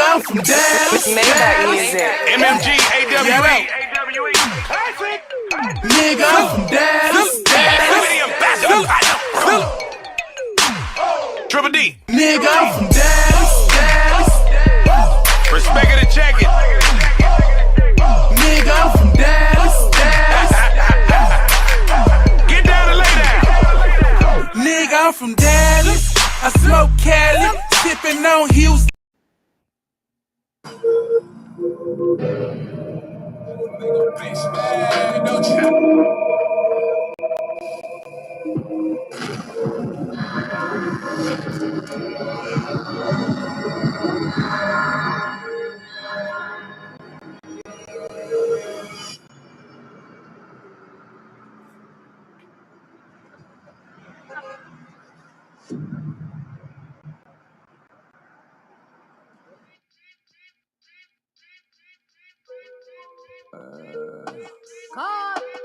I'm from Dallas. Made that music. MMG, AWE. Nigga, I'm from Dallas. Triple D. Nigga, I'm from Dallas. Respect it and check it. Nigga, I'm from Dallas. Get down and lay down. Nigga, I'm from Dallas. I smoke Cali, sippin' on Houston. Don't you?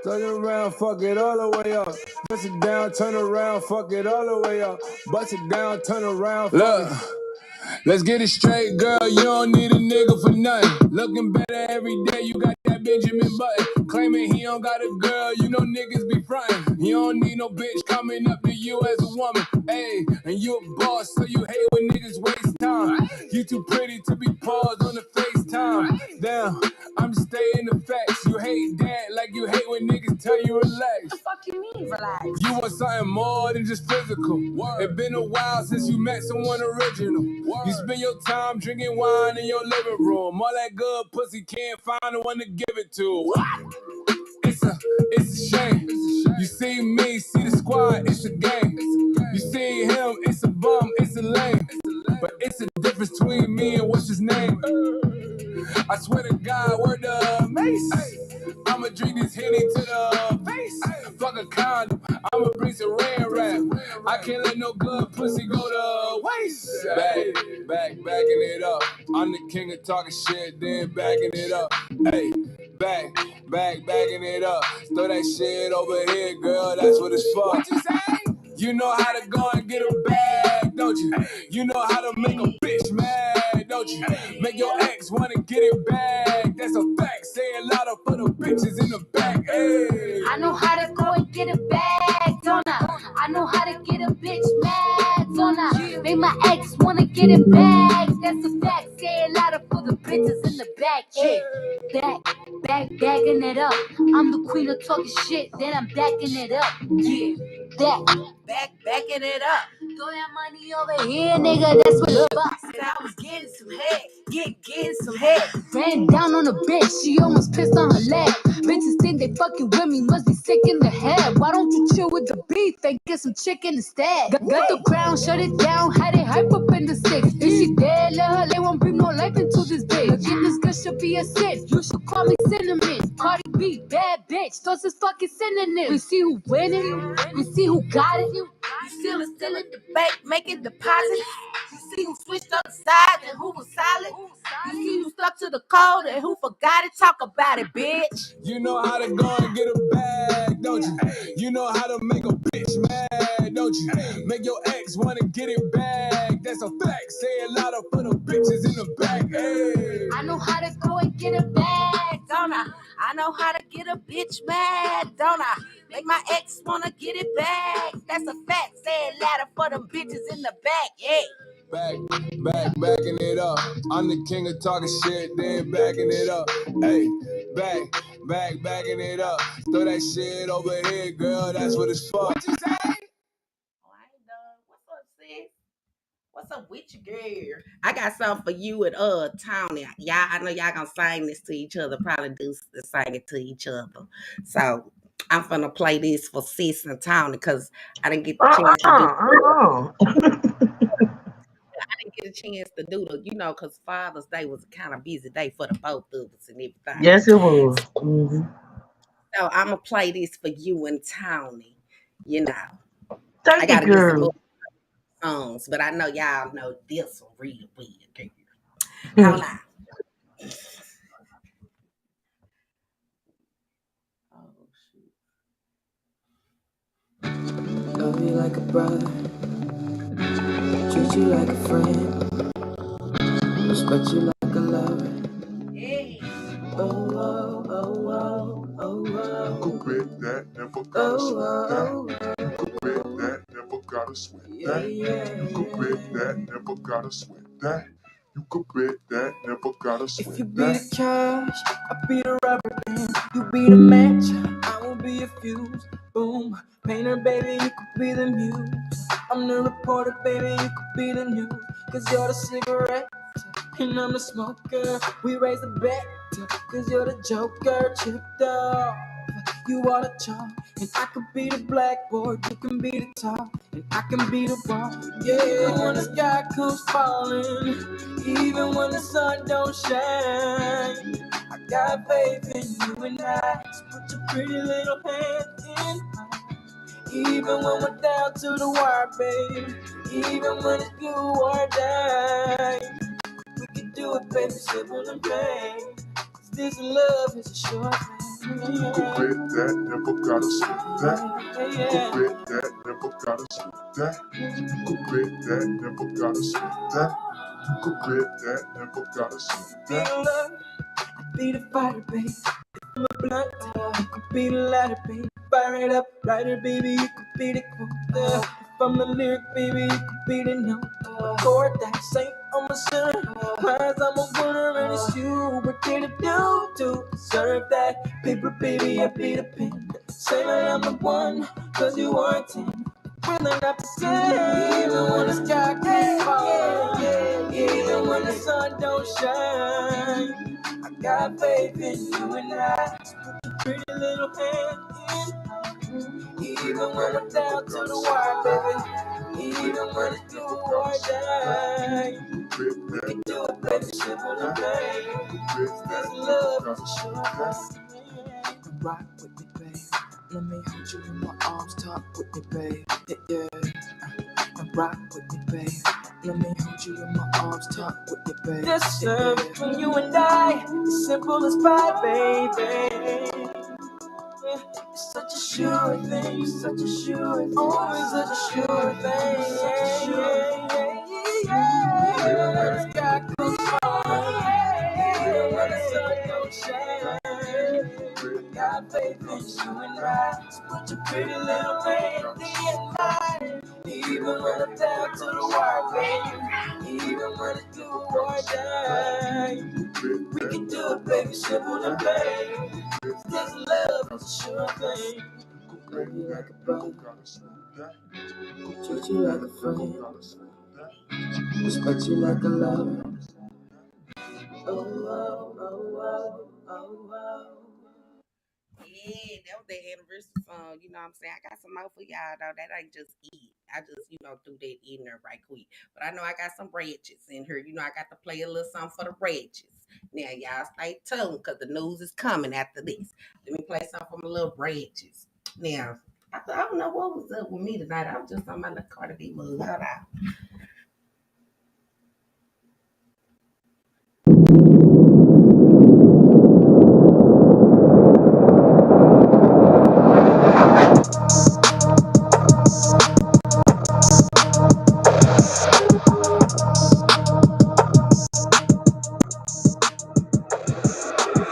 Turn around, fuck it all the way up. Bust it down, turn around, fuck it all the way up. Bust it down, turn around, look. Let's get it straight, girl. You don't need a nigga for nothing. Looking better every day, you got that Benjamin Button. Claiming he don't got a girl, you know niggas be frontin'. You don't need no bitch coming up to you as a woman. Ayy, and you a boss, so you hate when niggas waste time. You too pretty to be paused on the FaceTime. Damn, I'm just stating the facts. You hate that like you hate when niggas tell you relax. The fuck you mean relax? You want something more than just physical. It been a while since you met someone original. You spend your time drinking wine in your living room. All that good pussy can't find the one to give it to. What? It's a shame. You see me, see the squad, it's a game. You see him, it's a bum, it's a lame. But it's a difference between me and what's his name. I swear to God, word the mace. I'ma drink this Henny to the face. Fuck a condom, I'ma bring some rain rap. I can't let no good pussy go to waste. Backing it up. I'm the king of talking shit, then backing it up. Hey, backing it up. Throw that shit over here, girl, that's what it's for. What you say? You know how to go and get a bag, don't you? You know how to make a bitch mad, don't you? Make your ex wanna get it back, that's a fact. Say it louder for the bitches in the back, hey. I know how to go and get a bag, don't I? I know how to get a bitch mad, don't I? Make my ex wanna get it back, that's a fact. Say it louder for the bitches in the back, hey. Backing it up. I'm the queen of talking shit, then I'm backing it up, yeah. Backing it up. Throw that money over here, nigga, that's what it's about. Said I was getting some head, getting some head. Ran down on a bitch, she almost pissed on her leg. Bitches think they fucking with me, must be sick in the head. Why don't you chill with the beef and get some chicken instead? Got the crown, shut it down, had it hype up in the six. If she dead, let her lay, won't bring no life into this bitch. Again, this girl should be a sin, you should call me cinnamon. Cardi B, bad bitch, those is fucking synonyms. We see who winning, we see who got it. You still in the bank, making deposits. You see who switched up sides and who was solid. You see who stuck to the code and who forgot it. Talk about it, bitch. You know how to go and get a bag, don't you? You know how to make a bitch mad, don't you? Make your ex wanna get it back, that's a fact. Say it louder for the bitches in the back, hey. I know how to go and get a bag, don't I? I know how to get a bitch mad, don't I? Make my ex wanna get it back, that's a fact. Say it louder for them bitches in the back, yeah. Backing it up. I'm the king of talking shit, then backing it up. Hey, backing it up. Throw that shit over here, girl, that's what it's for. What you say? Oh, I ain't done. What's up, sis? What's up with you, girl? I got something for you and Tony. Y'all, I know y'all gonna sing this to each other, probably do sing it to each other. So I'm gonna play this for sis and Tony because I didn't get the chance to do get a chance to do the, because Father's Day was a kind of busy day for the both of us and everything. Yes, it was. Mm-hmm. So I'm gonna play this for you and Tony. Thank I gotta you, get girl. some more songs, but I know y'all know this one real well, girl. Hold on. Oh shoot. Love you like a brother, treat you like a friend. Respect you like a lover. Hey. Oh, oh, oh, oh, oh, oh. Go grip that, never gotta sweat that. Go grip that, never gotta sweat that. You go grip that, never gotta sweat that. You go grip that, never gotta sweat that. If you be the cash, I'll be the rubber band. You be the match, I will be a fuse. Boom, painter, baby, you could be the muse. I'm the reporter, baby, you could be the news. Cause you're the cigarette, and I'm the smoker. We raise the bet, cause you're the joker. Chipped off, you are the chalk. And I could be the blackboard, you can be the top. And I can be the wall. Yeah, even when the sky comes falling, even when the sun don't shine, I got faith in you and I. So put your pretty little hand in mine. Even when we're down to the wire, babe. Even when it's do or die. We can do it, baby, simple and plain. 'Cause this love is a short thing. You go grip that, never gotta sweat that. You go grip that, never gotta sweat that. You go grip that, never gotta sweat that. You go grip that, never gotta sweat that. Be the fighter, baby. I'm a blunt, you could be the lighter, baby. Fire it up, writer, baby, you could be the quote. If I'm the lyric, baby, you could be the note. Chord that ain't on my son. Cries, I'm a winner, and it's you. What did I do to deserve that? Paper, baby, I be the pen. Say that I'm the one, cause you are 10. When I pretend, even when the sky can't fall, even when the sun don't shine, I got faith in you and I. Put your pretty little hand in mine. Even when I'm down to the wire, baby. Even when it's do or die. We can do it, baby, simple and plain. This love is a short thing. Rock with me, babe. Let me hold you in my arms, talk with me, babe. Yeah. Rock with me, babe. Let me hold you in my arms, talk with me, babe. This love between you and I is simple as pie, baby. It's such a sure thing, it's such a sure thing, always such a sure thing. Even when the sky comes falling, even when the sun don't shine, got faith in you and I. So put your pretty little hand in mine. Even when I'm down to the wire, baby. Even when it's do or die. We can do it, baby, simple and plain. This love is a sure thing. Love you like a brother. Treat you like a friend. Respect you like a lover. Oh, oh, oh, oh, oh, oh. Yeah, that was the anniversary song. You know what I'm saying? I got some more for y'all, though. That ain't just it. I just, threw that in there right quick. But I know I got some ratchets in here. I got to play a little something for the ratchets. Now, y'all stay tuned because the news is coming after this. Let me play something for my little ratchets. Now, I don't know what was up with me tonight. I was just on my little Cardi B move. Hold on.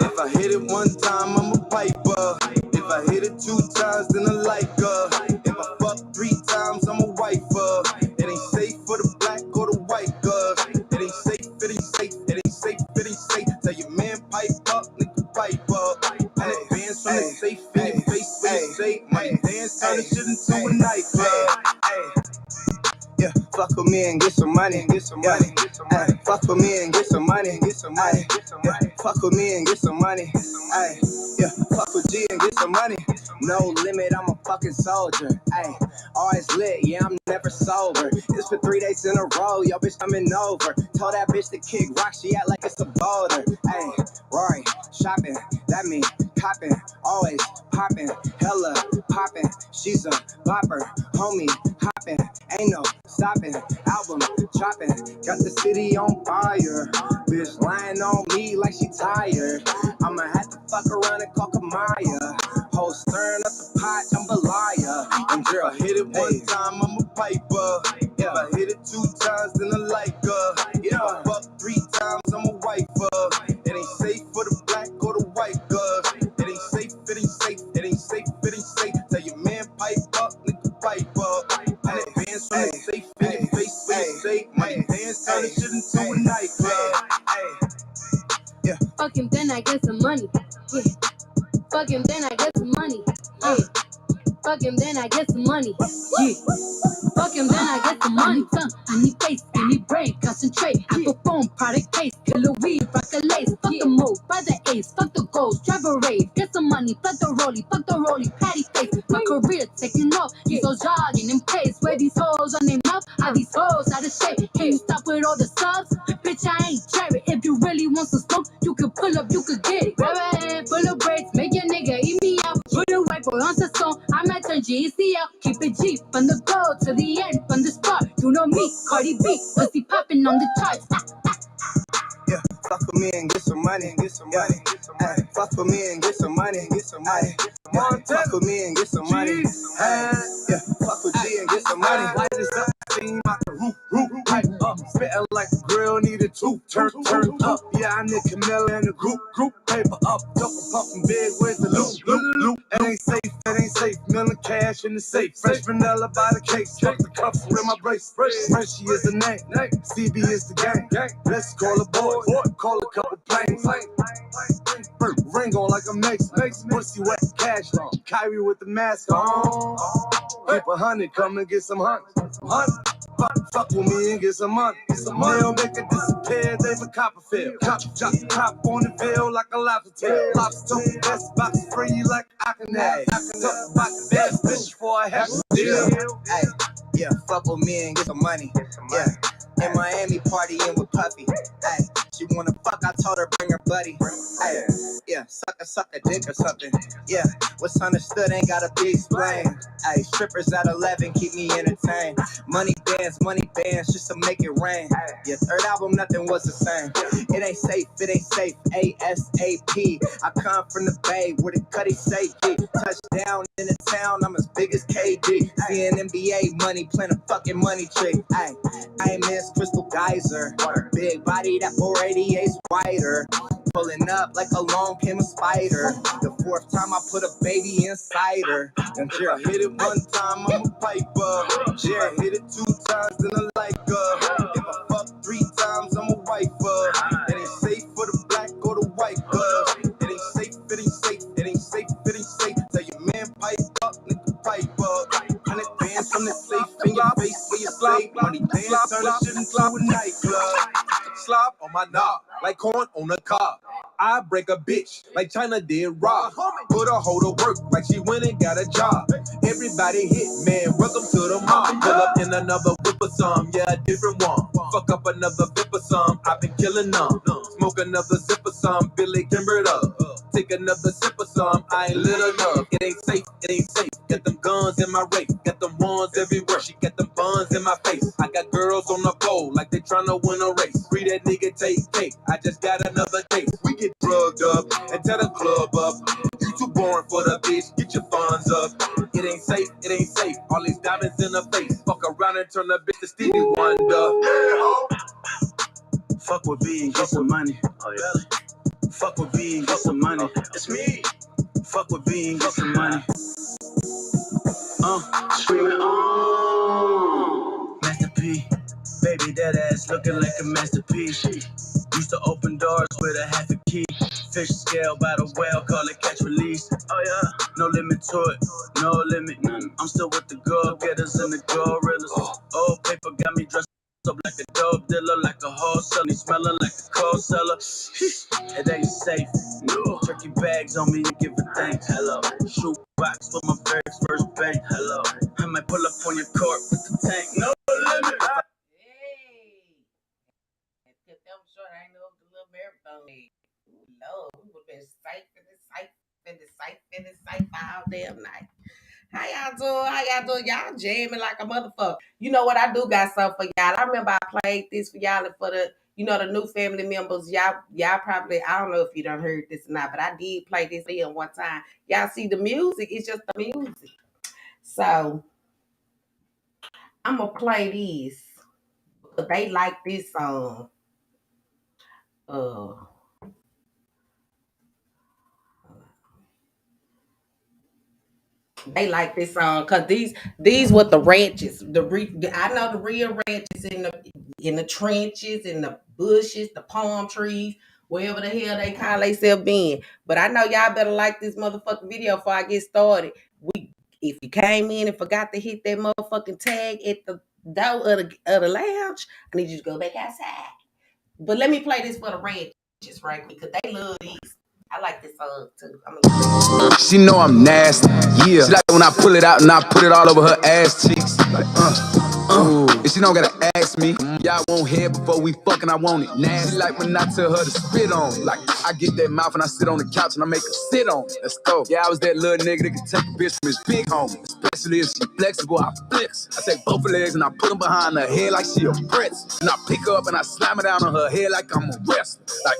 If I hit it one time, I'm a piper. If I hit it 2 times, then I like her. If I fuck 3 times, I'm a wifer. It ain't safe for the black or the white girl. It ain't safe, it ain't safe, it ain't safe, it ain't safe. Tell your man pipe up, nigga pipe up. 100 bands from the safe in your face when you say, money dance, turn this shit into a nightclub. Yeah, fuck with me and get some money, get some money, get some money. Fuck with me and get some money, get some money, get some money. Fuck with me and get some money, ayy. Yeah, fuck with G and get some money. No limit, I'm a fucking soldier, ayy. Always lit, yeah, I'm never sober. It's for 3 days in a row, yo bitch coming over. Told that bitch to kick rock, she act like it's a boulder, ayy. Rory, shopping, that mean copping, always popping, hella popping. She's a bopper, homie, hopping, ain't no stopping, album chopping, got the city on fire. Bitch lying on me like she tired. I'ma have to fuck around and call Kamaya. Whole stirring up the pot, jambalaya. And girl, if I hit it one time, I'm a piper. If I hit it 2 times, then I like her. If I fuck 3 times, some money. Fuck him, then I get some money. Yeah. Fuck him, then I get some money. I need face, I need brain, concentrate. I perform, product case, killer weed, rock the lace. Fuck the move, buy the ace, fuck the goals, drive a rave. Get some money, fuck the rollie, patty face. My career taking off, these hoes jogging in pace. Where these hoes on their mouth, how these hoes out of shape. Can you stop with all the subs? Bitch, I ain't cherry. If you really want some smoke, you can pull up, you could get it. Grab a hand, pull up brakes, make your nigga eat me out. Put a white boy on the song, I might turn GEC out. Keep it G from the go to the end, from the start. You know me, Cardi B, pussy popping on the charts. Yeah, fuck with me and get some money, get some money. Ay, fuck with me and get some money, get some money. Yeah, fuck with me and get some money. Ay, yeah, fuck with G and get some money. Light this up, steam out the roof, pipe up, spitting like a grill, need a tooth, turn up. Yeah, I need Camilla and the group, paper up, double pumping big with the loop. It ain't safe, million cash in the safe. Fresh vanilla by the case, fuck the cuffs with my brace. Frenchie is the name, CB is the gang. Let's call a boy, call a couple planes. Ring on like a mace, pussy wet, cash on. Kyrie with the mask on. Keep 100, come and get some hunt. Fuck with me and get some money. They'll make it disappear, David Copperfield. Cop on the veil like a lobster tail. Lobster, best box free like I can have. Talk about the best bitch for a half deal. Hey, yeah, fuck with me and get some money. Yeah. In Miami, partying with Puffy. Ay, she wanna fuck, I told her bring her buddy. Ay, yeah, suck a dick or something. Yeah, what's understood ain't gotta be explained. Ay, strippers at 11 keep me entertained. Money bands, just to make it rain. Yeah, third album, nothing was the same. It ain't safe, ASAP. I come from the Bay where the cutty safety. Touchdown in the town, I'm as big as KD. Seeing NBA money, playing a fucking money trick. Ay, I ain't Miss Crystal Geyser. Big body, that 488's wider. Pulling up like along came a spider. The fourth time I put a baby inside her. And yeah, hit it one time, I'm a piper. Yeah, hit it 2 times, then I like her. If I fuck 3 times, I'm a wiper. It ain't safe for the black or the white girl. It ain't safe, it ain't safe, it ain't safe, it ain't safe. Tell your man pipe up, nigga pipe up. 100 bands from the safe in your face where you slay. Money dance, turn the shit into a nightclub. Slop on my knob, like corn on a cob. I break a bitch, like China did Rob. Put a hoe to work, like she went and got a job. Everybody hit, man, welcome to the mob. Pull up in another whip or some, yeah, a different one. Fuck up another vip or some, I've been killing them. Smoke another zip or some, Billy Kimbered up. Take another sip or some, I ain't lit enough. It ain't safe, it ain't safe. Got them guns in my rape, got them ones everywhere. She got them buns in my face. I got girls on the pole, like they tryna win a race. Free that nigga take cake, I just got another case. We get drugged up and tear the club up. You too boring for the bitch, get your funds up. It ain't safe, it ain't safe. All these diamonds in the face. Fuck around and turn the bitch to Stevie Wonder. Fuck with B and get some money. Oh, yeah. Fuck with B and get some money. It's me. Fuck with B and get some money. Screaming on. Master P. Baby, that ass looking like a masterpiece. Used to open doors with a half a key. Fish scale by the well, call it catch release. Oh yeah, no limit to it, no limit. I'm still with the go-getters and the gorillas. Old paper got me dressed up like a dope dealer, like a wholesaler, smelling like a cold seller. It ain't safe. Turkey bags on me, you give a thanks. Hello. Shoe box with my very first bank. Hello. I might pull up on your court with the tank. No limit. Them short, I ain't know the little marathon. Lord, we would been safe all damn night. How y'all doing? Y'all jamming like a motherfucker. You know what? I do got something for y'all. I remember I played this for y'all and for the, the new family members. Y'all probably, I don't know if you done heard this or not, but I did play this here one time. Y'all see the music? It's just the music. So I'm gonna play this. They like this song. They like this song because these were the ranches. I know the real ranches in the trenches, in the bushes, the palm trees. wherever the hell they call themselves being. But I know y'all better like this motherfucking video before I get started. If you came in and forgot to hit that motherfucking tag at the door of the lounge, I need you to go back outside. But let me play this for the Regis right quick, because they love these. I like this song too. She know I'm nasty, yeah. She like when I pull it out and I put it all over her ass cheeks. Like, and she don't gotta ask me. Y'all want head before we fucking, I want it nasty. She like when I tell her to spit on. Like, I get that mouth and I sit on the couch and I make her sit on it. Let's go. Yeah, I was that little nigga that could take a bitch from his big homie. Especially if she flexible, I flex. I take both her legs and I put them behind her head like she a pretzel. And I pick her up and I slam her down on her head like I'm a wrestler. Like,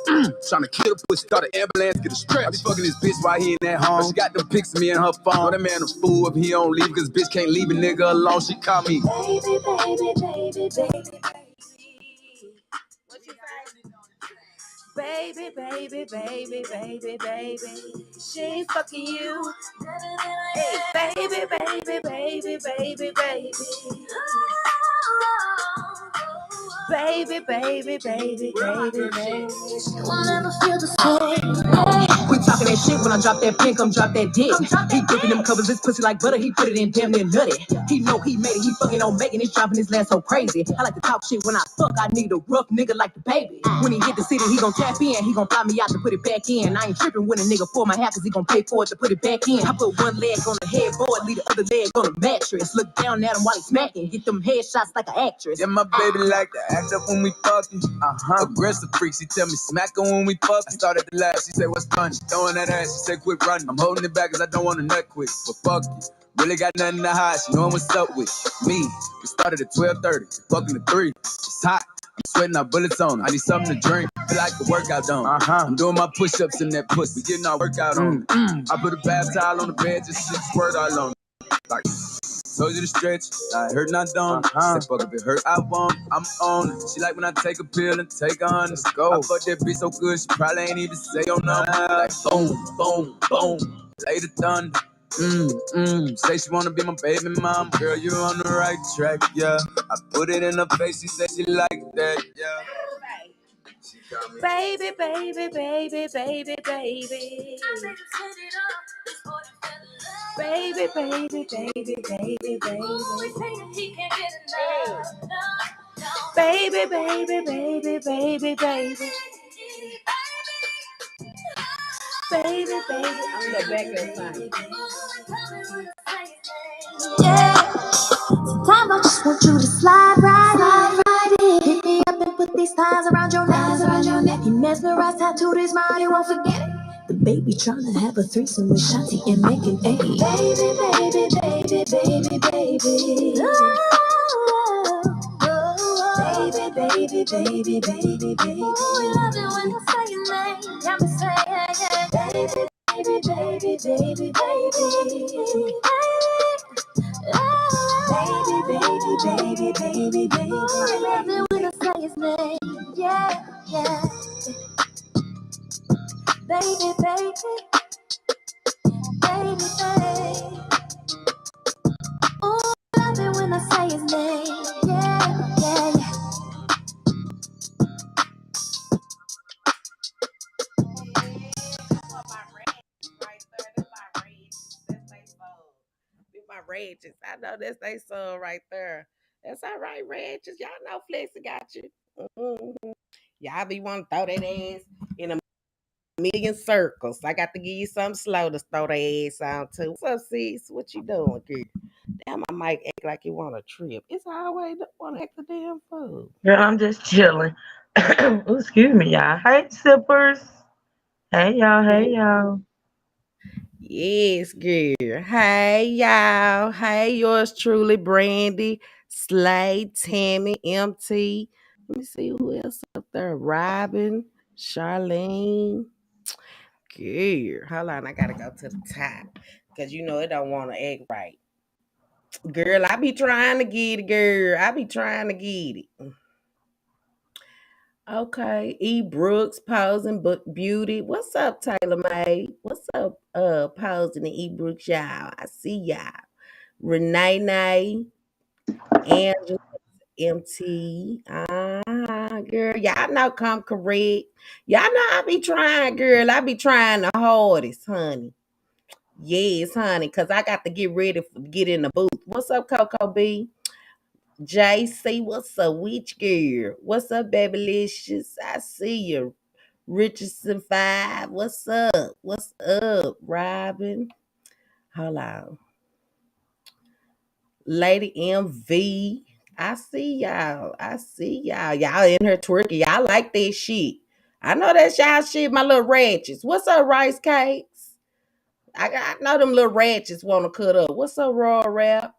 trying to kill the pussy, start an ambulance, get a stretch. I be fucking this bitch while he in that home. But she got them pics of me in her phone. That man a fool if he don't leave, cause bitch can't leave a nigga alone. She call me baby, baby, baby, baby. What you say? Baby, baby, baby, baby, baby, she ain't fucking you. Hey, baby, baby, baby, baby, baby. Baby, baby, baby, baby, baby. She won't ever feel the same. We talking that shit when I drop that pin, come drop that dick. He gripping them covers, his pussy like butter, he put it in damn near nutty. He know he made it, he fucking on making it, dropping his last so crazy. I like to talk shit when I fuck, I need a rough nigga like the baby. When he hit the city, he gon' tap in, he gon' fly me out to put it back in. I ain't tripping when a nigga for my half, cause he gon' pay for it to put it back in. I put one leg on the headboard, leave the other leg on the mattress. Look down at him while he smacking, get them headshots like an actress. yeah, my baby like to act up when we fucking. Aggressive freak, she tell me smack her when we fuck. I started to laugh, she said what's fun? She throwing that ass, she said quit running. I'm holding it back cause I don't want to nut quick. But fuck you, really got nothing to hide. She knowing what's up with me. We started at 12:30, fucking at 3. It's hot, I'm sweating out bullets on. I need something to drink, feel like a workout on. I'm doing my push-ups in that pussy, we getting our workout on. I put a bath towel on the bed, just shit squirt all on. Like, told you to stretch, I hurt not done. Said fuck if it hurt, I won't. I'm on it. She like when I take a pill and take a hundred. Let's go. I fuck that bitch so good, she probably ain't even say your number. Like boom, boom, boom, lay the thunder. Say she wanna be my baby mom. Girl, you on the right track, yeah. I put it in her face, she said she like that, yeah. Baby, baby, baby, baby, baby. Baby, baby, baby, baby, baby. Baby, baby, baby, baby, baby. Baby, baby. I'm gonna back that sign. Yeah. Sometimes I just want you to slide right in. Pick me up and put these ties around your neck. You mesmerized, tattooed his mind, you won't forget it. The baby tryna have a threesome with Shanti and Megan A. Baby, baby, baby, baby, baby. Oh, baby, baby, baby, baby, baby. Oh, we love it when you say your name. Got me saying, baby, baby, baby, baby, baby, baby, baby, baby. I love it when I say his name. Yeah, yeah. Baby, baby, baby, baby. Ooh, I love it when I say his name. Yeah, yeah, yeah. My Regis. I know that's they son right there. That's all right, Regis. Y'all know Flexi got you. Mhm. Y'all be want to throw that ass in a million circles. I got to give you something slow to throw that ass on too. What's up, sis? What you doing, girl? Damn, I might act like you want a trip. It's always want to act the damn fool. Girl, I'm just chilling. Ooh, excuse me, y'all. Hey, sippers. Hey, y'all. Hey, y'all. Yes, girl. Hey, y'all. Hey, yours truly, Brandy, Slade, Tammy, MT. Let me see who else up there. Robin, Charlene. Girl, hold on. I gotta go to the top because you know it don't want to act right. Girl, I be trying to get it, girl. I be trying to get it. Okay, E. Brooks, posing but beauty. What's up, Taylor May? What's up, posing and E. Brooks, y'all? I see y'all. Renee, Angela, MT. girl. Y'all know come correct. Y'all know I be trying, girl. I be trying the hardest, honey. Yes, honey, because I got to get ready for get in the booth. What's up, Coco B? JC, what's up, witch girl? What's up, babylicious? I see you. Richardson 5, what's up? What's up, Robin? Hold on. Lady MV. I see y'all. I see y'all. Y'all in her twerking. Y'all like that shit. I know that's y'all shit, my little ratchets. What's up, rice cakes? I know them little ratchets want to cut up. What's up, raw rap?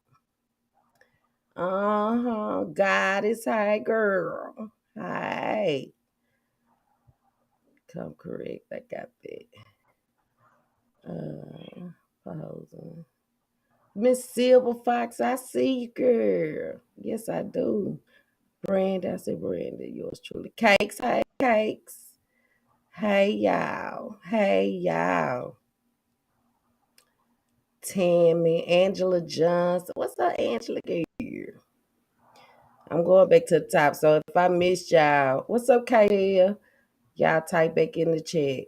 Uh-huh. God is high, girl. Hi. Come correct. I got that. Proposing. Miss Silver Fox, I see you, girl. Yes, I do. Brandon, I said Brandon, yours truly. Cakes, hey, cakes. Hey, y'all. Hey, y'all. Tammy, Angela Johnson. What's up, Angela, girl? I'm going back to the top. So if I missed y'all, what's up, Kaya? Y'all type back in the chat.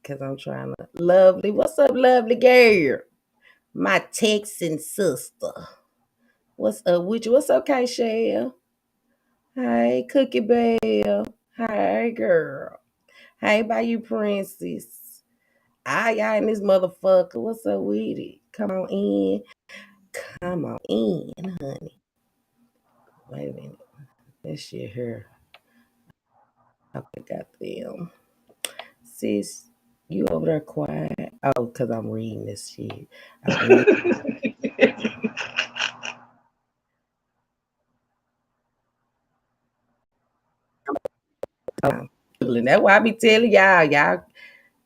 Cause I'm trying to lovely. What's up, lovely girl? My Texan sister. What's up with you? What's okay, Shell? Hey, Cookie Bell. Hey, girl. Hey, by you, princess. I in this motherfucker. What's up with it? Come on in. Come on in, honey. Wait a minute. That shit here. I got them. Sis, you over there quiet? Oh, because I'm reading this shit. I'm reading. That's why I be telling y'all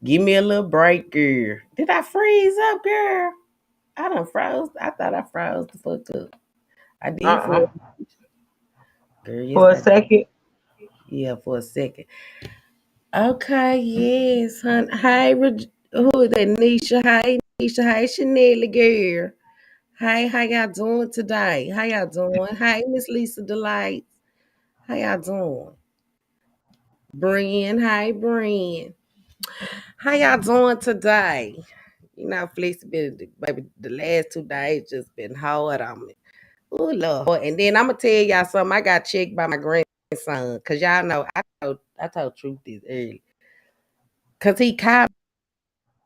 give me a little break, girl. Did I freeze up, girl? I done froze. I thought I froze the fuck up. I did Uh-uh. for girl, yes, For a I did. second. Yeah, for a second. Okay, yes, hon. Hey, who is that? Nisha. Hey, Nisha. Hey, Chanel, girl. Hey, how y'all doing today? How y'all doing? Hey, Miss Lisa Delight. How y'all doing? Brian. Hey, Brian. How y'all doing today? You know, flexibility, baby. The last 2 days just been hard on me. Oh Lord. And then I'm gonna tell y'all something. I got checked by my grandson. Cause y'all know I told truth this early. Cause he called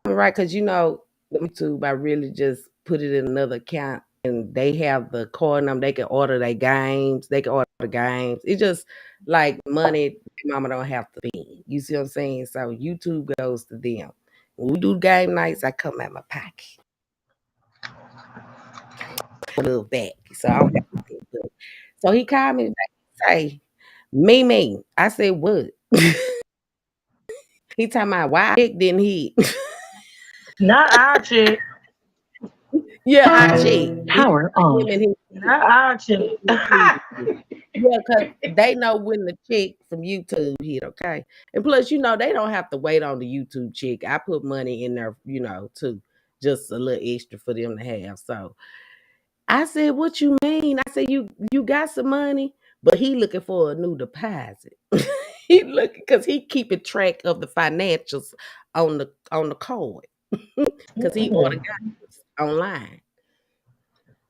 me right. Cause you know, the YouTube, I really just put it in another account and they have the card number. They can order their games. They can order the games. It's just like money mama don't have to spend. You see what I'm saying? So YouTube goes to them. When we do game nights, I come out my pocket. A little back. So I don't have to pay for it. So he called me back and say, Mimi. I said, what? He talking about why dick didn't hit. Not our chick. Yeah, I checked. He Power on. him and Not our chick. his yeah, because they know when the check from YouTube hit, okay? And plus, you know, they don't have to wait on the YouTube check. I put money in there, you know, too. Just a little extra for them to have. So I said, what you mean? I said, you got some money, but he looking for a new deposit. He looking because he keeping track of the financials on the card. Because he ordered guys online.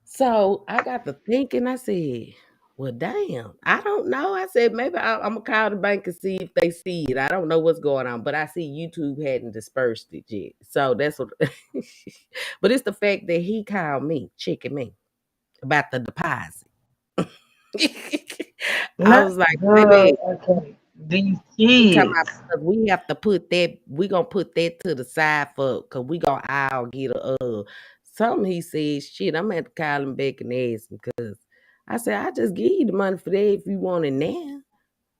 So I got to thinking, I said, well, damn, I don't know. I said, maybe I'm going to call the bank and see if they see it. I don't know what's going on, but I see YouTube hadn't dispersed it yet. So that's what, but it's the fact that he called me, checking me about the deposit. I Not was like, good. baby, Okay. These he talking kids. about because we have to put that, we gonna put that to the side for because we gonna all get a something he said, shit, I'm gonna have to call him back and ask him because I said, I just give you the money for that if you want it now.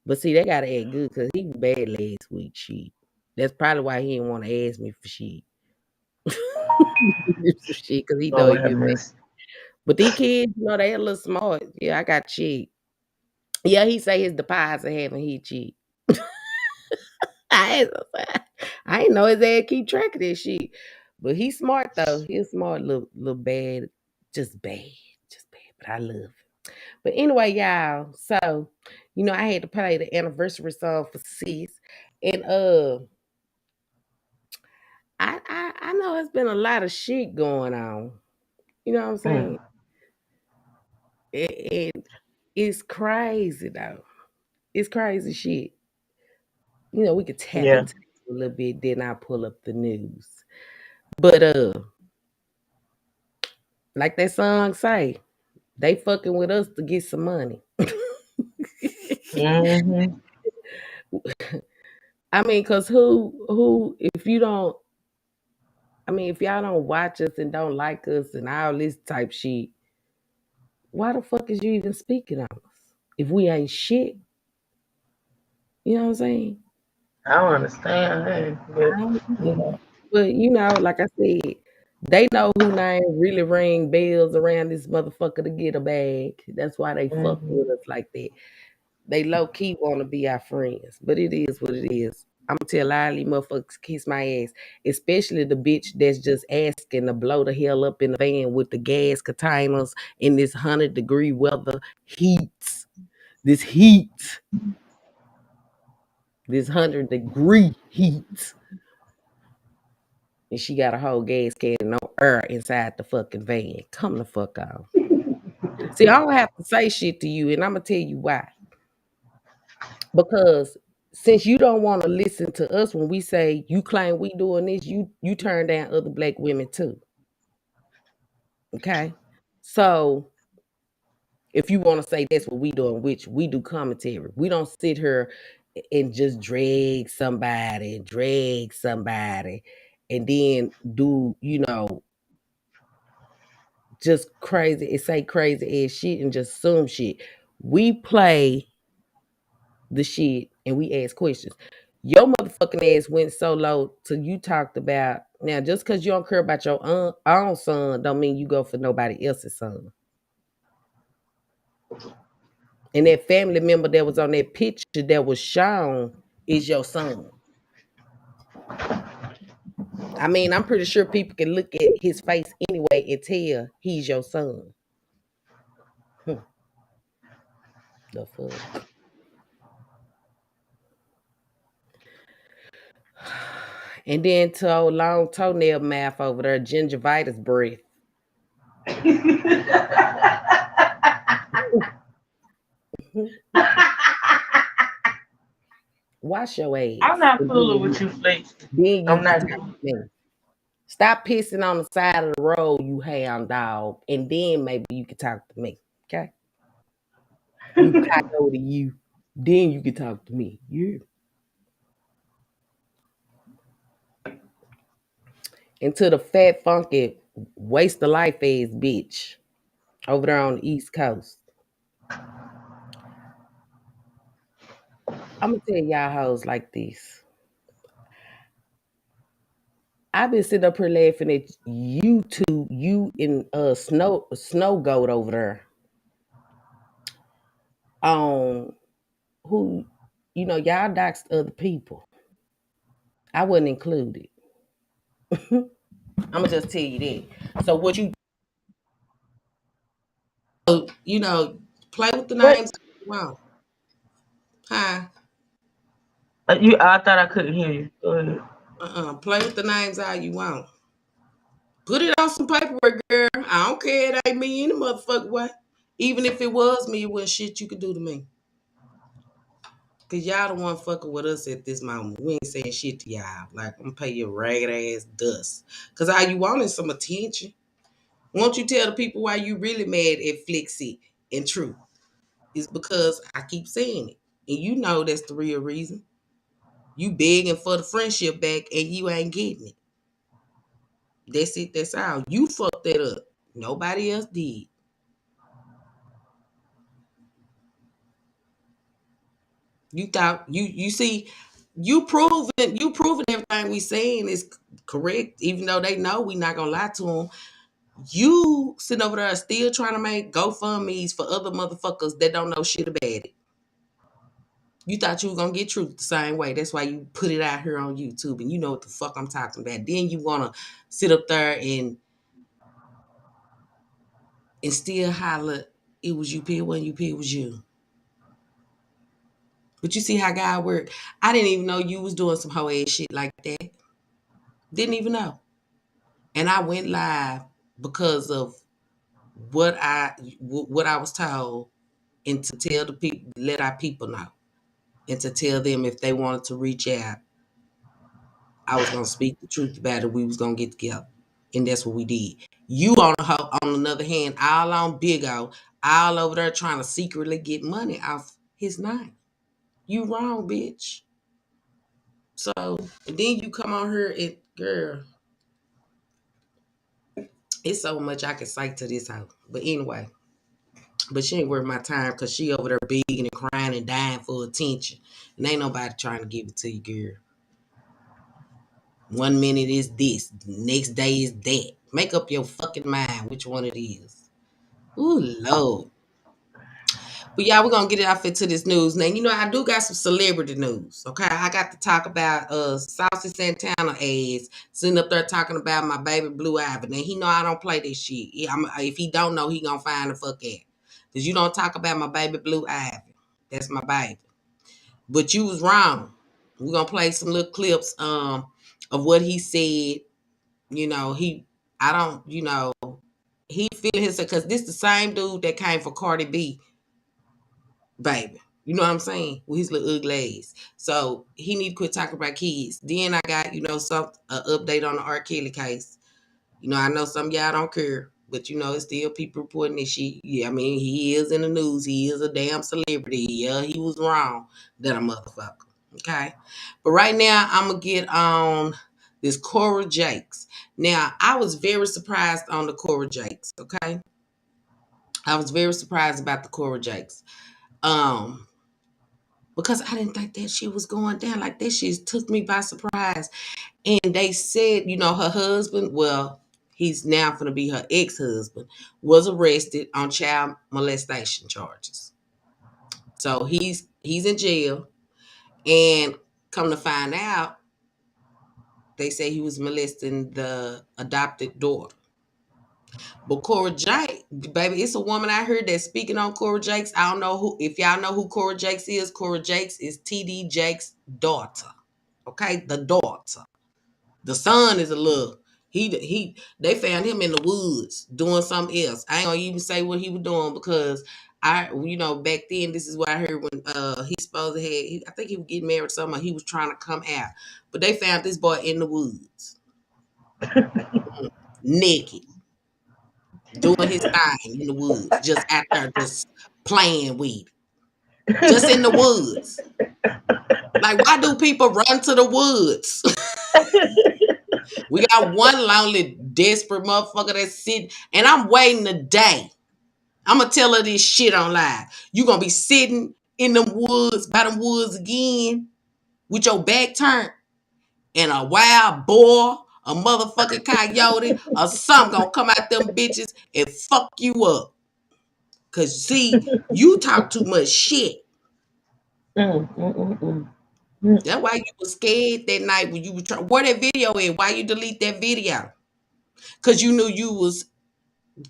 But see, they gotta act good because he was bad last week, shit. That's probably why he didn't want to ask me for shit. Shit, because he know he Lord have been bad. mercy. But these kids, you know, they a little smart. Yeah, I got cheap. Yeah, he say his deposit haven't hit cheap. I ain't, I ain't know his ass keep track of this shit. But he's smart though. He's smart, little bad, just bad, just bad. But I love him. But anyway, y'all. So, I had to play the anniversary song for sis. And I know it's been a lot of shit going on. You know what I'm Mm. saying? It's crazy though. It's crazy shit. We could tap Yeah. into it a little bit, then I'll pull up the news. But like that song say, they fucking with us to get some money. Mm-hmm. I mean, cause who if you don't if y'all don't watch us and don't like us and all this type shit, why the fuck is you even speaking on us? If we ain't shit, you know what I'm saying? I don't understand that, but I don't you either. know. But like I said, they know who name really ring bells around this motherfucker to get a bag. That's why they fuck Mm-hmm. with us like that. They low key want to be our friends, but it is what it is. I'm gonna tell all these motherfuckers kiss my ass, especially the bitch that's just asking to blow the hell up in the van with the gas containers in this 100-degree weather heat. This heat, this 100-degree heat, and she got a whole gas can and no air inside the fucking van. Come the fuck on. See, I don't have to say shit to you, and I'm gonna tell you why. Because since you don't want to listen to us when we say you claim we doing this, you turn down other black women too. Okay. So if you want to say that's what we doing, which we do commentary, we don't sit here and just drag somebody, and then do just crazy and say crazy ass shit and just assume shit. We play the shit and we ask questions. Your motherfucking ass went so low till you talked about now just because you don't care about your own son don't mean you go for nobody else's son. And that family member that was on that picture that was shown is your son. I mean, I'm pretty sure people can look at his face anyway and tell he's your son. The fuck. And then to old long toenail mouth over there, gingivitis breath. Wash your I'm ass. not And fooling with you, Flex. then you I'm can not talk doing to me. Stop pissing on the side of the road, you hound dog, and then maybe you can talk to me. Okay? You coyote, you. Then you can talk to me. Yeah. And to the fat, funky, waste of life ass bitch over there on the East Coast. I'm gonna tell y'all hoes like this. I've been sitting up here laughing at you two, you and snow goat over there. Who, y'all doxed other people. I wasn't included. I'm gonna just tell you that. So what play with the what? names you want. Huh? I thought I couldn't hear you. Go ahead. Play with the names all you want. Put it on some paperwork, girl. I don't care. It ain't me any motherfucker way. Even if it was me, it wasn't shit you could do to me. Cause y'all the one fucking with us at this moment. We ain't saying shit to y'all. Like, I'm gonna pay your ragged ass dust. Cause all you want is some attention. Won't you tell the people why you really mad at Flixie and Truth? It's because I keep saying it. And you know that's the real reason. You begging for the friendship back and you ain't getting it. That's it. That's all. You fucked that up. Nobody else did. You thought you see you proving everything we saying is correct, even though they know we not gonna lie to them. You sitting over there still trying to make GoFundMe's for other motherfuckers that don't know shit about it. You thought you were gonna get truth the same way. That's why you put it out here on YouTube and you know what the fuck I'm talking about. Then you wanna sit up there and still holler. it was you, P. It wasn't you, P. It was you. But you see how God worked. I didn't even know you was doing some hoe ass shit like that. Didn't even know. And I went live because of what I was told, and to tell the people, let our people know, and to tell them if they wanted to reach out, I was gonna speak the truth about it. We was gonna get together, and that's what we did. You on another hand, all on Big O, all over there trying to secretly get money off his name. You wrong, bitch. So and then you come on here and girl, it's so much I can say to this house. But anyway, but she ain't worth my time because she over there begging and crying and dying for attention, and ain't nobody trying to give it to you, girl. 1 minute is this, next day is that. Make up your fucking mind which one it is. Ooh, Lord. But yeah, we're gonna get it off into this news. Now, you know, I do got some celebrity news. Okay. I got to talk about Saucy Santana ads sitting up there talking about my baby Blue Ivy. Now he know I don't play this shit. If he don't know, he gonna find the fuck out. Cause you don't talk about my baby Blue Ivy. That's my baby. But you was wrong. We're gonna play some little clips of what he said. You know, I don't, he feeling himself because this the same dude that came for Cardi B, baby. You know what I'm saying? With his little ugly ass. So he need to quit talking about kids. Then I got, some update on the R. Kelly case. I know some of y'all don't care, but it's still people reporting this shit. Yeah, I mean, he is in the news. He is a damn celebrity. Yeah, he was wrong. That a motherfucker. Okay. But right now, I'm going to get on this Cora Jakes. Now, I was very surprised on the Cora Jakes. Okay. I was very surprised about the Cora Jakes. Because I didn't think that shit was going down. Like, that shit took me by surprise. And they said, her husband, well, he's now going to be her ex-husband, was arrested on child molestation charges. So he's in jail. And come to find out, they say he was molesting the adopted daughter. But Cora Jakes, baby, it's a woman I heard that's speaking on Cora Jakes. I don't know if y'all know who Cora Jakes is. Cora Jakes is TD Jakes' daughter. Okay, the daughter. The son is a little. They found him in the woods doing something else. I ain't gonna even say what he was doing because back then this is what I heard when he supposed to I think he was getting married or something. He was trying to come out, but they found this boy in the woods, naked, doing his thing in the woods, just out there, just playing with, just in the woods. Like, why do people run to the woods? We got one lonely, desperate motherfucker that's sitting, and I'm waiting a day. I'm going to tell her this shit on live. You going to be sitting in them woods, by them woods again, with your back turned, and a wild boar, a motherfucking coyote, or something going to come out them bitches and fuck you up. Because, see, you talk too much shit. That's why you was scared that night when you were trying. Where that video is? Why you delete that video? Because you knew you was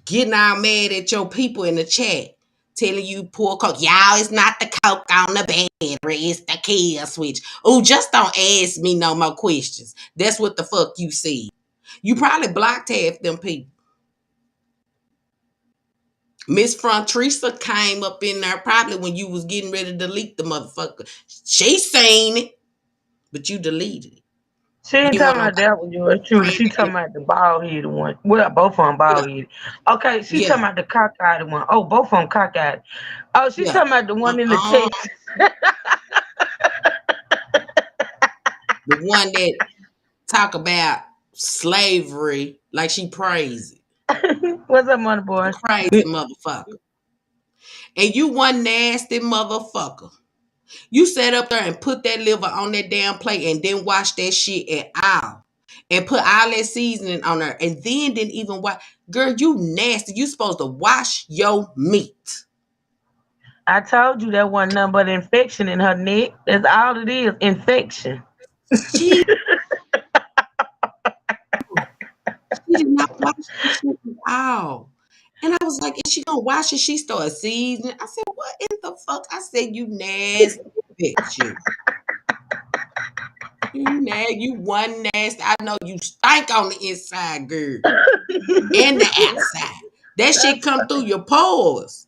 getting all mad at your people in the chat, telling you pour coke. Y'all, it's not the coke on the battery, it's the kill switch. Oh, just don't ask me no more questions. That's what the fuck you said. You probably blocked half them people. Miss Frontrisa came up in there probably when you was getting ready to delete the motherfucker. She seen it, but you deleted it. She ain't talking about that one, yours truly. She talking about the bald headed one. Well, both of them bald headed. Okay, she talking about the cockeyed one. Oh, both of them cockeyed. Oh, she talking about the one in the text. The one that talk about slavery like she praised it. What's up, money boy? Crazy motherfucker. And you one nasty motherfucker. You sat up there and put that liver on that damn plate and didn't wash that shit at all. And put all that seasoning on there. And then didn't even wash. Girl, you nasty. You supposed to wash your meat. I told you that wasn't nothing but infection in her neck. That's all it is. Infection. She did not wash that shit at all. And I was like, is she gonna wash it? She started seasoning. I said, what in the fuck? I said, you nasty bitch, you. You one nasty. I know you stink on the inside, girl. And the outside. That shit come through your pores.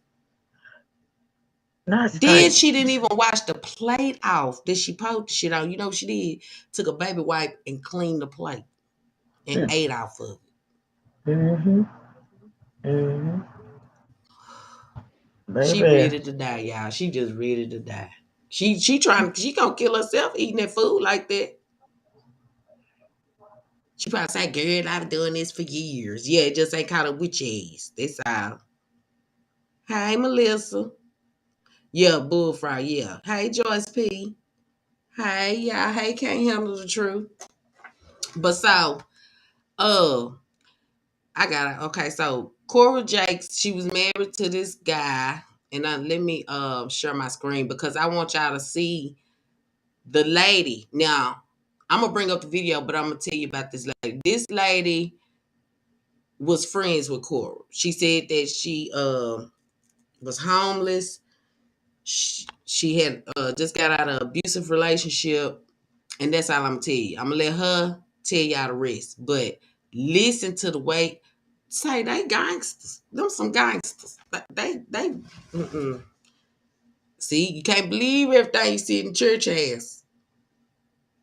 Not Then stink. she didn't even wash the plate off that she poured the shit on. You know what she did? Took a baby wipe and cleaned the plate and ate off of it. Mm-hmm. Mm-hmm. She Baby. ready to die, y'all. She just ready to die. She gonna kill herself eating that food like that. She probably say, girl, I've been doing this for years. Yeah, it just ain't caught up with your ass. That's all. Hey, Melissa. Yeah, bullfrog, yeah. Hey, Joyce P. Hey, y'all. Hey, can't handle the truth. But so, uh, I got it. Okay, so Cora Jakes, she was married to this guy. And let me share my screen because I want y'all to see the lady. Now, I'm gonna bring up the video, but I'm gonna tell you about this lady. This lady was friends with Cora. She said that she was homeless. She had just got out of an abusive relationship, and that's all I'm gonna tell you. I'm gonna let her tell y'all the rest. But listen to the way say they gangsters. Them some gangsters. They mm-mm. See, you can't believe everything you see in church has.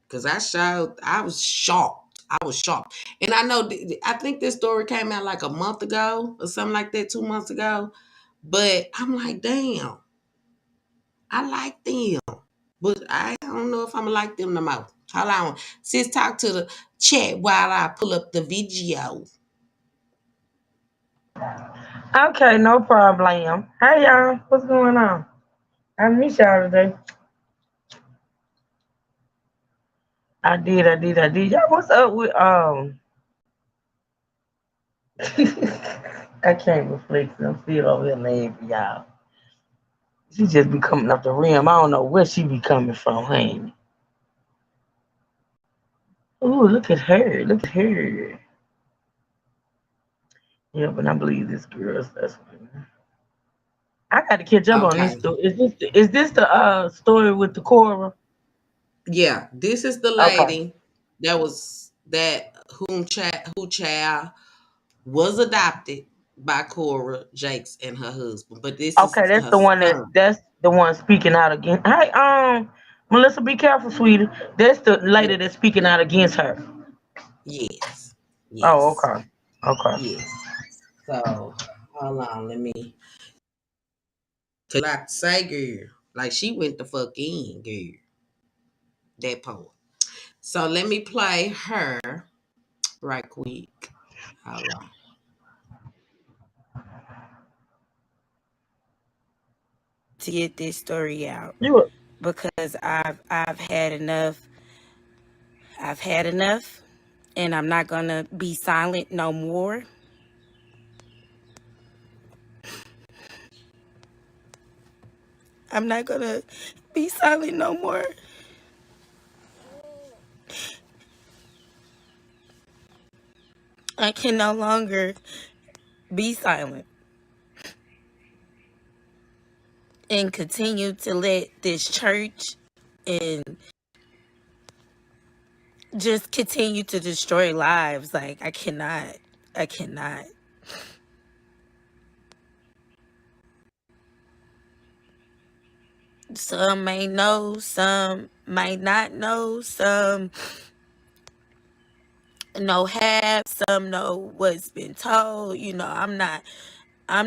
Cause I was shocked. I was shocked. And I know, I think this story came out like a month ago or something like that, 2 months ago. But I'm like, damn, I like them. But I don't know if I'm gonna like them no more. Hold on. Sis, talk to the chat while I pull up the video. Okay, no problem. Hey y'all, what's going on? I miss y'all today. I did. Y'all, what's up with I can't reflect. I'm still over here laughing, y'all. She just be coming up the rim. I don't know where she be coming from, honey. Ooh, look at her. Look at her. Yeah, but I believe this girl's that's I got to catch up on this Okay. story. Is this the story with the Cora? Yeah, this is the Okay. lady who child was adopted by Cora Jakes and her husband. But this Okay, is that's her the one son. that's the one speaking out against. Hey, Melissa, be careful, sweetie. That's the lady Yep. that's speaking out against her. Yes. Oh, Yes. okay. Okay. Yes. So hold on, let me like say girl. Like she went the fuck in, girl. That part. So let me play her right quick. Hold on. To get this story out You because I've had enough. I've had enough, and I'm not gonna be silent no more. I'm not gonna be silent no more. I can no longer be silent and continue to let this church and just continue to destroy lives. Like I cannot. I cannot. Some may know, some might not know, some know half, some know what's been told. I'm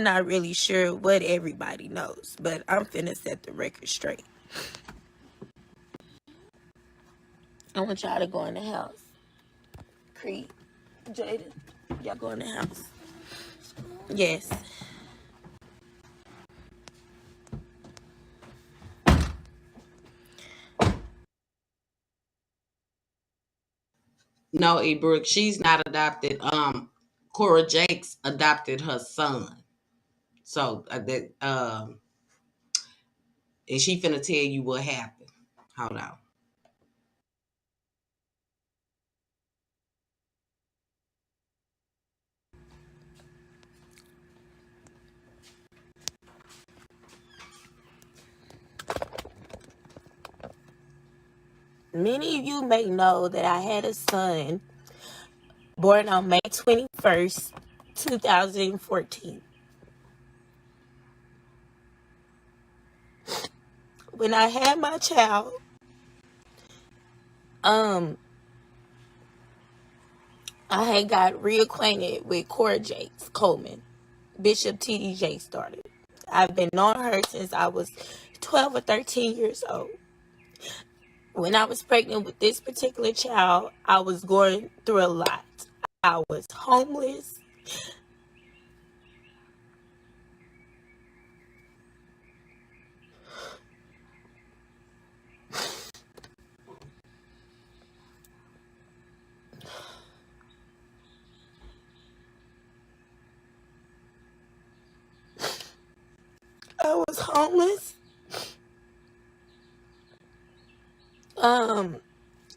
not really sure what everybody knows, but I'm finna set the record straight. I want y'all to go in the house. Creed, Jada, y'all go in the house. Yes. No, E. Brooke, she's not adopted. Cora Jakes adopted her son. So that and she finna tell you what happened. Hold on. Many of you may know that I had a son born on May 21st, 2014. When I had my child, I had got reacquainted with Cora Jakes Coleman, Bishop T.D. Jakes' daughter. I've been knowing her since I was 12 or 13 years old. When I was pregnant with this particular child, I was going through a lot. I was homeless.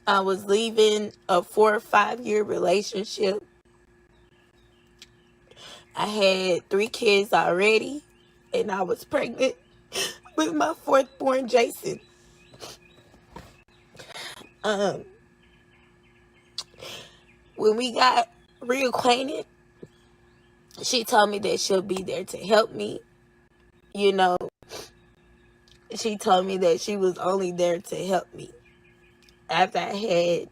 I was leaving a 4 or 5 year relationship. I had 3 kids already, and I was pregnant with my 4th born, Jason. When we got reacquainted, she told me that she'll be there to help me. You know, she told me that she was only there to help me. After I had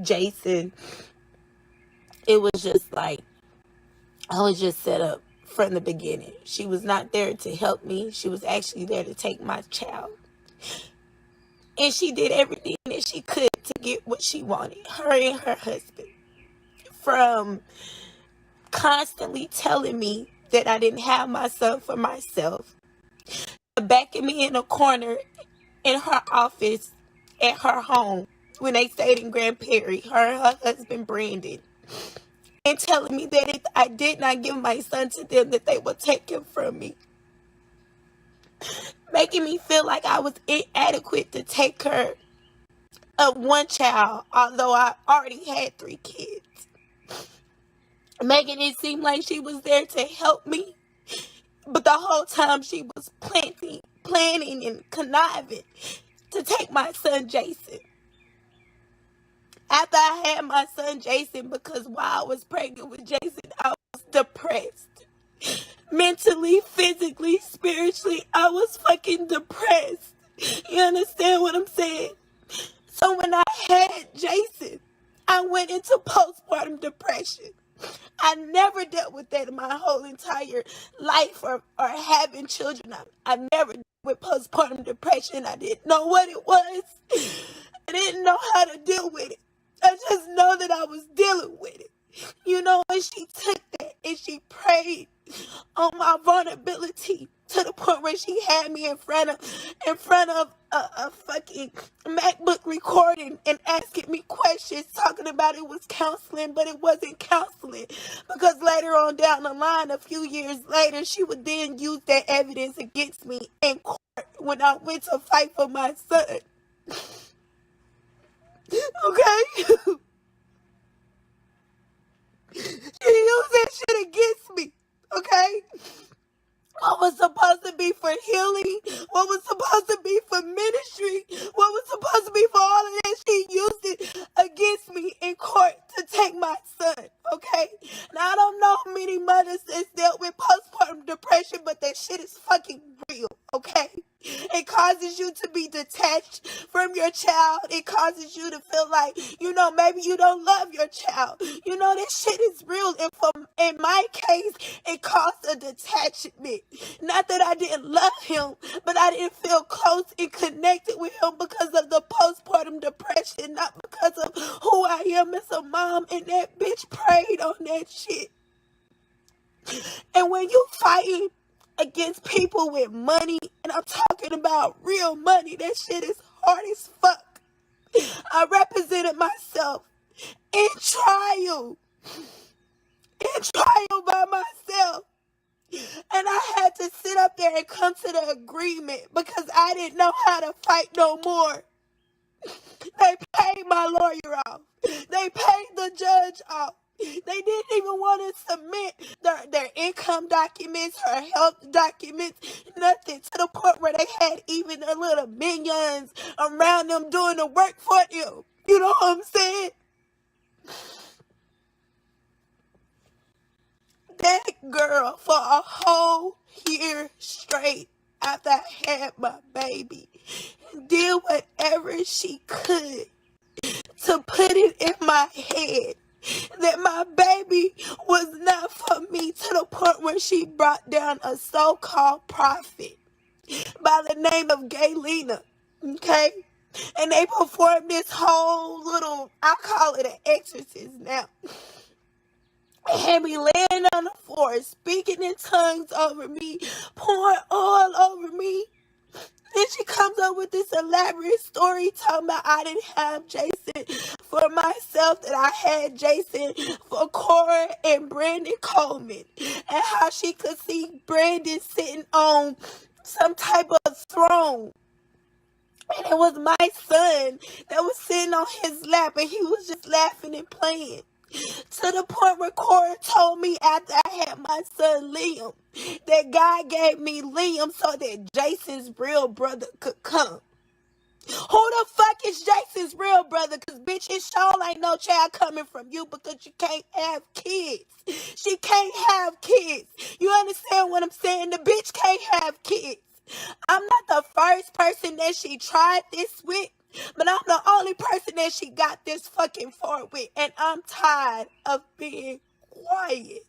Jason, it was just like I was just set up from the beginning. She was not there to help me. She was actually there to take my child. And she did everything that she could to get what she wanted, her and her husband. From constantly telling me that I didn't have my son for myself, backing me in a corner in her office at her home when they stayed in Grand Prairie, her and her husband Brandon, and telling me that if I did not give my son to them, that they would take him from me. Making me feel like I was inadequate to take care of one child, although I already had 3 kids. Making it seem like she was there to help me, but the whole time she was planning and conniving to take my son Jason. After I had my son Jason, because while I was pregnant with Jason, I was depressed. Mentally, physically, spiritually, I was fucking depressed. You understand what I'm saying? So when I had Jason, I went into postpartum depression. I never dealt with that in my whole entire life or having children. I never dealt with postpartum depression. I didn't know what it was. I didn't know how to deal with it. I just know that I was dealing with it. You know, and she took that and she prayed on my vulnerability to the point where she had me in front of a fucking MacBook recording and asking me questions, talking about it was counseling, but it wasn't counseling, because later on down the line, a few years later, she would then use that evidence against me in court when I went to fight for my son. Okay? She used that shit against me, okay? What was supposed to be for healing, what was supposed to be for ministry, what was supposed to be for all of that, she used it against me in court to take my son, okay? Now, I don't know how many mothers that's dealt with postpartum depression, but that shit is fucking real, okay? It causes you to be detached from your child. It causes you to feel like, you know, maybe you don't love your child. You know, this shit is real. And in my case, it caused a detachment. Not that I didn't love him, but I didn't feel close and connected with him because of the postpartum depression, not because of who I am as a mom. And that bitch prayed on that shit. And when you fighting against people with money, and I'm talking about real money, that shit is hard as fuck. I represented myself in trial by myself. And I had to sit up there and come to the agreement because I didn't know how to fight no more. They paid my lawyer off. They paid the judge off. They didn't even want to submit their income documents, her health documents, nothing, to the point where they had even their little minions around them doing the work for them. You know what I'm saying? That girl, for a whole year straight after I had my baby, did whatever she could to put it in my head that my baby was not for me, to the point where she brought down a so-called prophet by the name of Gaylena. Okay? And they performed this whole little, I call it an exorcism now. Had me laying on the floor, speaking in tongues over me, pouring oil over me. Then she comes up with this elaborate story talking about I didn't have Jason for myself, that I had Jason for Cora and Brandon Coleman, and how she could see Brandon sitting on some type of throne. And it was my son that was sitting on his lap, and he was just laughing and playing. To the point where Cora told me after I had my son Liam that God gave me Liam so that Jason's real brother could come. Who the fuck is Jason's real brother? Because, bitch, it sure ain't no child coming from you, because you can't have kids. She can't have kids. You understand what I'm saying? The bitch can't have kids. I'm not the first person that she tried this with, but I'm the only person that she got this fucking for with. And I'm tired of being quiet.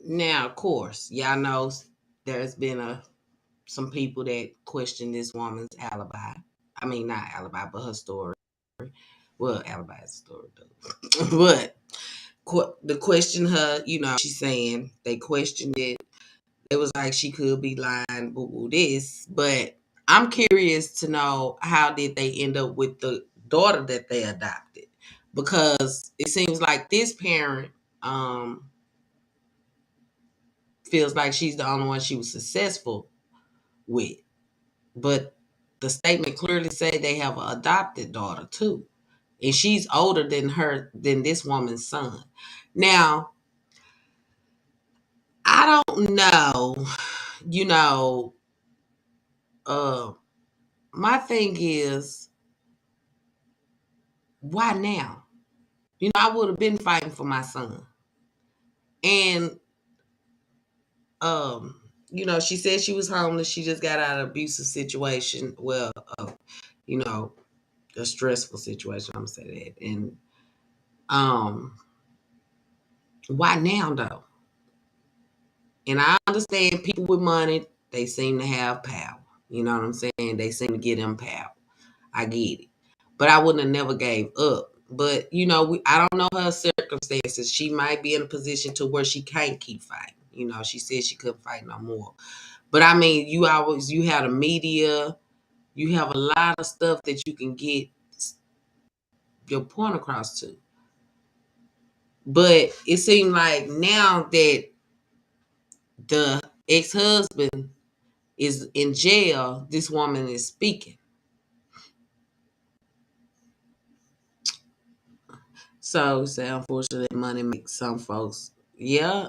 Now, of course, y'all know there's been some people that question this woman's alibi. I mean, not alibi, but her story. Well, alibi is a story, though. But the question her, she's saying they questioned it. It was like she could be lying, boo boo this. But I'm curious to know, how did they end up with the daughter that they adopted? Because it seems like this parent feels like she's the only one she was successful with. But the statement clearly said they have an adopted daughter too. And she's older than this woman's son. Now, I don't know, you know, my thing is, why now? I would have been fighting for my son. And she said she was homeless. She just got out of an abusive situation. Well, you know, a stressful situation, I'm gonna say that. And why now though? And I understand people with money, they seem to have power. You know what I'm saying? They seem to get them power. I get it. But I wouldn't have never gave up. But, I don't know her circumstances. She might be in a position to where she can't keep fighting. She said she couldn't fight no more. But I mean, you have the media, you have a lot of stuff that you can get your point across to. But it seemed like now that the ex-husband is in jail, this woman is speaking. So say unfortunately money makes some folks. Yeah,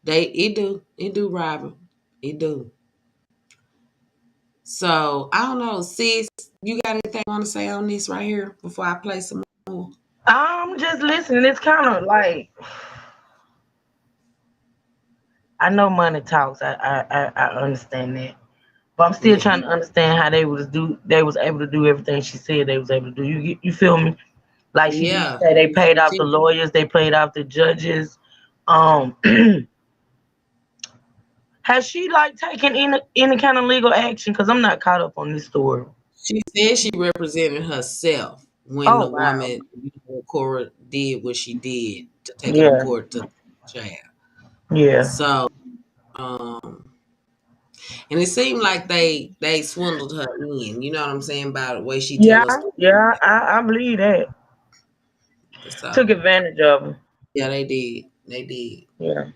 it do, Robert. It do. So I don't know, sis, you got anything you want to say on this right here before I play some more? I'm just listening. It's kind of like, I know money talks. I understand that, but I'm still Yeah. trying to understand how they was able to do everything she said they was able to do. You feel me? Like she did Yeah. say, they paid off She, the lawyers, they paid off the judges. Um, has she like taken any kind of legal action? Because I'm not caught up on this story. she said she represented herself when Oh the wow. woman, Cora, did what she did to take her to Yeah. court to jail. Yeah. So, and it seemed like they swindled her in. You know what I'm saying, by the way she tell Yeah. us. Yeah. I believe that. Took So advantage of her. yeah, they did. They did. Yeah.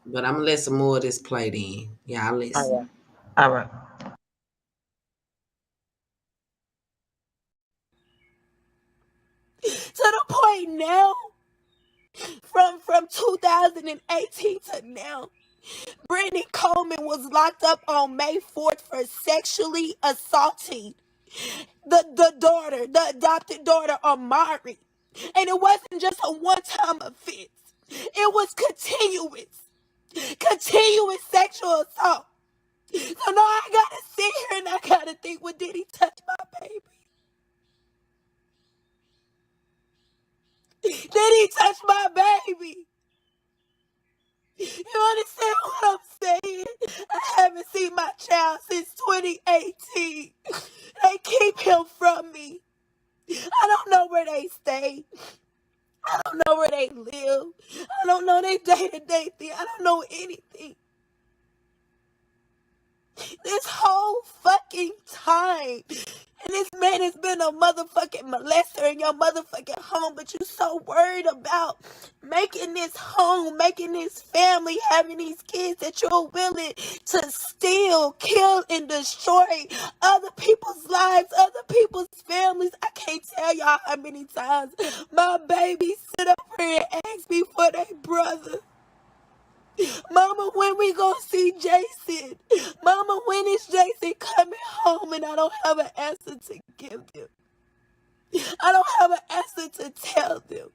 But I'm gonna let some more of this play then. Yeah, I listen. All right. All right. To the point now, from 2018 to now, Brittany Coleman was locked up on May 4th for sexually assaulting the adopted daughter of Mari. And it wasn't just a one-time offense. It was continuous sexual assault. So now I gotta sit here and I gotta think, well, did he touch my baby? Did he touch my baby? You understand what I'm saying? I haven't seen my child since 2018. They keep him from me. I don't know where they stay. I don't know where they live. I don't know their day-to-day thing. I don't know anything. This whole fucking time. And this man has been a motherfucking molester in your motherfucking home, but you so worried about making this home, making this family, having these kids that you're willing to steal, kill, and destroy other people's lives, other people's families. I can't tell y'all how many times my babies sit up here and ask me for their brother. Mama, when we gonna see Jason? Mama, when is Jason coming home? And I don't have an answer to give them. I don't have an answer to tell them.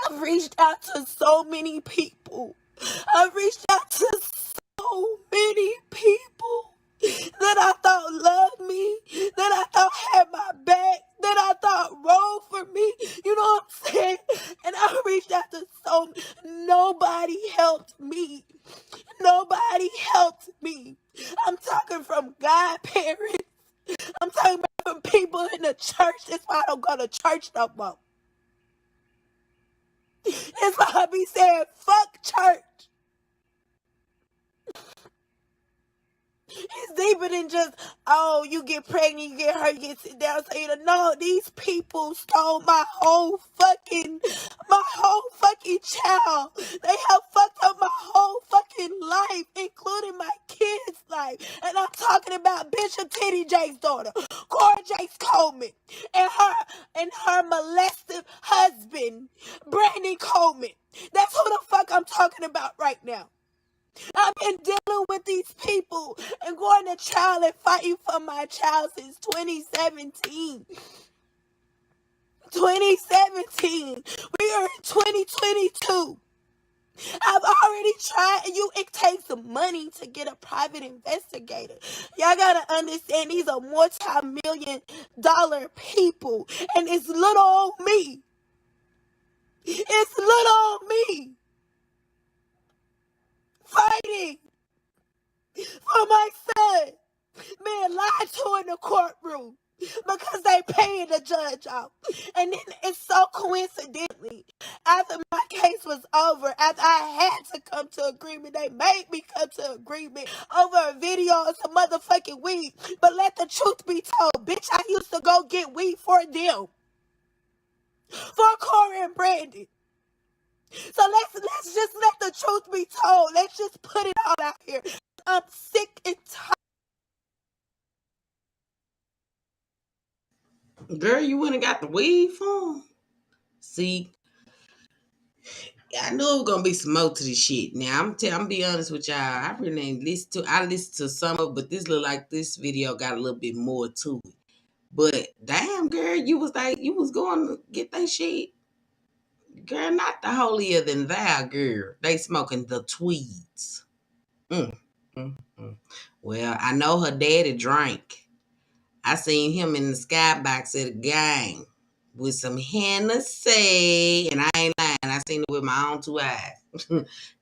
I've reached out to so many people. I've reached out to so many people that I thought loved me, that I thought had my back, that I thought rode for me. You know what I'm saying? And I reached out to so nobody helped me. Nobody helped me. I'm talking from godparents. I'm talking about from people in the church. That's why I don't go to church no more. That's why I be saying fuck church. It's deeper than just, oh, you get pregnant, you get hurt, you get sit down. So, no, these people stole my whole fucking child. They have fucked up my whole fucking life, including my kids' life. And I'm talking about Bishop Titty Jake's daughter, Cora Jakes Coleman, and her molested husband, Brandon Coleman. That's who the fuck I'm talking about right now. I've been dealing with these people and going to trial and fighting for my child since 2017. 2017. We are in 2022. I've already tried, and it takes some money to get a private investigator. Y'all gotta understand, these are multi-million-dollar people, and it's little old me. It's little old me fighting for my son being lied to in the courtroom because they paying the judge off. And then it's so coincidentally, after my case was over, after I had to come to agreement, they made me come to agreement over a video of some motherfucking weed. But let the truth be told, bitch, I used to go get weed for them. For Cora and Brandon. So let's just let the truth be told. Let's just put it all out here. I'm sick and tired. Girl, you went and got the weed for him? See, I knew it was gonna be some more to this shit. Now I'm be honest with y'all. I really ain't listened to some of it, but this look like this video got a little bit more to it. But damn, girl, you was going to get that shit. Girl, not the holier than thou, girl. They smoking the tweeds. Mm, mm, mm. Well, I know her daddy drank. I seen him in the skybox at a game with some Hennessy, and I ain't lying. I seen it with my own two eyes.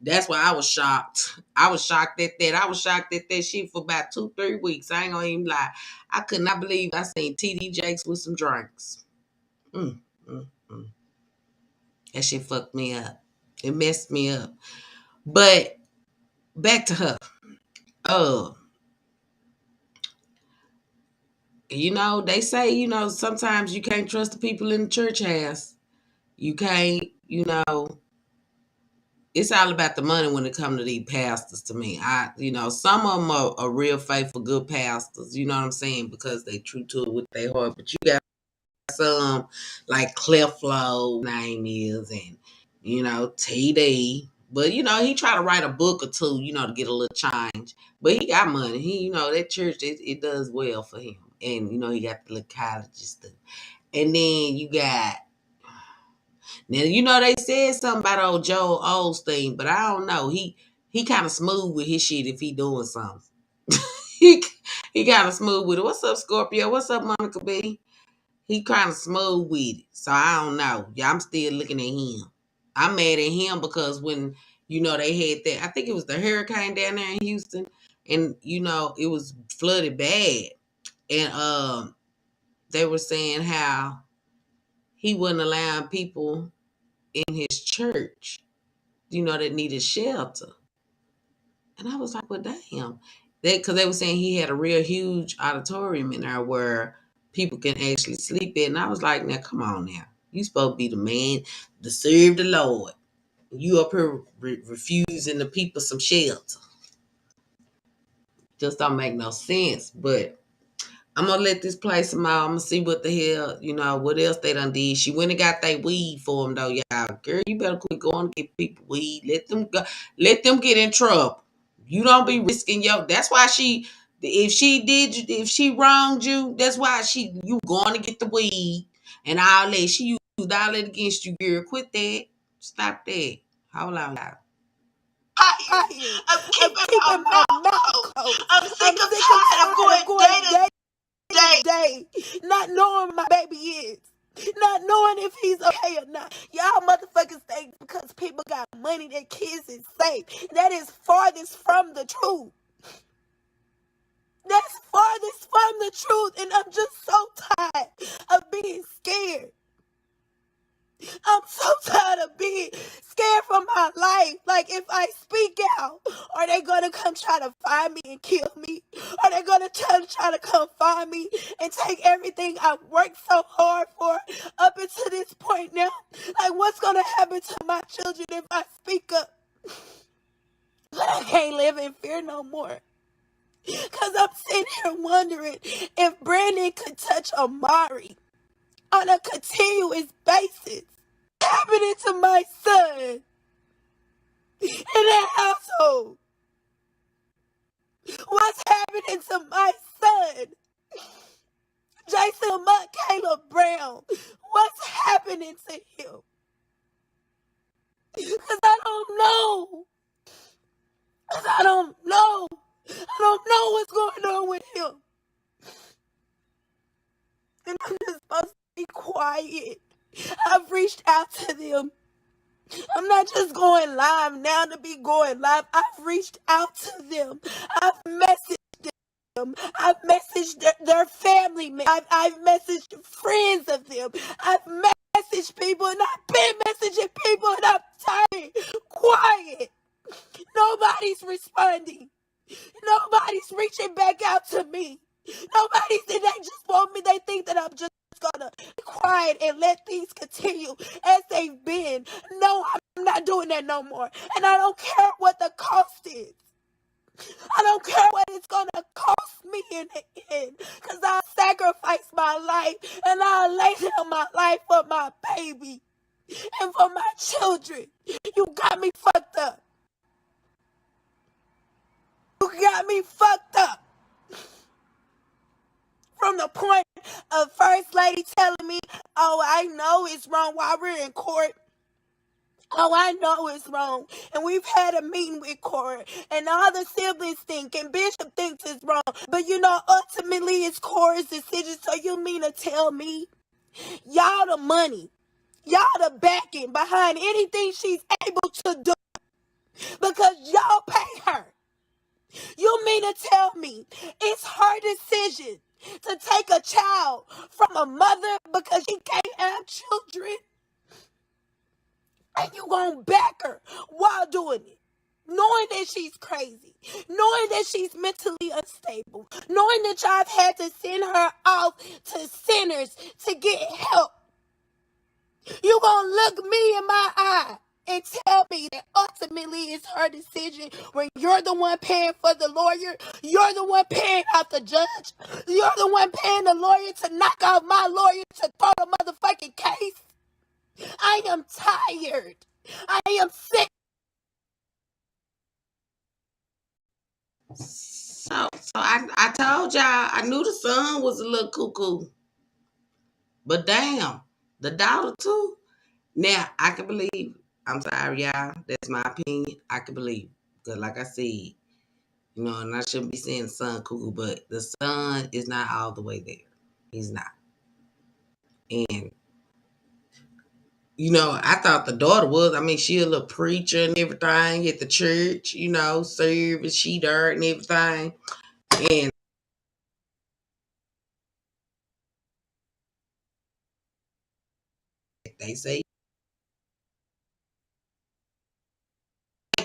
That's why I was shocked. I was shocked at that. I was shocked at that shit for about 2-3 weeks. I ain't gonna even lie. I could not believe I seen TD Jakes with some drinks. Mm, mm, mm. That shit fucked me up. It messed me up. But back to her. They say, sometimes you can't trust the people in the church house. You can't, it's all about the money when it comes to these pastors to me. Some of them are real faithful, good pastors, you know what I'm saying, because they true to it with their heart. But you got some like Cleflo name is, and TD. But he tried to write a book or two, to get a little change. But he got money. He, that church it does well for him, and he got the little college stuff. And then you got now they said something about old Joel Osteen, but I don't know. He kind of smooth with his shit if he doing something. he kind of smooth with it. What's up, Scorpio? What's up, Monica B? He kind of smooth with it. So I don't know. Yeah, I'm still looking at him. I'm mad at him because when, they had that, I think it was the hurricane down there in Houston, and, it was flooded bad. And they were saying how he wasn't allowing people in his church, that needed shelter. And I was like, well, damn. Because they were saying he had a real huge auditorium in there where people can actually sleep in. And I was like, now, come on now. You supposed to be the man to serve the Lord. You up here refusing the people some shelter. Just don't make no sense. But I'm going to let this play some out. I'm going to see what the hell, what else they done did. She went and got that weed for him, though, y'all. Girl, you better quit going to get people weed. Let them go. Let them get in trouble. You don't be risking that's why if she wronged you, that's why you going to get the weed and all that. She used all that against you, girl. Quit that. Stop that. Hold on. I'm keeping my mouth closed. I'm sick and tired of going day, not knowing my baby is. Not knowing if he's okay or not. Y'all motherfuckers think because people got money, their kids is safe. That is farthest from the truth. That's farthest from the truth. And I'm just so tired of being scared. I'm so tired of being scared for my life. Like, if I speak out, are they going to come try to find me and kill me? Are they going to try to come find me and take everything I've worked so hard for up until this point now? Like, what's going to happen to my children if I speak up? But I can't live in fear no more. Because I'm sitting here wondering if Brandon could touch Amari on a continuous basis. Happening to my son in that household? What's happening to my son? Jason Lamont Caleb Brown. What's happening to him? Because I don't know. I don't know what's going on with him. And I'm just supposed to be quiet. I've reached out to them. I'm not just going live now to be going live. I've reached out to them. I've messaged them. I've messaged their family. I've messaged friends of them. I've messaged people, and I've been messaging people, and I'm tired. Quiet. Nobody's responding. Nobody's reaching back out to me. They just want me. They think that I'm just gonna be quiet and let things continue as they've been. No, I'm not doing that no more. And I don't care what the cost is. I don't care what it's gonna cost me in the end. Because I'll sacrifice my life and I'll lay down my life for my baby and for my children. You got me fucked up. You got me fucked up. From the point of First Lady telling me, oh, I know it's wrong while we're in court. Oh, I know it's wrong. And we've had a meeting with Cora. And all the siblings think. And Bishop thinks it's wrong. But ultimately it's Cora's decision. So you mean to tell me y'all the money, y'all the backing behind anything she's able to do because y'all pay her? You mean to tell me it's her decision to take a child from a mother because she can't have children? And you gonna back her while doing it? Knowing that she's crazy. Knowing that she's mentally unstable. Knowing that y'all had to send her off to centers to get help. You gonna look me in my eye can't tell me that ultimately it's her decision when you're the one paying for the lawyer, you're the one paying out the judge, you're the one paying the lawyer to knock out my lawyer to throw the motherfucking case. I am tired. I am sick. So I told y'all I knew the son was a little cuckoo. But damn, the daughter too. Now I can believe. I'm sorry, y'all. That's my opinion. I can believe. Because like I said, and I shouldn't be saying the son cuckoo, but the son is not all the way there. He's not. And I thought the daughter was. I mean, she a little preacher and everything at the church, service, she there and everything. And they say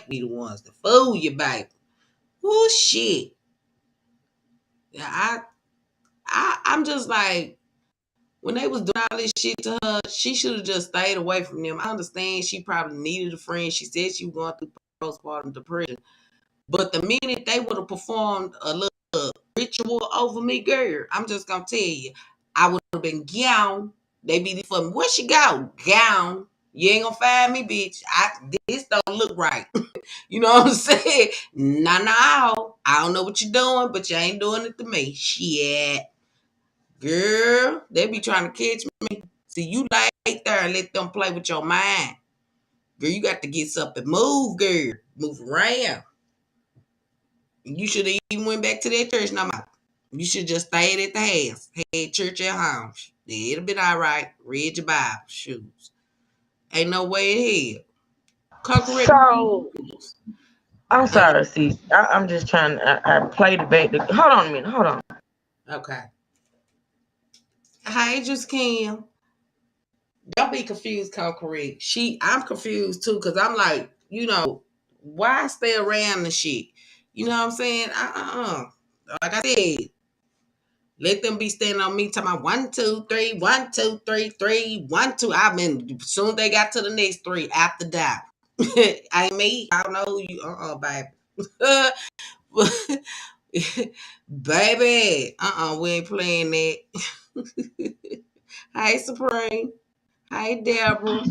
be the ones to fool you, baby. Oh shit. Yeah, I'm just like, when they was doing all this shit to her, she should have just stayed away from them. I understand she probably needed a friend. She said she was going through postpartum depression. But the minute they would have performed a little ritual over me, girl, I'm just going to tell you, I would have been gone. They be for me. Where she go? Gone. You ain't going to find me, bitch. This don't look right. You know what I'm saying? No. I don't know what you're doing, but you ain't doing it to me. Shit. Girl, they be trying to catch me. See, you lay there and let them play with your mind. Girl, you got to get up and move, girl. Move around. You should have even went back to that church no more. You should just stayed at the house. Had church at home. It'll be all right. Read your Bible. Shoes. Ain't no way in hell. Conquer So I'm sorry, see. I'm just trying. I played it back. Hold on a minute. Hold on. Okay. Hi, just Kim. Don't be confused, correct. I'm confused too, because I'm like, why stay around the shit? You know what I'm saying? Like I said, let them be standing on me talking about 1, 2, 3, 1, 2, 3, 3, 1, 2. I mean, soon as they got to the next 3 after that. Ain't me. I don't know who you baby. Baby. We ain't playing that. Hi, Supreme. Hi, Deborah.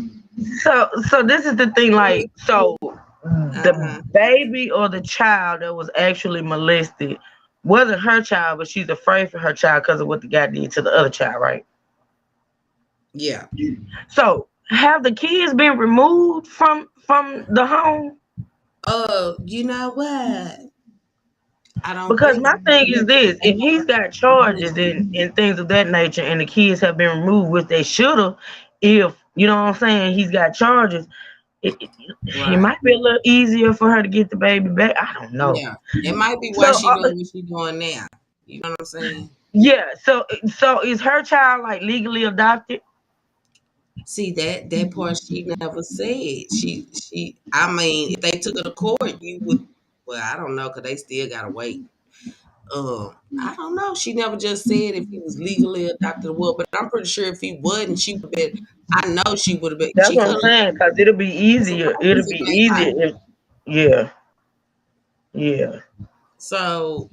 So this is the thing, like, so the baby or the child that was actually molested wasn't her child, but she's afraid for her child because of what the guy did to the other child, right? Yeah. So have the kids been removed from the home? You know what? I don't Because think my thing is this: if he's got charges and things of that nature, and the kids have been removed, which they should have, if you know what I'm saying, he's got charges. It might be a little easier for her to get the baby back. I don't know. Yeah, it might be why So she doing what she doing now. You know what I'm saying? yeah. So is her child like legally adopted? See that part she never said. I mean, if they took her to court, you would. Well, I don't know, because they still gotta wait. I don't know. She never just said if he was legally adopted or what, but I'm pretty sure if he wasn't, she would have been. I know she would have been. That's She what could I'm have saying. Because it'll be some easier. It'll babies be in their life. easier if yeah. Yeah. So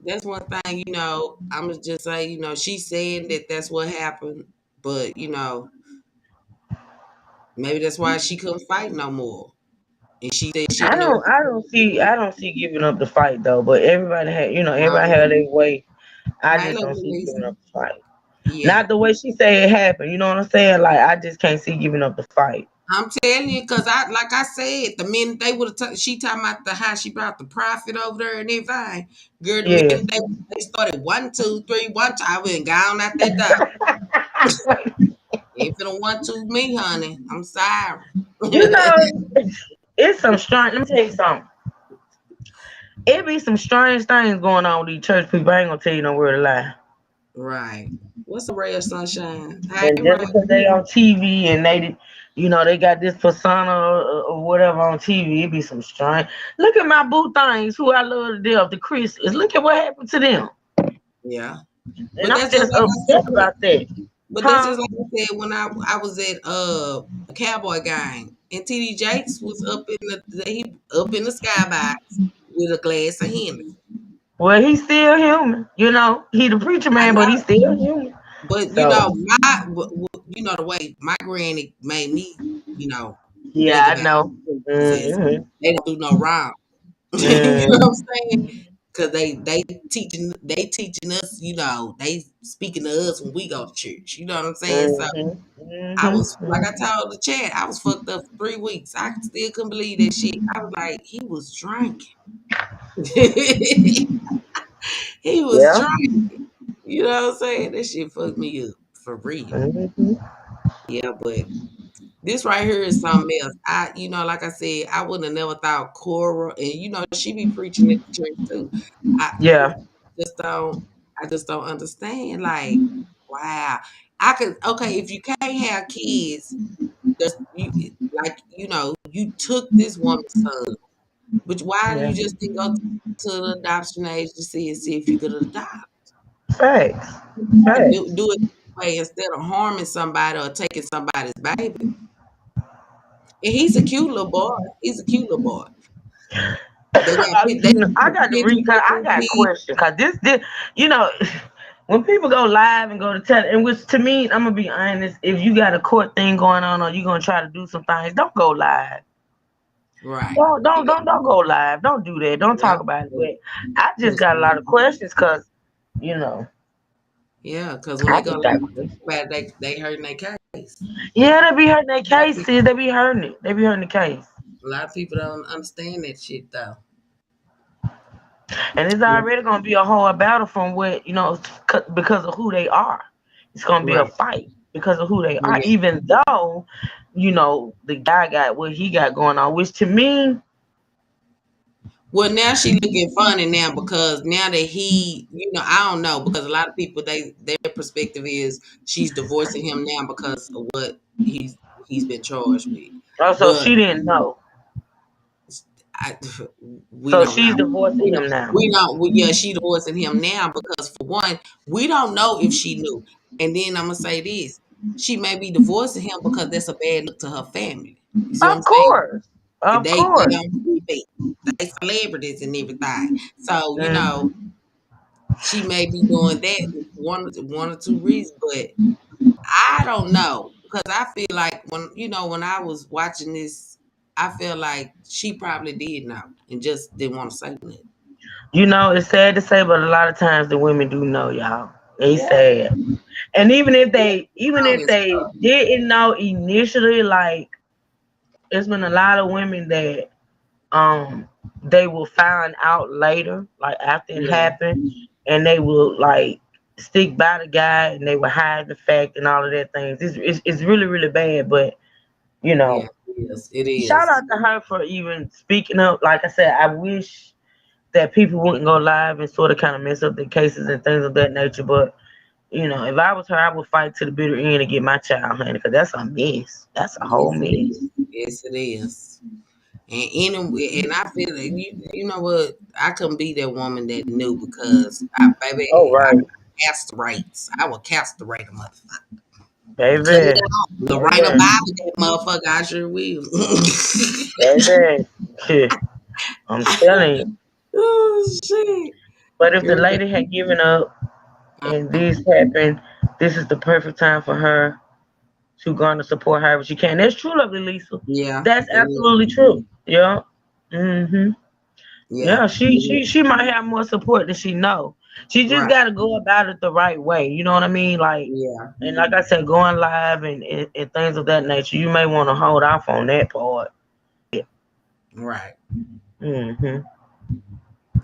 that's one thing, I'm gonna just say, she's saying that that's what happened, but maybe that's why she couldn't fight no more. And she said she knew. I don't see giving up the fight though. But everybody had their way. I I just love don't see Lisa. giving up the fight. Yeah, Not the way she said it happened. You know what I'm saying? Like I just can't see giving up the fight. I'm telling you, because like I said, the minute they would have, she talking about how she brought the profit over there and everything. Girl, the Yeah. minute they started 1, 2, 3, 1, 2, I went gone out that door. Ain't finna 1, 2 me, honey. I'm sorry. You know, it's some strange. Let me tell you something. It be some strange things going on with these church people. I ain't gonna tell you no word of lie. Right. What's the ray of sunshine? Hey, And just Ray. because they on TV and they got this persona or whatever on TV, it be some strange. Look at my boo things, who I love to death, the Christians. Look at what happened to them. Yeah. And But I'm that's just just like I upset said. about that. But that's Huh? just like I said when I was at a cowboy gang and TD Jakes was up in the skybox with a glass of Hennessy. Well, he's still human. You know, he the preacher I man, but he's know, still human. but you So know you know the way my granny made me, you know, think yeah, I about know. is Mm-hmm. they don't do no wrong. You know what I'm Mm-hmm. saying? Cause they teaching us, you know, they speaking to us when we go to church. You know what I'm saying? So Mm-hmm. I was Mm-hmm. like I told the chat, I was fucked up for 3 weeks. I still couldn't believe that shit. I was like, he was drinking. He was Yeah. drinking. You know what I'm saying? That shit fucked me up for real. Mm-hmm. Yeah, but this right here is something else. You know, like I said, I would have never thought Cora, and you know, she be preaching at the church too. I Yeah. just don't, I just don't understand. Like, wow, I could okay if you can't have kids, just like you know, you took this woman's son, but why Yeah. you just didn't go to the adoption age to see if you could adopt Facts. and Facts. do it that way instead of harming somebody or taking somebody's baby. And he's a cute little boy. He's a cute little boy. They got they You know, I got got to pictures read. Cause of I his got feet. questions. Cause this, you know, when people go live and go to tell, and which to me, I'm gonna be honest. If you got a court thing going on, or you gonna try to do some things, don't go live. Right. Don't go live. Don't do that. Don't Yeah. talk about it. But I just Cause got a lot of questions. Cause you know, yeah, because when I they go just live got and questions. talk about it, they hurting their case. Yeah, they be hurting their A lot of people, cases. They be hurting it. They be hurting the case. a lot of people don't understand that shit though. And it's Yeah. already gonna be a hard battle from what you know because of who they are. It's gonna be a Right. fight because of who they are. Yeah. Even though you know the guy got what he got going on, which to me, Well, now she looking funny now because now that you know, I don't know because a lot of people their perspective is she's divorcing him now because of what he's been charged with. also But she didn't know, I, we so don't she's know. divorcing him now. Yeah, she divorcing him now because for one, we don't know if she knew. And then I'm gonna say this: she may be divorcing him because that's a bad look to her family. You see what I'm Of saying? course, of They course. don't believe it. They celebrities and everything. So you know, Mm. she may be doing that one or two reasons, but I don't know because I feel like when I was watching this, I feel like she probably did know and just didn't want to say nothing. You know, it's sad to say, but a lot of times the women do know, y'all. It's Yeah, sad. And yeah, even wrong if as they fuck. didn't know initially, like it's been a lot of women that um they will find out later, like after it Yeah, happened, and they will like stick by the guy and they will hide the fact and all of that things. It's really really bad, but you yeah, know, it is. It shout is. out to her for even speaking up. Like I said, I wish that people wouldn't go live and sort of kind of mess up their cases and things of that nature. But you know, if I was her, I would fight to the bitter end and get my child, honey, because that's a mess. That's a whole Yes, it mess. is. Yes, it is. And I feel that you know what I couldn't be that woman that knew because Oh I right, castrate. I would castrate a motherfucker. Cut it baby, out. The right about baby, that motherfucker. I sure will. baby. Shit, I'm telling you. Oh shit. But if the Girl. lady had given up and this happened, this is the perfect time for her to garner support however she can. That's true, lovely Lisa. Yeah, That's it is. absolutely true. Yeah. Mhm. Yeah, Yeah, it she is. she might have more support than she know. She just Right. got to go about it the right way. You know what I mean? Like, Yeah. and like I said, going live and things of that nature. You may want to hold off on that part. Right. Mhm.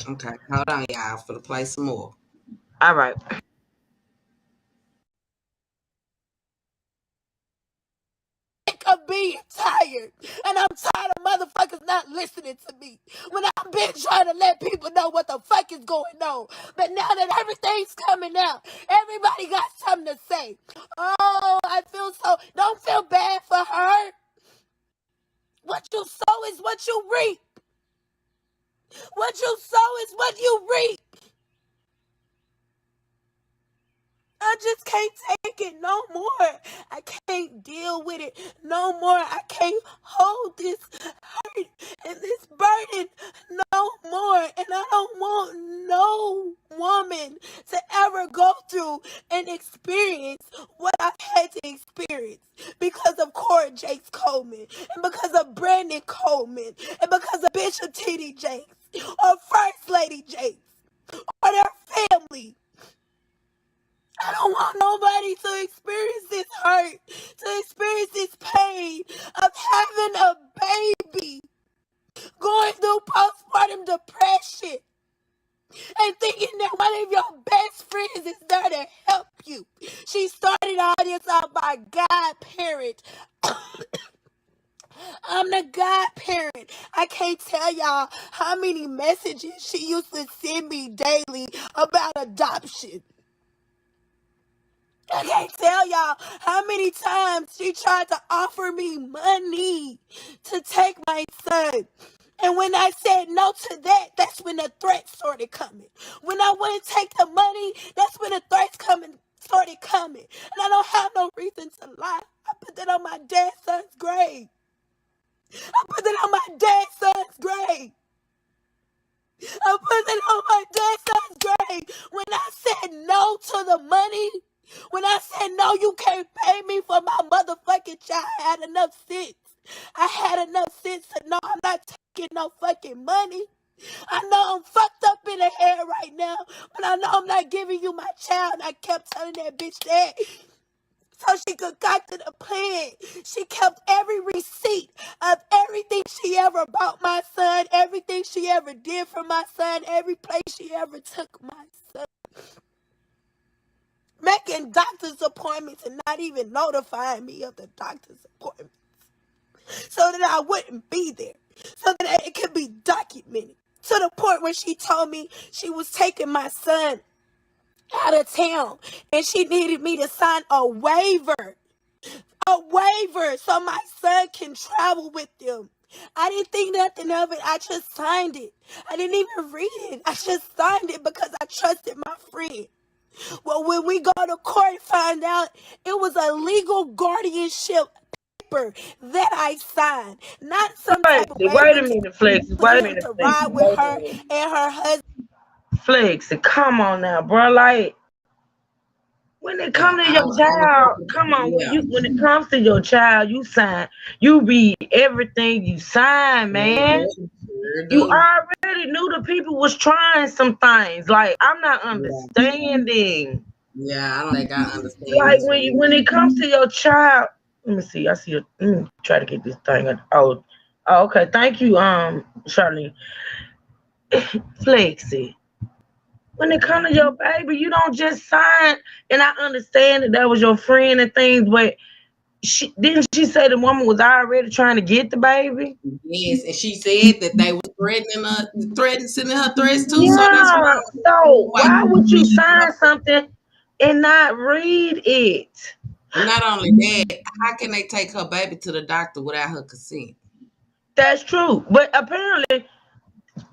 Okay. Hold on, y'all, for to play some more. All right. Sick of being tired. And I'm tired of motherfuckers not listening to me. When I've been trying to let people know what the fuck is going on. But now that everything's coming out, everybody got something to say. Oh, I feel so. Don't feel bad for her. What you sow is what you reap. What you sow is what you reap. I just can't take it no more. I can't deal with it no more. I can't hold this hurt and this burden no more. And I don't want no woman to ever go through and experience what I've had to experience because of Cora Jakes Coleman and because of Brandon Coleman and because of Bishop T.D. Jakes or First Lady Jakes or their family. I don't want nobody to experience this hurt, to experience this pain of having a baby, going through postpartum depression, and thinking that one of your best friends is there to help you. She started all this out by godparent. I'm the godparent. I can't tell y'all how many messages she used to send me daily about adoption. I can't tell y'all how many times she tried to offer me money to take my son. And when I said no to that, that's when the threats started coming. When I wouldn't take the money, that's when the threats started coming. And I don't have no reason to lie. I put that on my dad's son's grave. I put that on my dad's son's grave. I put that on my dad's son's grave. When I said no to the money, when I said no, you can't pay me for my motherfucking child, I had enough sense. I had enough sense to know I'm not taking no fucking money. I know I'm fucked up in the head right now, but I know I'm not giving you my child. And I kept telling that bitch that. So she concocted a plan. She kept every receipt of everything she ever bought my son, everything she ever did for my son, every place she ever took my son. Making doctor's appointments and not even notifying me of the doctor's appointments so that I wouldn't be there, so that it could be documented. To the point where she told me she was taking my son out of town and she needed me to sign a waiver so my son can travel with them. I didn't think nothing of it. I just signed it. I didn't even read it. I just signed it because I trusted my friend. Well, when we go to court, find out it was a legal guardianship paper that I signed, not some type of Wait a waiver minute, Flexi. for Wait a him minute, to Flexi. ride with Wait a her minute. and her husband. Flexi, come on now, bro. Like, when it Yeah, comes to I your don't child, come on. yeah. When it comes to your child, you read everything you sign, man. Sure You do. already knew the people was trying some things. Like, I'm not Yeah. understanding. Yeah, I don't think I understand Like this one. when it comes to your child, let me see. I see it. Let me try to get this thing. Oh, okay. Thank you, Charlene. Flexi. When it comes to your baby, you don't just sign. And I understand that was your friend and things, but didn't she say the woman was already trying to get the baby? Yes, and she said that they was sending her threats too. So that's why Yeah. So why why would you you sign something and not read it? and not only that, how can they take her baby to the doctor without her consent? That's true. But apparently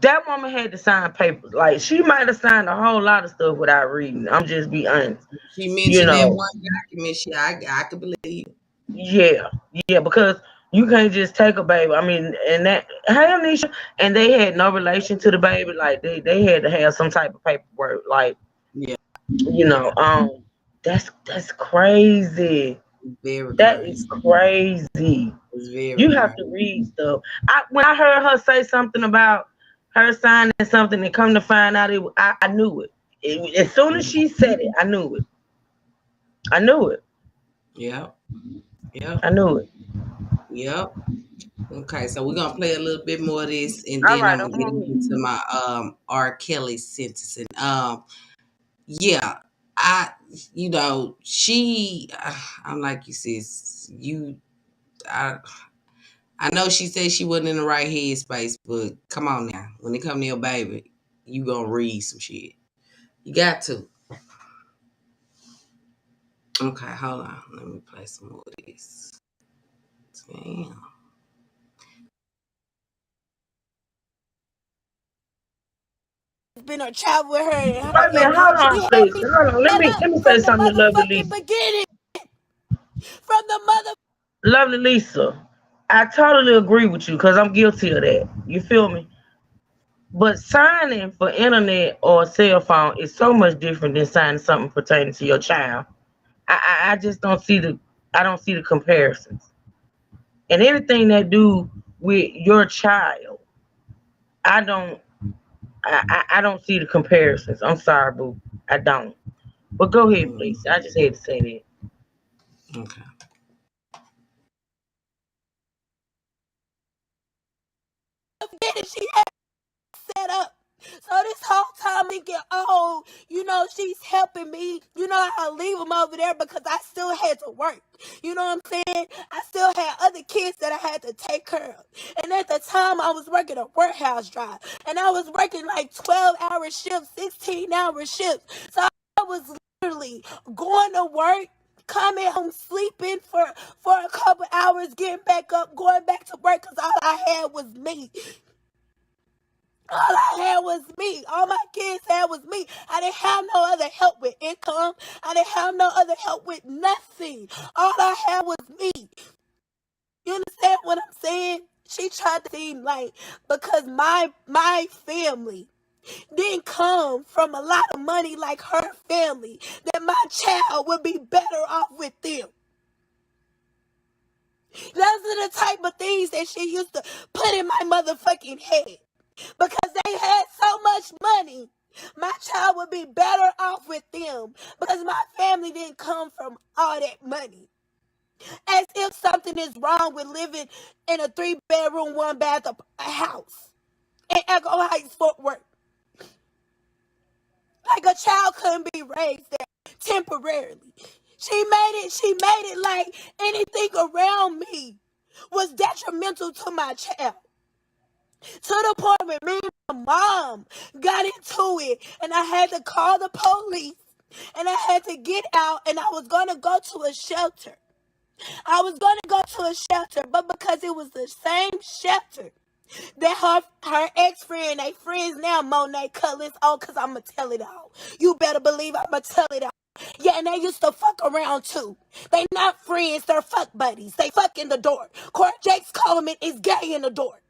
that woman had to sign papers. Like she might have signed a whole lot of stuff without reading. I'm just be honest. She You mentioned that know, one document. I could believe. yeah, yeah, because you can't just take a baby. I mean, and that hey Anisha, and they had no relation to the baby. Like they had to have some type of paperwork. Like Yeah, you know, yeah, that's crazy. very That is crazy. crazy. It's very You have crazy. to read stuff. When I heard her say something about her signing something and come to find out, I knew it. As soon as she said it, I knew it. I knew it. Yep, yep, I knew it. yep. Okay, so we're gonna play a little bit more of this, and All then right, I'm I'm gonna get on into mute. my R. Kelly sentencing. Yeah, I, she, I'm like you sis, I, I know she said she wasn't in the right headspace, but come on now, when it come to your baby, you gonna read some shit. You got to. Okay, hold on, let me play some more of this. Damn. children or travel with her and her Wait a minute, hold she on, had please. me Hold on. Let set me up let me say from the something to Lovely motherfucking Lisa. beginning. From the mother. Lovely Lisa, I totally agree with you because I'm guilty of that. You feel me? But signing for internet or cell phone is so much different than signing something pertaining to your child. I just don't see the I don't see the comparisons. And anything that do with your child, I don't I don't see the comparisons. I'm sorry, boo. I don't. But go ahead, please. I just had to say that. Okay. She had set up. So this whole time we get old, she's helping me. I leave them over there because I still had to work. You know what I'm saying? I still had other kids that I had to take care of. And at the time, I was working a warehouse job. And I was working like 12-hour shifts, 16-hour shifts. So I was literally going to work, coming home, sleeping for a couple hours, getting back up, going back to work because all I had was me. All I had was me. All my kids had was me. I didn't have no other help with income. I didn't have no other help with nothing. All I had was me. You understand what I'm saying? She tried to seem like because my family didn't come from a lot of money like her family, that my child would be better off with them. Those are the type of things that she used to put in my motherfucking head. Because they had so much money, my child would be better off with them because my family didn't come from all that money. As if something is wrong with living in a 3-bedroom, 1-bath house in Echo Heights, Fort Worth. Like a child couldn't be raised there temporarily. She made it like anything around me was detrimental to my child. To the point where me and my mom got into it and I had to call the police and I had to get out and I was going to go to a shelter. But because it was the same shelter that her ex-friend, they friends now, Monet Cullins, because I'm going to tell it all. You better believe I'm going to tell it all. Yeah, and they used to fuck around too. They not friends, they're fuck buddies. They fuck in the door. Cora Jakes Coleman is gay in the door.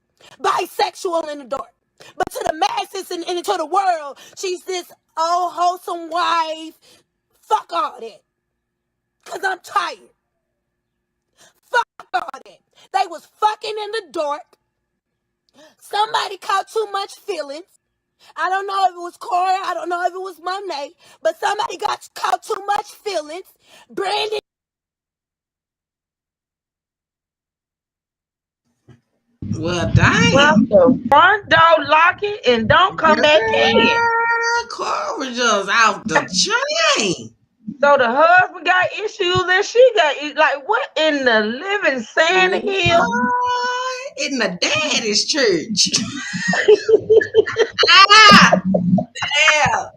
Bisexual in the door. But to the masses and to the world, she's this old wholesome wife. Fuck all that. Because I'm tired. Fuck all that. They was fucking in the dark. Somebody caught too much feelings. I don't know if it was Cora. I don't know if it was Monet. But somebody got caught too much feelings. Brandon. Well, Well, damn. the front door lock it and don't come back in. Girl, Cora was just out the chain. So the husband got issues and she got like what in the living sand hill? Boy, in the daddy's church. Ah, yeah.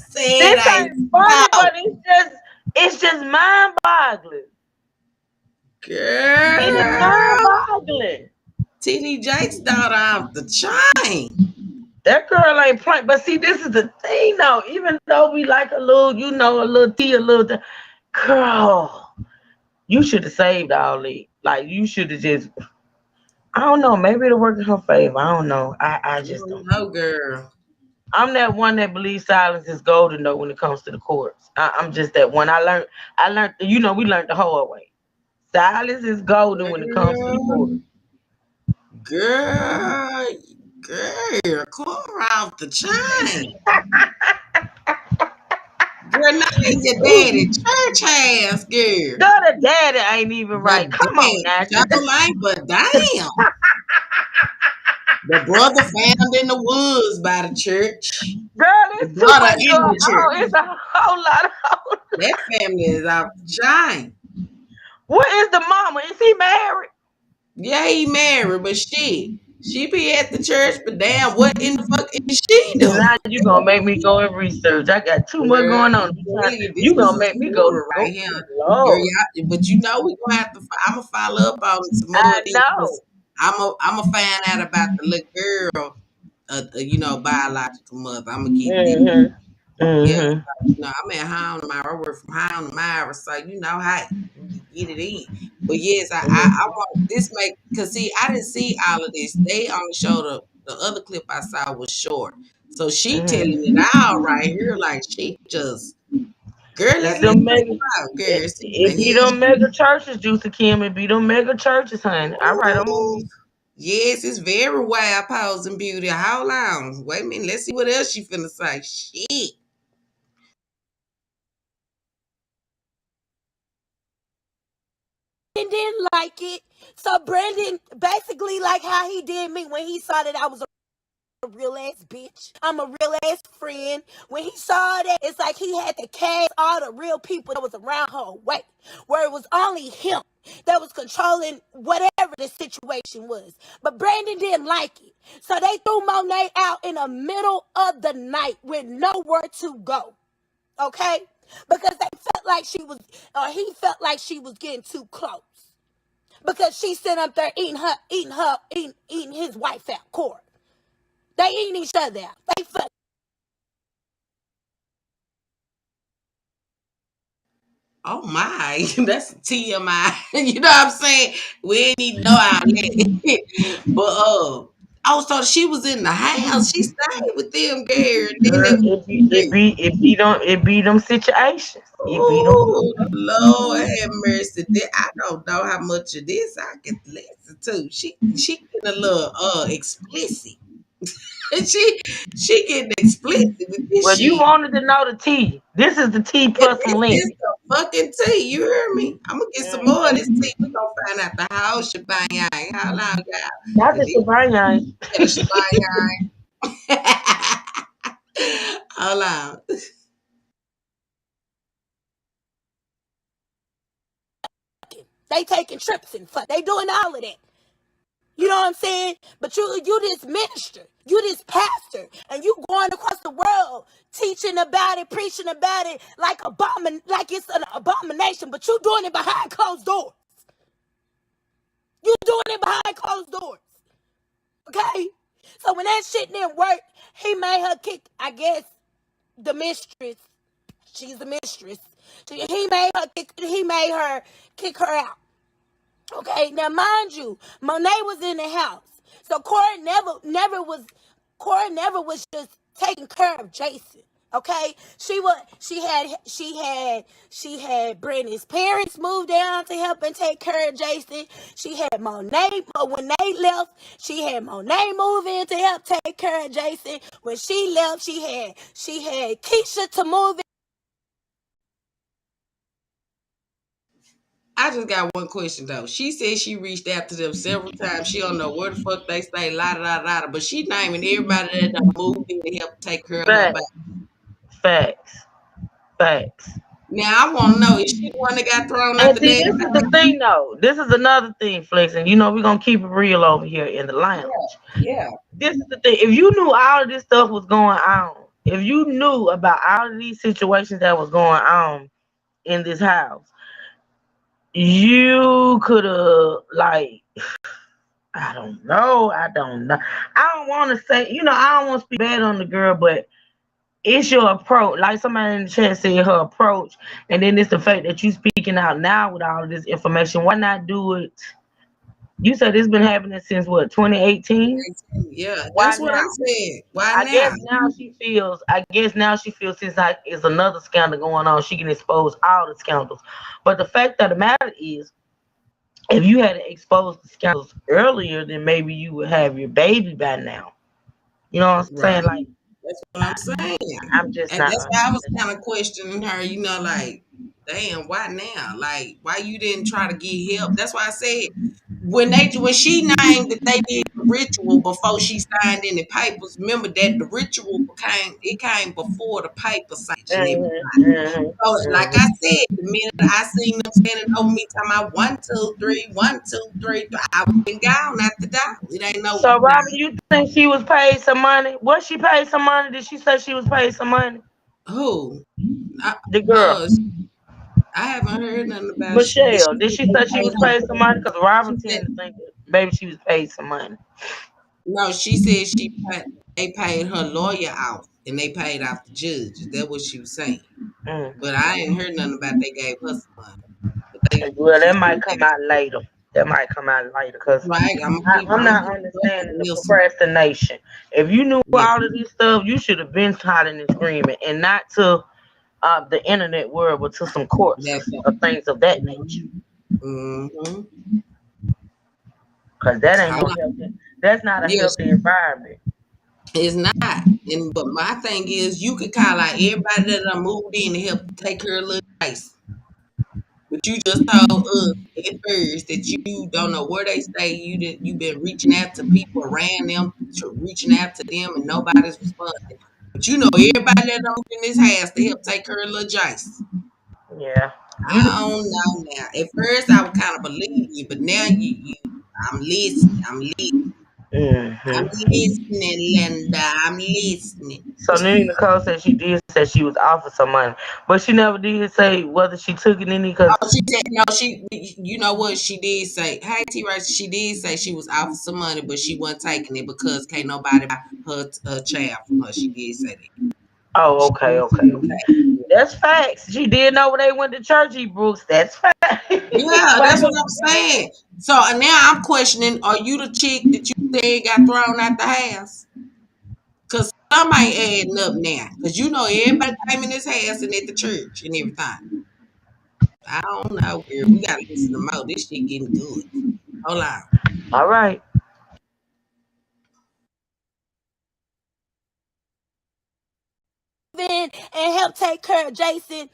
Said This I ain't funny, out. but it's just mind boggling. It is mind Girl. boggling. TD Jake's daughter out the chain. That girl ain't playing. But see, this is the thing though. Even though we like a little, a little tea, a little girl, you should have saved all that. Like you should have just I don't know, maybe it'll work in her favor. I don't know. I just don't know. No, girl. I'm that one that believes silence is golden though when it comes to the courts. I'm just that one. I learned we learned the hard way. Silence is golden when it comes to the court. Girl, girl, Cora out the chain. Girl, now your daddy church ass, girl. Girl, the daddy ain't even right. The Come on dad, now. sure ain't, but damn. The brother found in the woods by the church. Girl, The it's too brother much in going the on. church. It's a whole lot of That family is out the chain. What is the mama? Is he married? Yeah, he married, but shit. She be at the church, but damn, what in the fuck is she doing? Now you gonna make me go and research. I got too much Girl, going on. I'm telling you, this You is gonna a make me go, story right oh here. Girl, Lord. y'all, but we gonna have to. I'm gonna follow up on some more I of these. know. I'm gonna find out about the little girl biological mother. I'm gonna get this. Mhm. Yeah, Mhm. I'm at home tomorrow. I work from home tomorrow, so you know how you get it in. But yes, I want this make because see, I didn't see all of this. They only showed the other clip I saw was short. So she telling Mhm. it all right here, like she just girl, It's let's them check mega. it out, girl. It, See, it be them mega churches, Juicy Kim. It be them mega churches, honey. All right, I'm on ooh, yes, it's very wild, pose and beauty. Hold on, wait a minute. Let's see what else she finna say. Shit. And didn't like it. So Brandon basically like how he did me when he saw that I was a real ass bitch. I'm a real ass friend. When he saw that, it's like he had to cast all the real people that was around her away. Where it was only him that was controlling whatever the situation was. But Brandon didn't like it. So they threw Monet out in the middle of the night with nowhere to go. Okay? Because they felt like he felt like she was getting too close. Because she sitting up there eating his wife out, Cora. They eating each other out. They fuck. Oh my, that's TMI. You know what I'm saying? We ain't even know all that. But oh, so she was in the house. She stayed with them, girl. Then they girl. was It be them situations. It be them. oh Lord have mercy. I don't know how much of this I can listen to. She getting a little explicit. she she getting explicit with this Well, you shit. wanted to know the T. This is the T Yeah, plus some this is lemon. the fucking tea. You hear me? I'm gonna get some more of this Mhm. tea. We gonna find out the whole shebang. How long, y'all? Not Cause the this Sabrina. yeah, the shebang. Hold on. They taking trips and fuck. They doing all of that. You know what I'm saying? But you this minister, you this pastor, and you going across the world teaching about it, preaching about it like it's an abomination, but you doing it behind closed doors. You doing it behind closed doors. Okay? So when that shit didn't work, he made her kick, I guess, the mistress. She's the mistress. So he made her kick her out. Okay, now mind you, Monet was in the house. So Cora never was just taking care of Jason. Okay, she had Brandon's parents move down to help and take care of Jason. She had Monet, but when they left, she had Monet move in to help take care of Jason. When she left, she had Keisha to move in. I just got one question though. She said she reached out to them several times. She don't know where the fuck they stay, la da da da. But she naming everybody that done moved in to help take care of her baby. Facts. Facts. Facts. Now I want to know is she the one that got thrown out And the see, damn this is the thing, though. This is another thing, Flex. And you know, we're gonna keep it real over here in the Yeah, lounge. yeah. This is the thing. If you knew all of this stuff was going on, if you knew about all of these situations that was going on in this house, you could have like I don't know. I don't know. I don't want to say, I don't want to speak bad on the girl, but it's your approach. Like somebody in the chat said, her approach, and then it's the fact that you speaking out now with all of this information. Why not do it? You said it's been happening since what, 2018? Yeah, Why that's what I now? said. Why I now? guess now she feels. I guess now she feels since like it's another scandal going on, she can expose all the scandals. But the fact of the matter is, if you had exposed the scandals earlier, then maybe you would have your baby by now. You know what I'm Right. saying? Like That's what I'm saying. I'm just And not that's why I was understanding. kind of questioning her, like, damn, why now? Like, why you didn't try to get help? That's why I said when she named that they did the ritual before she signed any papers, remember that the ritual came before the paper signature and everything. Hmm. Hmm. So, like I Hmm. said, the minute I seen them standing over me talking about 1, 2, 3, 1, 2, 3, I went gone at the door. It ain't no So Robin, you think she was paid some money? Was she paid some money? Did she say she was paid some money? who. I, The girl. uh, I haven't heard nothing about did she Michelle, did say she they say she paid was paid some money? Because Robin she said, tend to think that maybe she was paid some money. No, she said they paid her lawyer off and they paid off the judge. That's what she was saying. Mm. But I ain't heard nothing about they gave her some money. But Well, she that might said come out later. That might come out later because right. I'm I'm not gonna keep it up understanding with the Nilsson. procrastination. If you knew Yeah, all of this stuff, you should have been caught in this agreement and not to the internet world, but to some courts that or part. things of that nature. Mm-hmm. Mm-hmm. Because that ain't no Hold on. healthy. That's not a Yeah, healthy environment. it's not. And but my thing is, you could call out everybody that done moved in to help take care of little Grace. But you just told us at first that you don't know where they stay. You been reaching out to people around them, reaching out to them, and nobody's responding. But you know everybody that moved in this house to help take care of little Jace. Yeah. You. I don't know now. At first I would kind of believe you, but now I'm listening. I'm Hmm. listening, Linda. I'm listening. So Nene Nicole said she did say she was offered some money, but she never did say whether she took it any. Because Oh, she said no. You know what she did say? Hey, T. Rice, she did say she was offered some money, but she wasn't taking it because can't nobody buy her child from her. She did say that. oh, She okay, did okay, say okay. that. That's facts. She did know when they went to church, E. Brooks. That's fact. Yeah, But that's what I'm saying. So now I'm questioning: are you the chick that you said got thrown out the house? Cause some ain't adding up now. Cause you know everybody came in this house and at the church and everything. I don't know, girl. We gotta listen to more. This shit getting good. Hold on. all right. And help take care of Jason.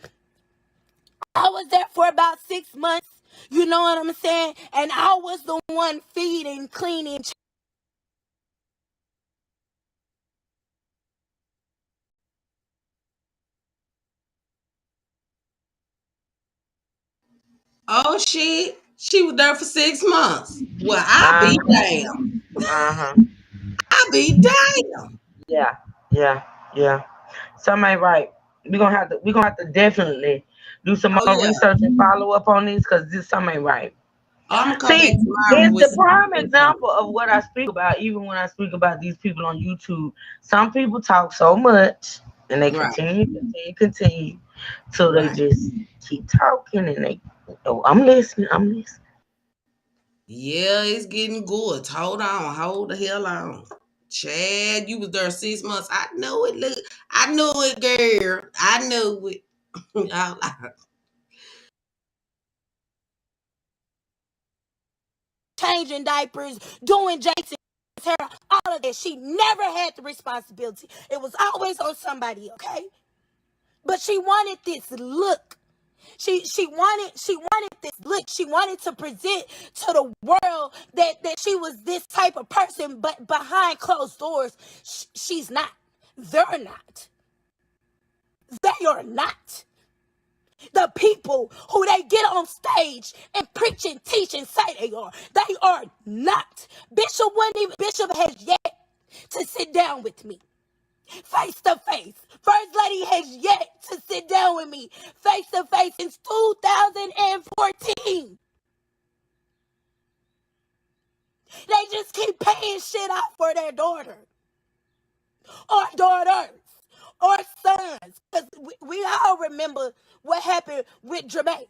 I was there for about 6 months. You know what I'm saying? And I was the one feeding, cleaning. Oh shit. She was there for 6 months. Well, I Uh be huh. damn. Uh huh. I be damn. Yeah. Yeah. Yeah. Something ain't right. We gonna have to definitely do some Oh more yeah. research and follow up on these because this something ain't right. I'm gonna come back See, tomorrow it's with the some prime more info. example of what I speak about, even when I speak about these people on YouTube. Some people talk so much and they Right, continue till they right. just keep talking and they, oh, I'm listening, I'm listening. Yeah, it's getting good. Hold on, hold the hell on. Chad, you was there 6 months. I know it. Look, I knew it, girl. I knew it. Changing diapers, doing Jason's hair, all of that. She never had the responsibility. It was always on somebody, okay? But she wanted this look. She wanted this look. She wanted to present to the world that she was this type of person, but behind closed doors, she's not. They're not. They are not. The people who they get on stage and preach and teach and say they are not. Bishop has yet to sit down with me face to face. First Lady has yet to sit down with me face to face since 2014. They just keep paying shit out for their daughter or daughters or sons. Because we all remember what happened with Jermaine.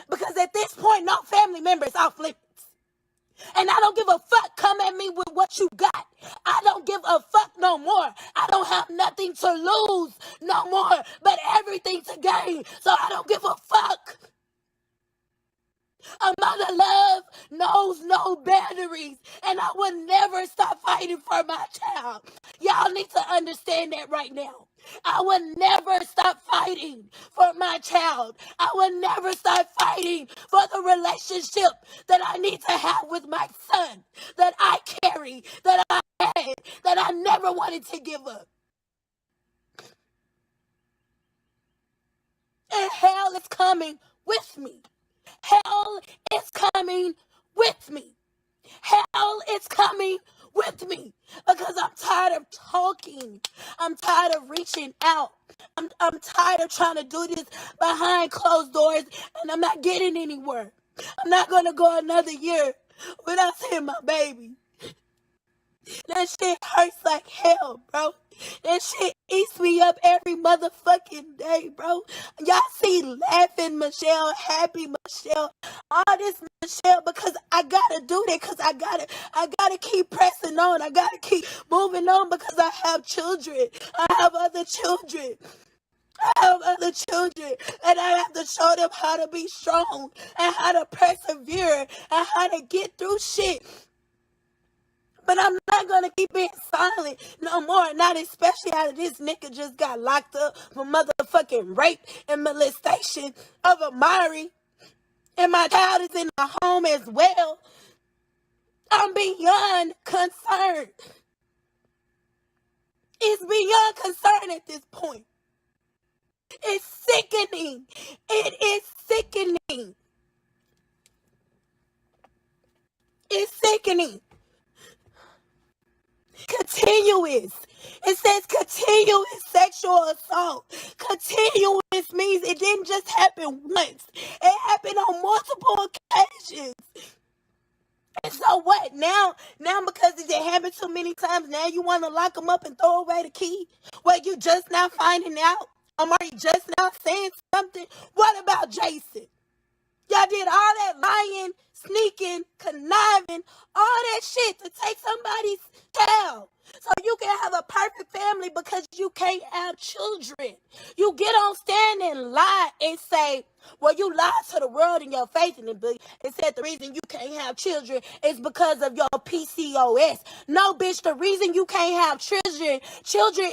Because at this point, no family member is off limits. And I don't give a fuck. Come at me with what you got. I don't give a fuck no more. I don't have nothing to lose no more, but everything to gain. So I don't give a fuck. A mother love knows no boundaries, and I will never stop fighting for my child. Y'all need to understand that right now. I will never stop fighting for my child. I will never stop fighting for the relationship that I need to have with my son, that I carry, that I had, that I never wanted to give up. And hell is coming with me. Hell is coming with me. Hell is coming with me because I'm tired of talking. I'm tired of reaching out. I'm tired of trying to do this behind closed doors and I'm not getting anywhere. I'm not going to go another year without seeing my baby. That shit hurts like hell, bro. That shit eats me up every motherfucking day, bro. Y'all see laughing Michelle, happy Michelle, all this Michelle, because I gotta do that, because I gotta keep pressing on. I gotta keep moving on because I have children. I have other children. I have other children, and I have to show them how to be strong and how to persevere and how to get through shit. But I'm not gonna keep being silent no more. Not especially after this nigga just got locked up for motherfucking rape and molestation of Amari. And my child is in the home as well. I'm beyond concerned. It's beyond concern at this point. It's sickening. It is sickening. It's sickening. Continuous. It says continuous sexual assault. Continuous means it didn't just happen once. It happened on multiple occasions. And so what? Now because it happened so many times, now you want to lock them up and throw away the key? Well, you just now finding out? Are you just now saying something? What about Jason? Y'all did all that lying, sneaking, conniving, all that shit to take somebody's child. So you can have a perfect family because you can't have children. You get on stand and lie and say, well, you lied to the world in your face, and it said the reason you can't have children is because of your PCOS. No, bitch, the reason you can't have children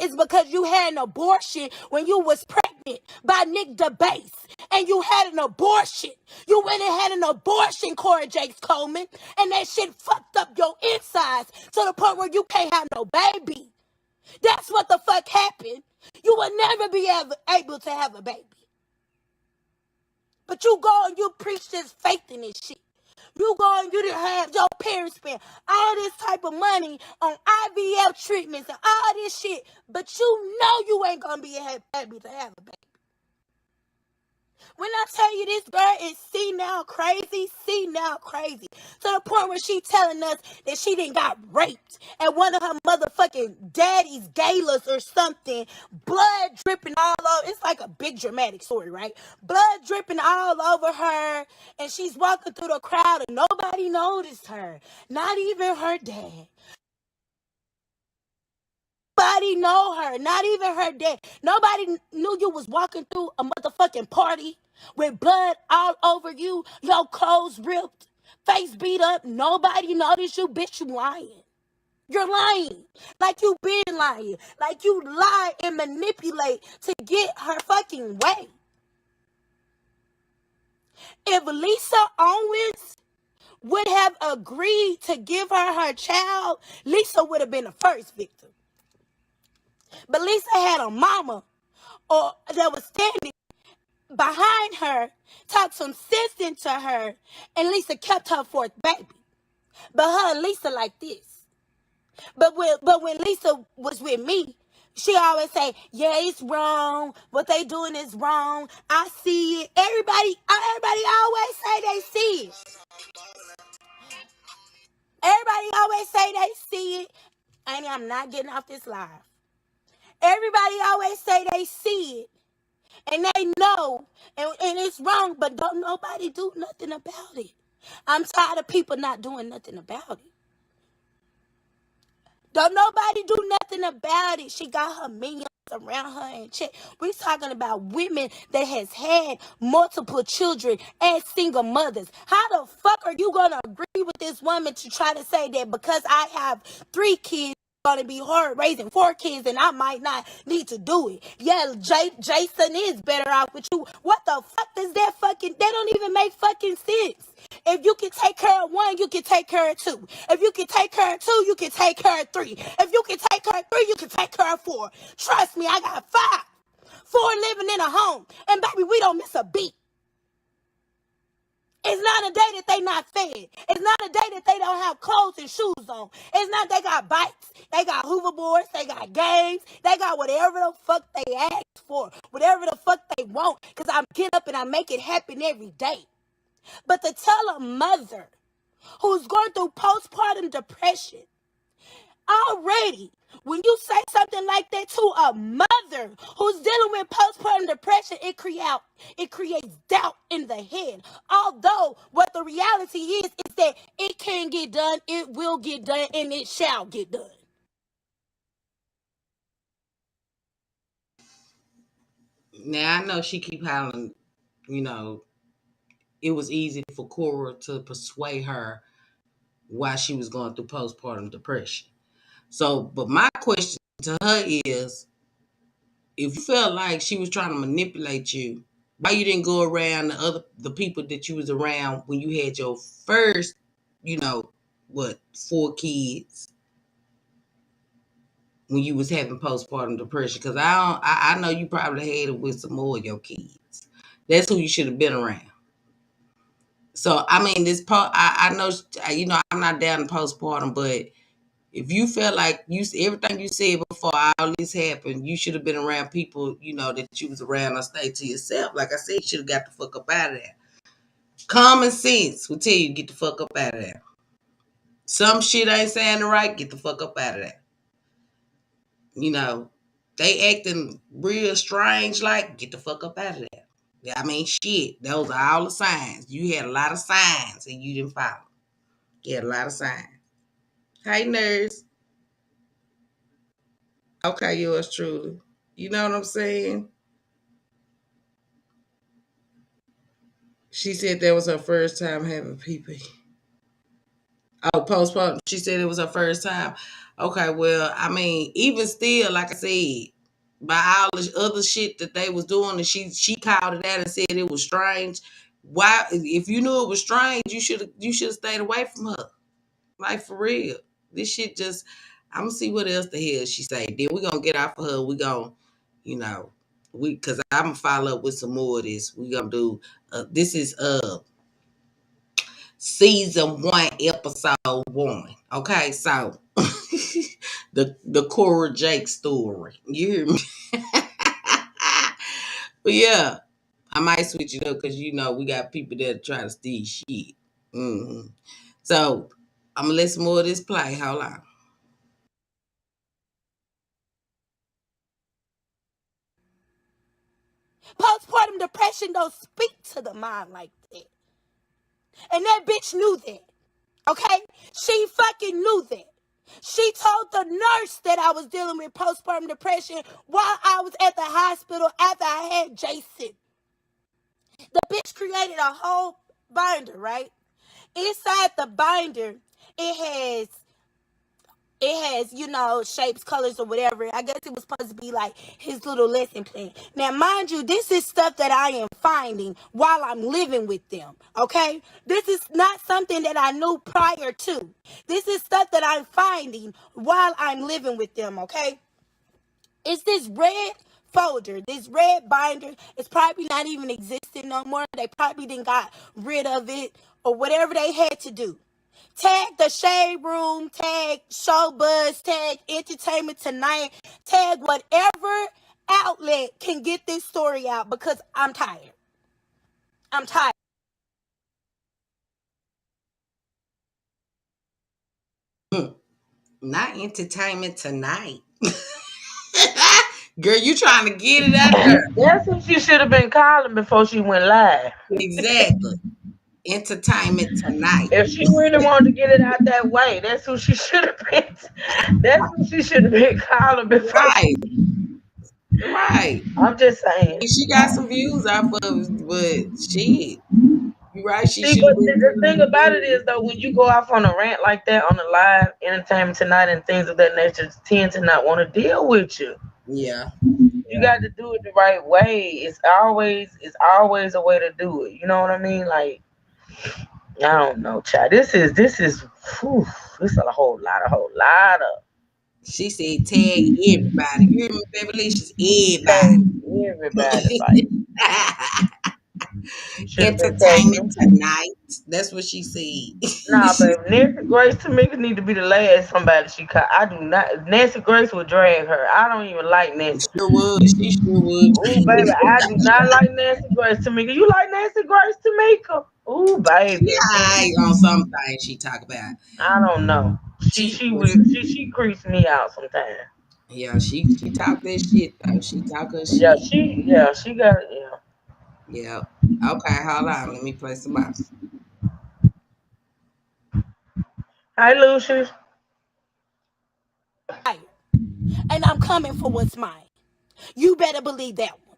is because you had an abortion when you was pregnant by Nick DeBase, and you had an abortion. You went and had an abortion, Cora Jakes Coleman, and that shit fucked up your insides to the point where you can't have no baby. That's what the fuck happened. You will never be able to have a baby. But you go and you preach this faith in this shit. You go and you didn't have your parents spend all this type of money on IVF treatments and all this shit, but you know you ain't gonna be able to have a baby. When I tell you this girl is senile crazy, to the point where she telling us that she done got raped at one of her motherfucking daddy's galas or something, blood dripping all over. It's like a big dramatic story, right? Blood dripping all over her, and she's walking through the crowd and nobody noticed her, not even her dad. Nobody know her, not even her dad. Nobody knew you was walking through a motherfucking party with blood all over you, your clothes ripped, face beat up. Nobody noticed you, bitch. You lying. You're lying. Like you been lying. Like you lie and manipulate to get her fucking way. If Lisa Owens would have agreed to give her child, Lisa would have been the first victim. But Lisa had a mama that was standing behind her, talked some sense into her, and Lisa kept her fourth baby. But her and Lisa like this. But when Lisa was with me, she always say, yeah, it's wrong. What they doing is wrong. I see it. Everybody always say they see it. Everybody always say they see it. And I'm not getting off this live. Everybody always say they see it. And they know, and it's wrong, but don't nobody do nothing about it. I'm tired of people not doing nothing about it. Don't nobody do nothing about it. She got her minions around her and check. We're talking about women that has had multiple children and single mothers. How the fuck are you going to agree with this woman to try to say that because I have 3 kids, gonna be hard raising 4 kids and I might not need to do it? Yeah, Jason is better off with you. What the fuck does that don't even make fucking sense. If you can take care of 1, you can take care of 2. If you can take care of 2, you can take care of 3. If you can take care of 3, you can take care of 4. Trust me, I got 5. 4 living in a home. And baby, we don't miss a beat. It's not a day that they not fed. It's not a day that they don't have clothes and shoes on. It's not they got bikes, they got hoverboards, they got games, they got whatever the fuck they ask for, whatever the fuck they want, because I get up and I make it happen every day. But to tell a mother who's going through postpartum depression, Already, when you say something like that to a mother who's dealing with postpartum depression, it creates doubt in the head. Although what the reality is that it can get done, it will get done, and it shall get done. Now I know she keep hollering, you know, it was easy for Cora to persuade her why she was going through postpartum depression. So, but my question to her is, if you felt like she was trying to manipulate you, why you didn't go around the people that you was around when you had your first, you know, what, 4 kids, when you was having postpartum depression? Because I know you probably had it with some more of your kids. That's who you should have been around. So I mean, I know, you know, I'm not down to postpartum, but if you felt like everything you said before all this happened, you should have been around people, you know, that you was around or stay to yourself. Like I said, you should have got the fuck up out of there. Common sense will tell you get the fuck up out of there. Some shit ain't saying the right, get the fuck up out of there. You know, they acting real strange, like, get the fuck up out of there. Yeah, I mean, shit, those are all the signs. You had a lot of signs and you didn't follow. You had a lot of signs. Hey, nurse. Okay, yours truly. You know what I'm saying? She said that was her first time having PP. Oh, postpartum. She said it was her first time. Okay, well, I mean, even still, like I said, by all the other shit that they was doing, and she called it out and said it was strange. Why, if you knew it was strange, you should have stayed away from her. Like, for real. This shit just, I'm gonna see what else the hell she say. Then we gonna get off of her. We gonna, you know, cause I'm gonna follow up with some more of this. We gonna do. This is season 1, episode 1. Okay, so the Cora Jakes story. You hear me? But yeah, I might switch it up because you know we got people that try to steal shit. So I'm gonna let some more of this play. Hold on. Postpartum depression don't speak to the mind like that. And that bitch knew that. Okay? She fucking knew that. She told the nurse that I was dealing with postpartum depression while I was at the hospital after I had Jason. The bitch created a whole binder, right? Inside the binder, it has, you know, shapes, colors, or whatever. I guess it was supposed to be like his little lesson plan. Now, mind you, this is stuff that I am finding while I'm living with them, okay? This is not something that I knew prior to. This is stuff that I'm finding while I'm living with them, okay? It's this red folder, this red binder. It's probably not even existing no more. They probably didn't got rid of it or whatever they had to do. Tag the Shade Room, tag Showbuzz, tag Entertainment Tonight, tag whatever outlet can get this story out because I'm tired. I'm tired. Not Entertainment Tonight. Girl, you trying to get it out there. That's who she should have been calling before she went live. Exactly. Entertainment Tonight. If she really wanted to get it out that way, that's who she should have been. That's who she should have been calling before. Right. Right. I'm just saying. She got some views off of it, but shit. You right, she See, should but have been. the thing about it is, though, when you go off on a rant like that on the live Entertainment Tonight and things of that nature, tend to not want to deal with you. Yeah. You got to do it the right way. It's always a way to do it. You know what I mean? Like, I don't know, child. This is whew, this is a whole lot of. She said tag everybody. You hear me, Beverly? Tag Everybody. everybody, like. Entertainment Tonight. That's what she said. Nah, baby. Nancy Grace Tamika need to be the last somebody she caught. I do not. Nancy Grace would drag her. I don't even like Nancy. Sure would. She sure would. Ooh, baby, I do not like Nancy Grace Tamika. You like Nancy Grace Tamika? Ooh, baby. She high on some things she talk about. I don't know. She creeps me out sometimes. Yeah, she talk that shit though. She talk her Yeah, shit. she got yeah. Yeah. Okay, hold on. Let me play some more. Hi, Lucius. And I'm coming for what's mine. You better believe that one.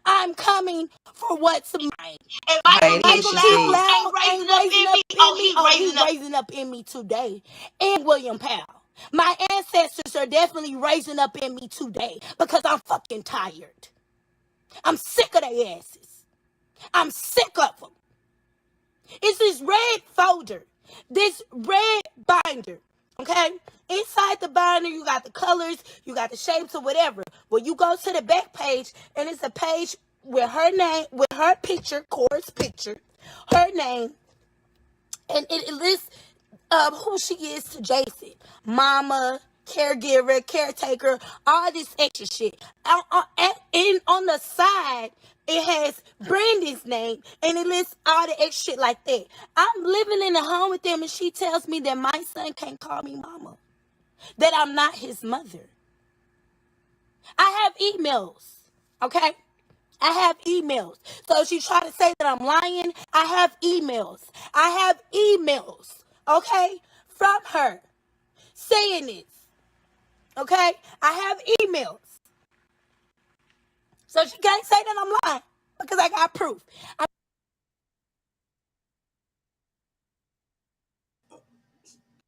I'm coming for what's mine. And Hey, Michael there Michael she Keith Loud said. Loud ain't raising ain't up raising in up me. in me. He Oh, he raising up. raising up in me today. And William Powell. My ancestors are definitely raising up in me today because I'm fucking tired. I'm sick of their asses. I'm sick of them. It's this red folder, this red binder, okay? Inside the binder, you got the colors, you got the shapes or whatever. Well, you go to the back page, and it's a page with her name, with her picture, Cora's picture, her name, and it lists who she is to Jason, mama, caregiver, caretaker, all this extra shit. On the side, it has Brandy's name, and it lists all the extra shit like that. I'm living in the home with them, and she tells me that my son can't call me mama, that I'm not his mother. I have emails, okay? I have emails. So she tried to say that I'm lying. I have emails. I have emails, okay, from her saying this, okay? I have emails. So she can't say that I'm lying because I got proof.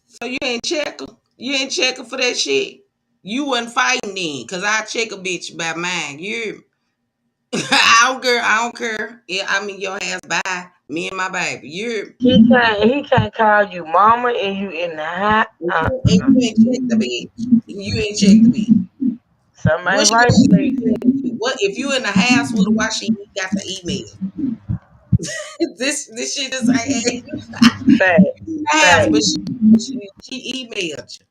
So you ain't check her? You ain't checking for that shit? You wasn't fighting then, cause I check a bitch by mine. You I don't care. Yeah, I mean your ass by me and my baby. You He can't call you mama and you in the hot. and you ain't check the bitch. You ain't check the bitch. Something What ain't she right, gonna please. email you? What if you in the house with her? Why she got the email? This shit is like hey, Fact, you in the house, fact. but she emailed you.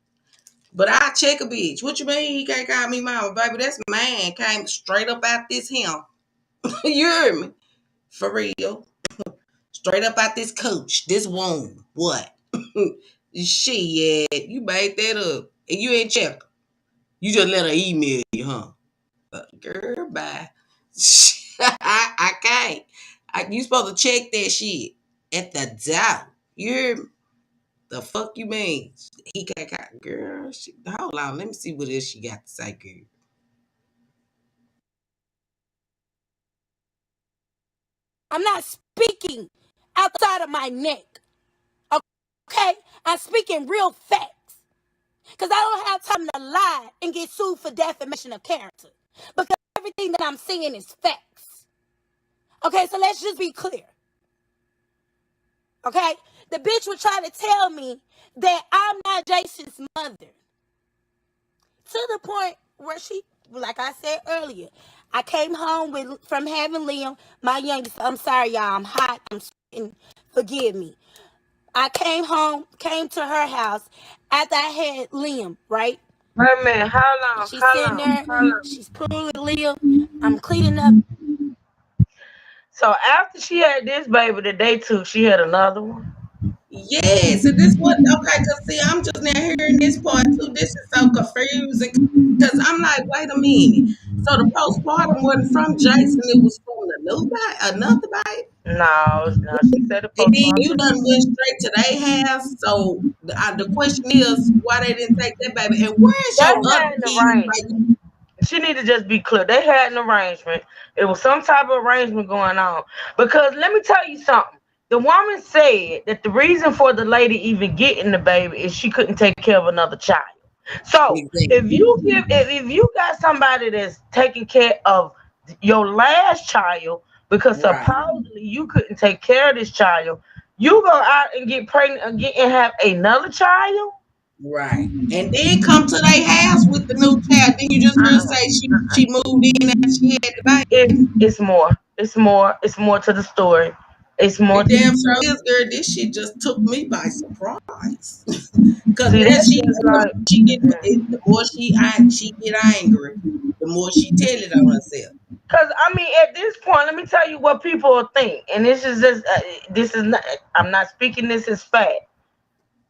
But I check a bitch. What you mean he can't call me mama, baby? That's man came straight up out this him. You heard me? For real. Straight up out this coach, this womb. What? Shit, you made that up. And you ain't check. You just let her email you, huh? Girl, bye. I can't. You supposed to check that shit at the door. You hear me? The fuck you mean? He got girl. Hold on, let me see what else she got to say, girl. I'm not speaking outside of my neck, okay? I'm speaking real facts because I don't have time to lie and get sued for defamation of character because everything that I'm saying is facts. Okay, so let's just be clear. Okay? The bitch was trying to tell me that I'm not Jason's mother. To the point where she, like I said earlier, I came home from having Liam, my youngest. I'm sorry, y'all. I'm hot. I'm sweating. Forgive me. I came to her house after I had Liam, right? Wait a minute, how long? She's How sitting long? there. How long? She's pulling with Liam. I'm cleaning up. So after she had this baby the day two, she had another one. Yes, and this what okay, cause see, I'm just now hearing this part too. This is so confusing because I'm like, wait a minute. So the postpartum wasn't from Jason, it was from the new baby, another baby. No, no, she said the And then you postpartum. done went straight to their house. So the question is why they didn't take that baby. And where's They your other had an kid? arrangement. She need to just be clear. They had an arrangement. It was some type of arrangement going on. Because let me tell you something. The woman said that the reason for the lady even getting the baby is she couldn't take care of another child. So if Exactly. you got somebody that's taking care of your last child because Right. supposedly you couldn't take care of this child, you go out and get pregnant again and have another child. Right. And then come to their house with the new child. Then you just heard her say she moved in after she had the baby. It's more. It's more. It's more to the story. It's more It to damn the sure story. is, girl. This shit just took me by surprise. Cause See, as that's she just the more like she get the more she get angry, the more she tell it on herself. because I mean, at this point, let me tell you what people think, and this is just this is not. I'm not speaking this as fact.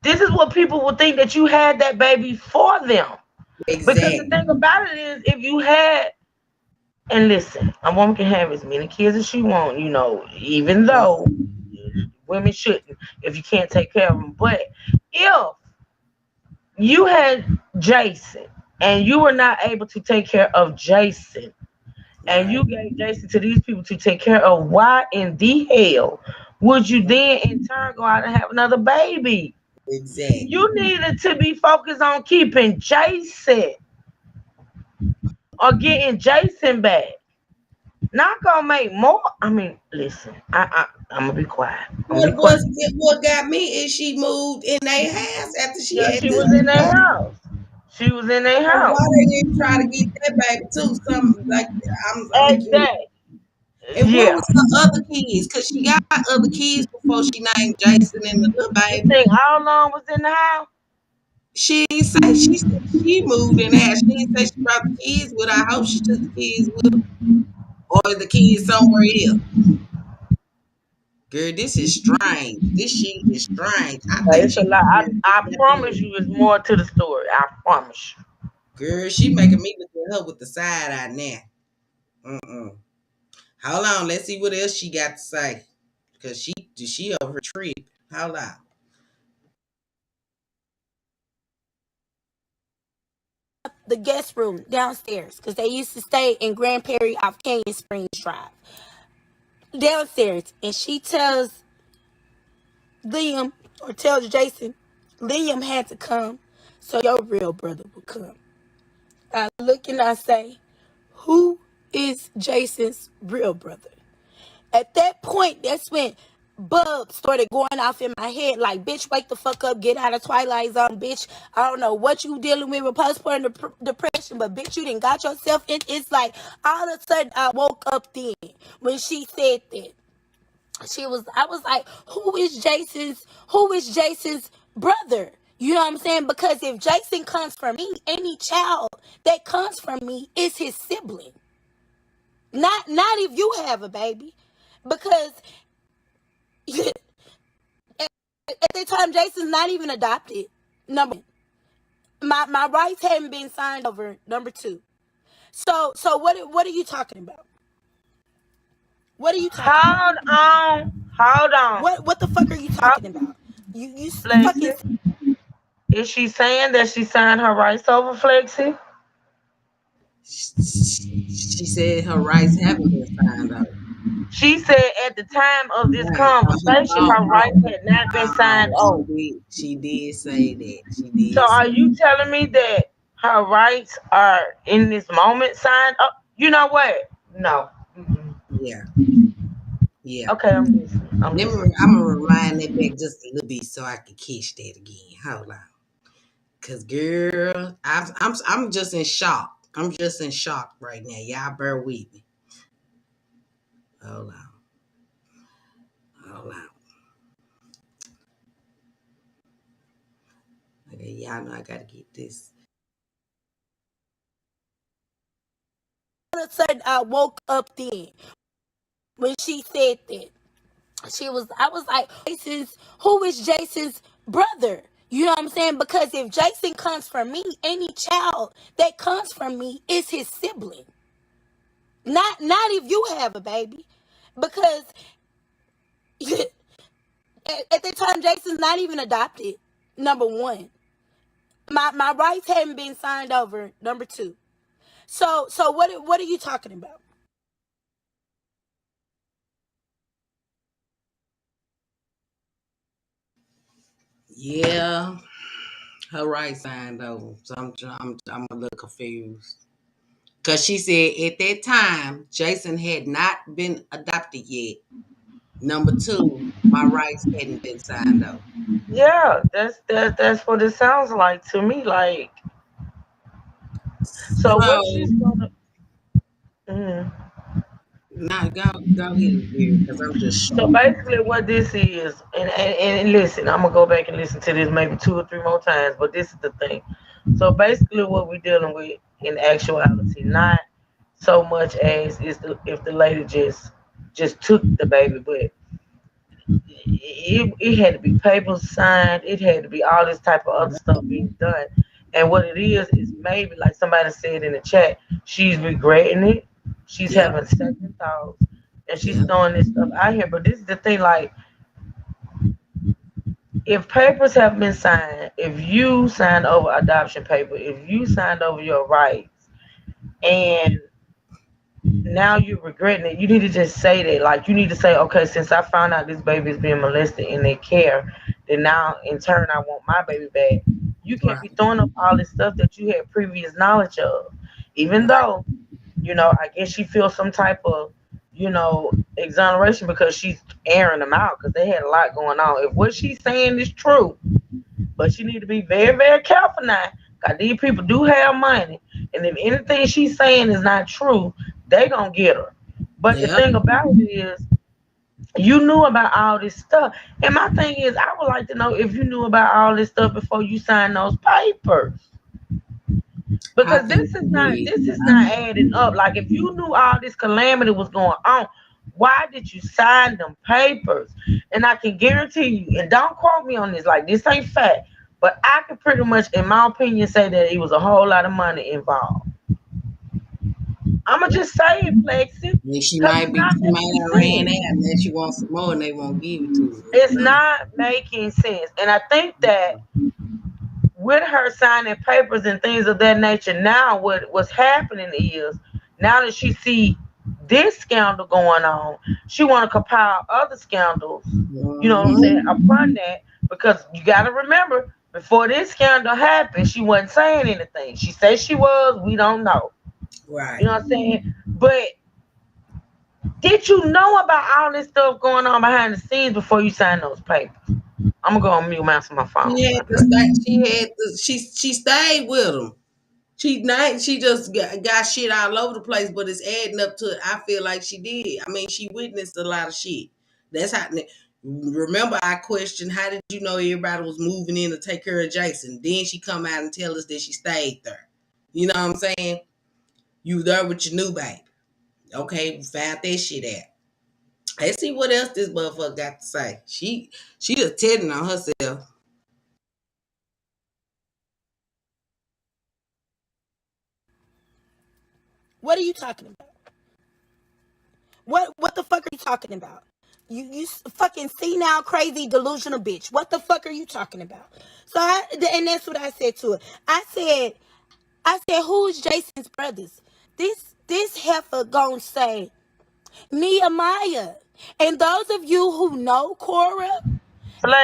This is what people would think, that you had that baby for them. Because the Exactly. thing about it is, if you had, and listen, a woman can have as many kids as she want, even though women shouldn't if you can't take care of them. But if you had Jason and you were not able to take care of Jason, and Right. you gave Jason to these people to take care of, why in the hell would you then in turn go out and have another baby? Exactly. You needed to be focused on keeping Jason or getting Jason back. Not gonna make more. I mean, listen, I'm gonna be quiet. I'm gonna be quiet. What got me is she moved in their house after she Yeah, had she this was in their baby. house. She was in their So house. why they didn't try to get that baby too? Something like I'm curious. Exactly. And what Yeah. was the other kids? Cause she got other kids before she named Jason and the little You baby. think how long was in the house? She didn't say she said she moved in the house. She didn't say she brought the kids with her. I hope she took the kids with her. Or the kids somewhere else. Girl, this is strange. This shit is strange. I think It's a she lot. moved I in promise you, it's more to the story. I promise you. Girl, she making me look at her with the side eye now. Mm-mm. Hold on, let's see what else she got to say. Cause she over her trip. Hold on. The guest room downstairs because they used to stay in Grand Prairie off Canyon Springs Drive. Downstairs, and she tells Liam, or tells Jason, Liam had to come so your real brother would come. I look and I say, who is Jason's real brother? At that point, that's when Bub started going off in my head like, bitch, wake the fuck up, get out of Twilight Zone, bitch. I don't know what you dealing with postpartum depression, but bitch, you didn't got yourself in. It's like all of a sudden I woke up then when she said that. I was like, who is Jason's brother? You know what I'm saying? Because if Jason comes from me, any child that comes from me is his sibling. Not if you have a baby. Because at that time, Jason's not even adopted. Number one. My rights hadn't been signed over. Number two. So what are you talking about? What are you talking about? Hold on. Hold on. What the fuck are you talking Hold, about? You fucking Flexi. Is she saying that she signed her rights over, Flexi? She said her rights haven't been signed over. She said at the time of this Right. conversation, her rights had not been signed She over. did. She did say that. She So did say are you telling me that her rights are in this moment signed up? You know what? No. Mm-mm. yeah. Yeah. Okay, I'm listening. I'm listening. I'm gonna rewind that back just a little bit so I can catch that again. Hold on. Cause girl, I'm just in shock. I'm just in shock right now. Y'all bear with me. Hold on. Hold on. Okay, y'all know I gotta get this. all of a sudden I woke up then when she said that. I was like, who is Jason's brother? You know what I'm saying? Because if Jason comes from me, any child that comes from me is his sibling. Not if you have a baby. Because at the time Jason's not even adopted. Number one. My rights hadn't been signed over. Number two. So what are you talking about? Yeah, her rights signed over. So I'm a little confused. Cause she said at that time Jason had not been adopted yet. Number two, my rights hadn't been signed over. Yeah, that's what it sounds like to me. Like, so what she's So gonna. Mhm. now go ahead, because I'm just So shocked. basically, what this is, and listen, I'm gonna go back and listen to this maybe two or three more times. But this is the thing. So basically, what we're dealing with in actuality, not so much as if the lady just took the baby, but it had to be papers signed. It had to be all this type of other stuff being done. And what it is maybe like somebody said in the chat, she's regretting it. She's Yep. having second thoughts, and she's Yep. throwing this stuff out here. But this is the thing, like if papers have been signed, if you signed over adoption paper, if you signed over your rights, and now you're regretting it, you need to just say that. Like you need to say, okay, since I found out this baby is being molested in their care, then now in turn I want my baby back. You can't Right. be throwing up all this stuff that you had previous knowledge of. Even Right. though, I guess she feels some type of, exoneration because she's airing them out because they had a lot going on. If what she's saying is true, but she need to be very, very careful now. Cause these people do have money, and if anything she's saying is not true, they gonna get her. But the Yep. thing about it is, you knew about all this stuff, and my thing is, I would like to know if you knew about all this stuff before you signed those papers. I Because think this is not adding up. Like if you knew all this calamity was going on, why did you sign them papers? And I can guarantee you, and don't quote me on this, like this ain't fact, but I can pretty much, in my opinion, say that it was a whole lot of money involved. I'ma just say it, Plexi, and because it's not she might making have ran sense. out unless she wants some more and they won't give it to her, It's not making sense. And I think that with her signing papers and things of that nature, now what's happening is now that she see this scandal going on, she want to compile other scandals. You know what I'm saying? Mm-hmm. Upon that, because you got to remember, before this scandal happened, she wasn't saying anything. She said she was. We don't know. Right. You know what I'm saying? But did you know about all this stuff going on behind the scenes before you signed those papers? I'm gonna go on mute, answer my phone. She had to stay. She stayed with him. She just got shit all over the place, but it's adding up to it. I feel like she did. I mean, she witnessed a lot of shit. That's how. Remember, I questioned how did you know everybody was moving in to take care of Jason? Then she come out and tell us that she stayed there. You know what I'm saying? You there with your new baby. Okay, we found that shit out. Let's see what else this motherfucker got to say. She just telling on herself. What are you talking about? What the fuck are you talking about? You fucking senile, crazy, delusional bitch. What the fuck are you talking about? And that's what I said to her. I said, who's Jason's brothers? This heifer gonna say Nehemiah. And those of you who know Cora,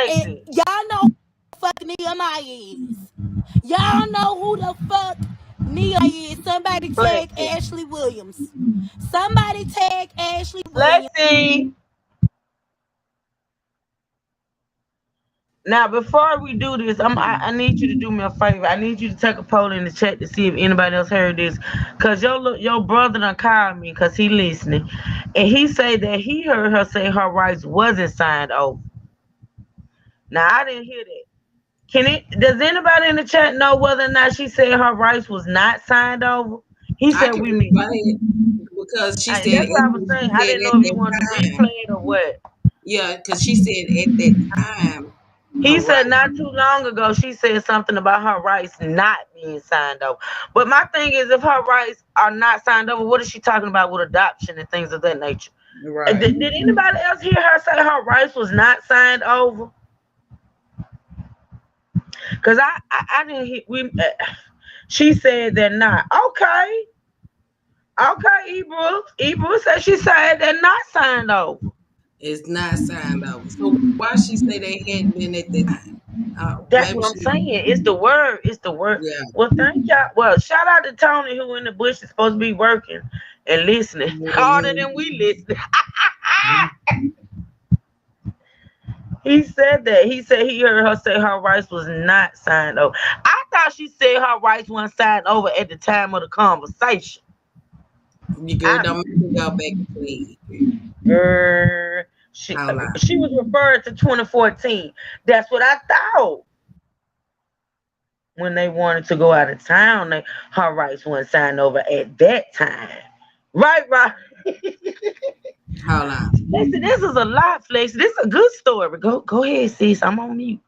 and Flexi. y'all know who the fuck Nehemiah is. Y'all know who the fuck Nehemiah is. Somebody tag Flexi. Ashley Williams. Somebody tag Ashley Williams. Flexi. Now, before we do this, I need you to do me a favor. I need you to take a poll in the chat to see if anybody else heard this. Cause your brother done called me because he listening, and he said that he heard her say her rights wasn't signed over. Now I didn't hear that. Does anybody in the chat know whether or not she said her rights was not signed over? He I said can we missed. replay it because she said That's what I was saying. I didn't at know if you that wanted to time. replay it or what. Yeah, because she said at that time He her said right. not too long ago she said something about her rights not being signed over. But my thing is, if her rights are not signed over, what is she talking about with adoption and things of that nature? Right. Did anybody else hear her say her rights was not signed over? Because I didn't hear. She said they're not. Okay. Okay, Ebro said she said they're not signed over. It's not signed over. So why she say they hadn't been at that time? That's Maybe what I'm she. saying. It's the word. It's the word. Yeah. Well, thank y'all. Well, shout out to Tony who in the bush is supposed to be working and listening harder than we listen. He said that. He said he heard her say her rights was not signed over. I thought she said her rights weren't signed over at the time of the conversation. You girl I, don't make me go back and play it. she Hold on. she was referring to 2014. That's what I thought. When they wanted to go out of town, her rights weren't signed over at that time. Right, right. Hold on. Listen, this is a lot, Flex. This is a good story. Go ahead, sis. I'm on mute.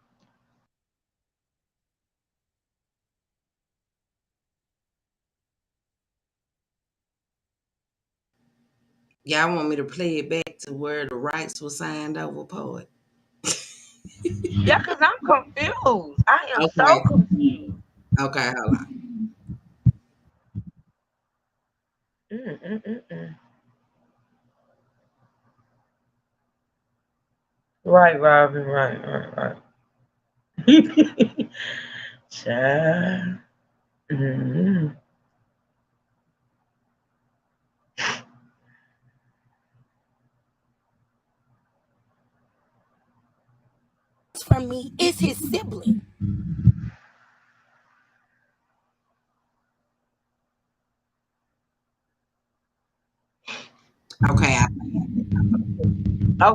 Y'all want me to play it back to where the rights were signed over, poet? Yeah, because I'm confused. I am so Okay. confused. Okay, hold on. Mm-mm-mm-mm. Right, Robin. Right. Child. Mm-hmm. From me is his sibling. Okay, Okay.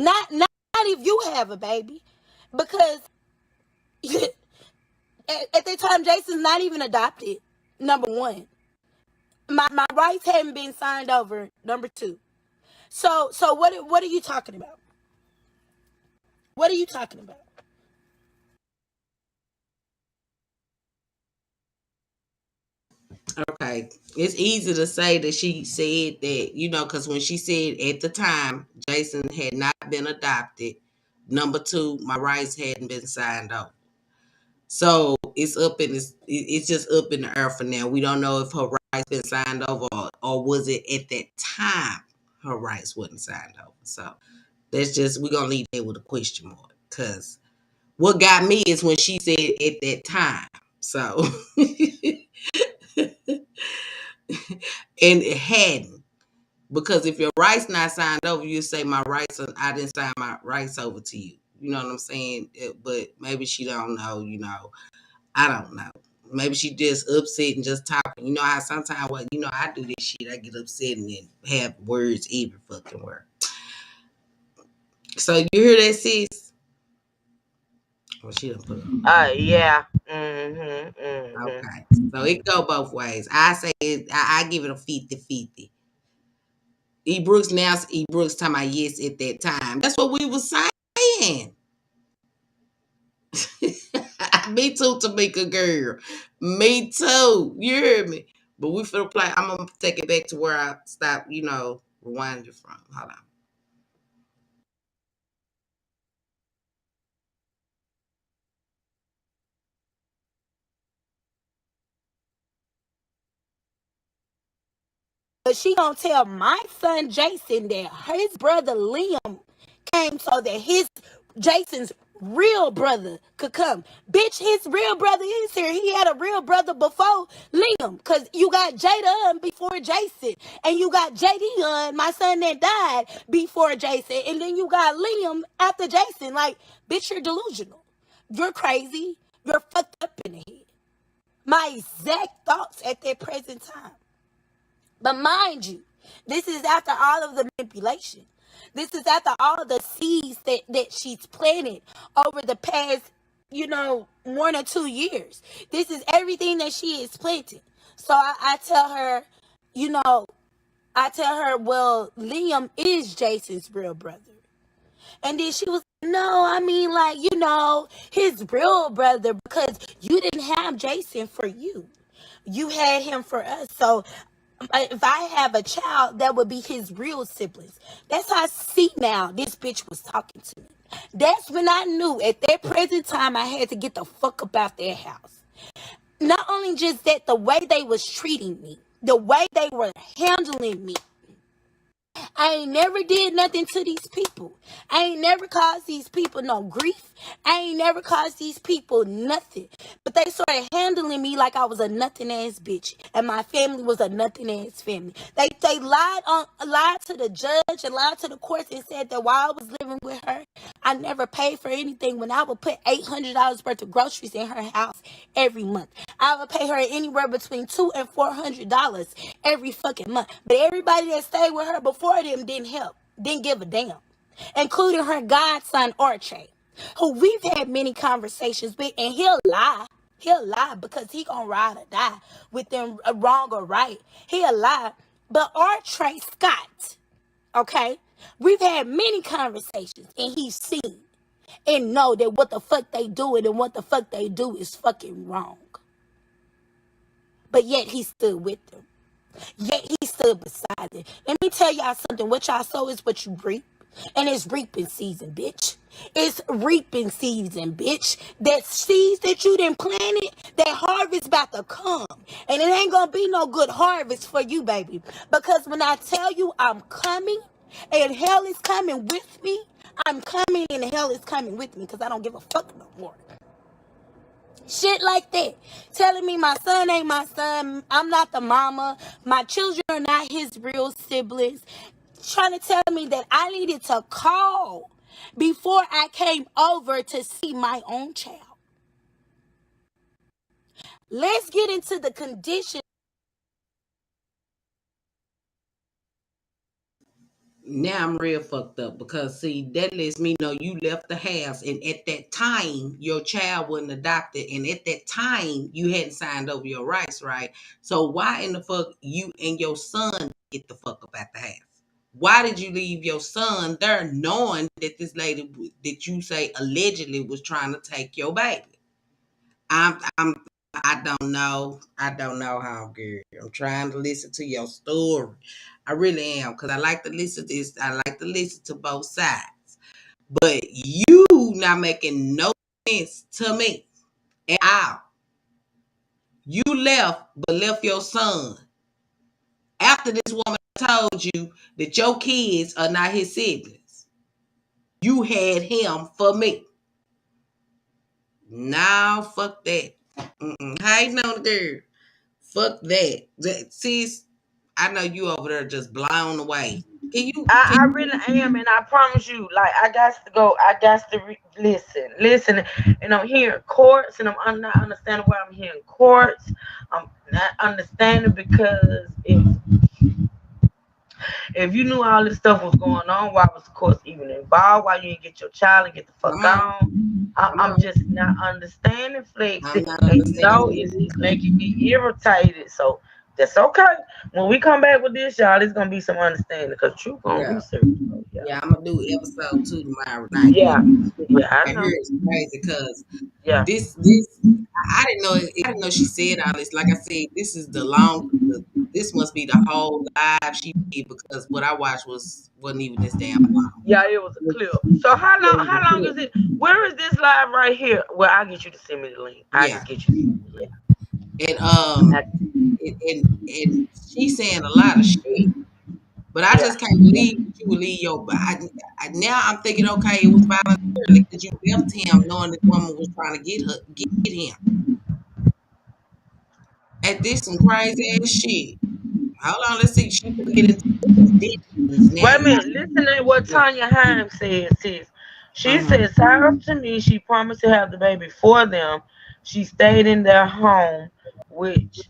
Not if you have a baby, because at that time Jason's not even adopted. Number one, my rights hadn't been signed over. Number two, so what are you talking about? What are you talking about? okay. It's easy to say that she said that, because when she said at the time Jason had not been adopted. Number two, my rights hadn't been signed over. So it's just up in the air for now. We don't know if her rights been signed over, or was it at that time her rights wasn't signed over. So we're gonna leave that with a question mark. Cause what got me is when she said at that time. So and it hadn't. Because if your rights not signed over, you say I didn't sign my rights over to you. You know what I'm saying? But maybe she don't know. I don't know. Maybe she just upset and just talking. You know how sometimes I do this shit. I get upset and then have words every fucking word. So you hear that, sis? Well, she done put on. Yeah. Mm-hmm. Okay. So it go both ways. I say I give it a 50-50. E. Brooks talking about yes at that time. That's what we was saying. Me too, Tamika girl. Me too. You hear me? But we finna play. I'm gonna take it back to where I stopped, rewinding from. Hold on. But she gonna tell my son Jason that his brother Liam came so that Jason's real brother could come. Bitch, his real brother is here. He had a real brother before Liam. Cause you got Jada before Jason. And you got JD my son that died before Jason. And then you got Liam after Jason. Like, bitch, you're delusional. You're crazy. You're fucked up in the head. My exact thoughts at that present time. But mind you, this is after all of the manipulation. This is after all of the seeds that she's planted over the past, 1 or 2 years. This is everything that she is planting. So I tell her, well, Liam is Jason's real brother. And then she was, no, I mean, like, his real brother, because you didn't have Jason for you. You had him for us. So if I have a child, that would be his real siblings. That's how I see now this bitch was talking to me. That's when I knew at that present time I had to get the fuck up out their house. Not only just that, the way they was treating me, the way they were handling me. I ain't never did nothing to these people. I ain't never caused these people no grief. I ain't never caused these people nothing. But they started handling me like I was a nothing ass bitch. And my family was a nothing ass family. They lied to the judge and lied to the courts and said that while I was living with her, I never paid for anything when I would put $800 worth of groceries in her house every month. I would pay her anywhere between $200 and $400 every fucking month. But everybody that stayed with her before them didn't help, didn't give a damn, including her godson Archie, who we've had many conversations with, and he'll lie. He'll lie because he gonna ride or die with them wrong or right. He'll lie. But R. Trey Scott, okay, we've had many conversations and he's seen and know that what the fuck they doing and what the fuck they do is fucking wrong. But yet he stood with them. Yet he stood beside them. Let me tell y'all something. What y'all sow is what you reap. And it's reaping season, bitch. It's reaping season, bitch. That seeds that you done planted, that harvest about to come. And it ain't gonna be no good harvest for you, baby. Because when I tell you I'm coming, and hell is coming with me, I'm coming and hell is coming with me. Because I don't give a fuck no more. Shit like that. Telling me my son ain't my son. I'm not the mama. My children are not his real siblings. Trying to tell me that I needed to call before I came over to see my own child. Let's get into the condition. Now I'm real fucked up because see that lets me know you left the house and at that time your child wasn't adopted and at that time you hadn't signed over your rights, right? So why in the fuck you and your son get the fuck up at the house? Why did you leave your son there knowing that this lady that you say allegedly was trying to take your baby? I don't know. I don't know how, girl. I'm trying to listen to your story. I really am, because I like to listen to this. I like to listen to both sides. But you not making no sense to me at all. You left, but left your son. After this woman told you that your kids are not his siblings. You had him for me. Now, fuck that. Hating on the girl. Fuck that. Sis, I know you over there just blown away. Can I you really am, and I promise you, like I got to go. I got to listen, and I'm hearing courts, and I'm not understanding why I'm hearing courts. I'm not understanding because if you knew all this stuff was going on, why was the courts even involved? Why you didn't get your child and get the fuck come on? on? Come I'm on. just not understanding, Flex. I'm And not you know, understanding it's it either. making me irritated. So that's okay. When we come back with this, y'all, it's gonna be some understanding because truth gonna Yeah. research. So, yeah. Yeah, I'm gonna do episode 2 tomorrow night. Yeah. Yeah, I I hear know. it's crazy because Yeah. this I didn't know I didn't know she said all this. Like I said, this is this must be the whole live she did because what I watched wasn't even this damn long. Yeah, it was a clip. So how long is it? Where is this live right here? Well, I'll get you to send me the link. I Yeah. just get you. Yeah. And I, and she's saying a lot of shit. But I yeah. just can't believe that you would leave your now I'm thinking, okay, it was voluntarily because you left him knowing this woman was trying to get him. At this some crazy ass shit. Hold on, let's see. She could get into this now, Wait a y'all. minute. Listen to what Yeah. Tanya Himes said, sis. She Uh-huh. said, "Sounds to me, she promised to have the baby for them. She stayed in their home, which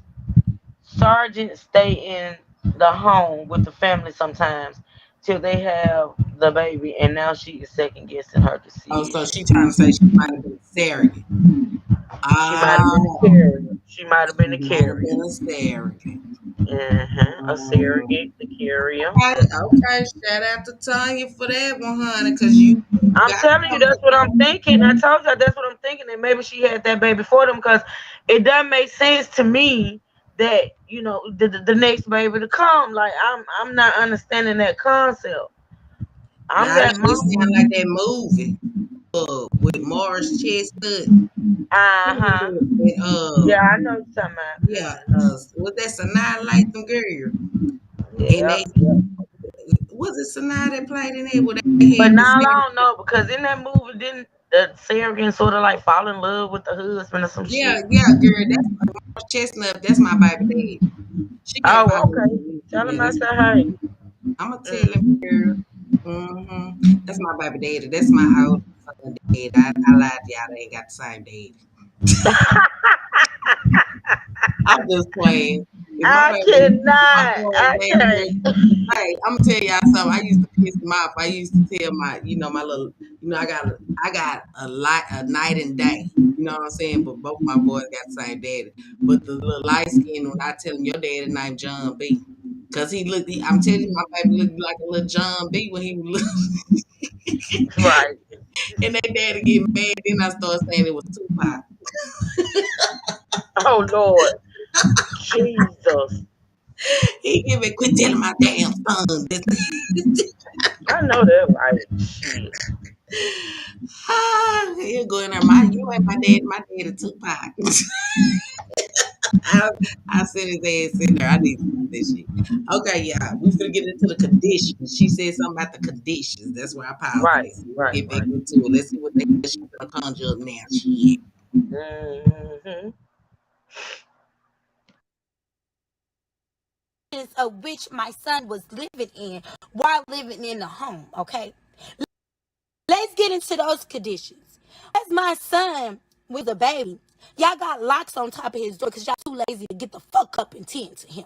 sergeants stay in the home with the family sometimes till they have the baby, and now she is second guessing her Oh, so decision. she trying to say she might have been a surrogate. She might have been Ah, a carrier. She might have been she a might have carrier. been a surrogate. A surrogate, the carrier. Okay, okay. Shout out to Tanya for that one, honey, because you I'm got telling you, that's what I'm something. thinking. I told you that's what I'm thinking. And maybe she had that baby for them because it doesn't make sense to me that the next baby to come. Like I'm not understanding that concept. I'm Now that that just mama. sound like that movie with Morris Chestnut. Uh huh. And, Yeah, I know what you're talking yeah, about. was that Sanaa Lathan girl? And Yeah, they yeah. was it Sanaa that played in it? Where they But had the now I same? don't know because in that movie, didn't the surrogate sort of like fall in love with the husband or some Yeah, shit? yeah, girl. That's Morris Chestnut. That's my baby daddy. She got Oh, followed okay. me. Tell Yeah, him I that's said hey. I'm gonna tell him, Mm. girl. That's my baby daddy. That's my old son dad. I lied to y'all. They ain't got the same daddy. I'm just playing. If my I baby, my cannot. boy's I name can't. was, hey, I'm gonna tell y'all something. I used to piss him off. I used to tell my little, I got a night and day. You know what I'm saying? But both my boys got the same daddy. But the little light skin, when I tell him your daddy named John B. Cause I'm telling you, my baby looked like a little John B when he was little. Right. And they daddy get mad. Then I started saying it was Tupac. Oh Lord. Jesus. He give me quit telling my damn son this. I know that right. Shit. He'll go in there. You ain't my daddy Tupac. I, I sent his ass in there. I need to stop this shit. Okay, yeah, we finna get into the conditions. She said something about the conditions. That's why I paused it. Right, So let's right, get back right. into it. Let's see what she's gonna conjure up now. Shit. Mm-hmm. Of which my son was living in while living in the home. Okay, let's get into those conditions. As my son with a baby, y'all got locks on top of his door because y'all too lazy to get the fuck up and tend to him.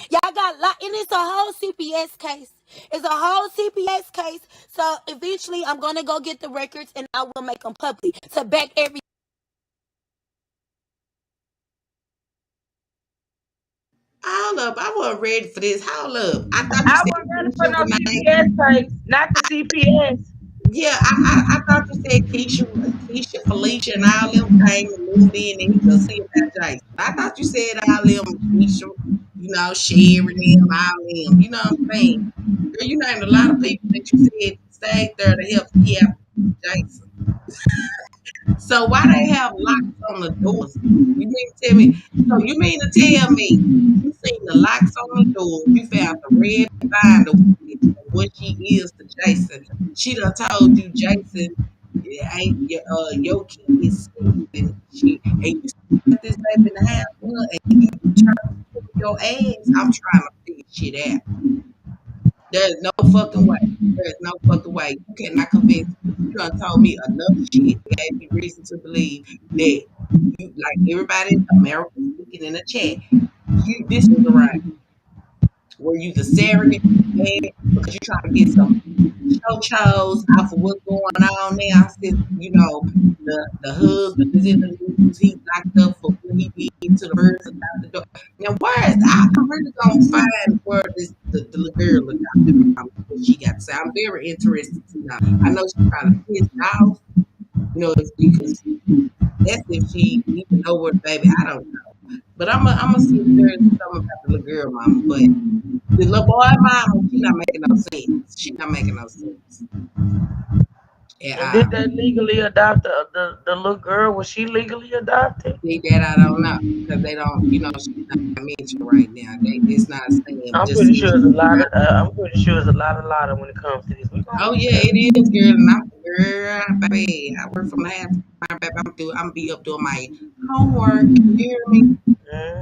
Y'all got locked, and it's a whole CPS case. It's a whole CPS case. So eventually, I'm gonna go get the records, and I will make them public to back every. Hold up, I wasn't ready for this. Hold up. I thought you I said wasn't ready for Keisha no Renee. CPS tapes, not the CPS. Yeah, I thought you said Keisha, Felicia, and all them came and moved in and to see about Jason. I thought you said all them Keisha, Sherry, them, all them. You know what I'm saying? Girl, you named a lot of people that you said stayed there to help see after Jason. So why they have locks on the doors? You mean to tell me? So you mean to tell me you seen the locks on the door? You found the red binder with what she is to Jason. She done told you Jason ain't your kid is sick and you got this baby in the house with her and you trying to pull your ass. I'm trying to figure shit out. There's no fucking way. There's no fucking way. You cannot convince me. You done told me enough shit that gave me reason to believe that you, like everybody in America speaking in the chat, this was around. Were you the surrogate man because you're trying to get some shows off of what's going on now since, the husband is in the news, he's locked up for what he did to the birds about the door. Now, I'm really gonna find where the little girl adopted mom, what she got to say. I'm very interested to know. I know she's probably pissed off, because that's if she even know where the baby. I don't know, but I'm gonna see if there's something about the little girl mama. But the little boy mama, she not making no sense. She not making no sense. And Yeah, did they legally adopt the little girl? Was she legally adopted? see that I don't know because they don't, she's not mentioned right now. It's not saying I'm just pretty saying sure she's it's a lot of. adopted. I'm pretty sure it's a lot of when it comes to this. We gonna Oh look it yeah, up. it is, girl. And baby, I work from the half time, baby. I'm be up doing my homework. You hear me?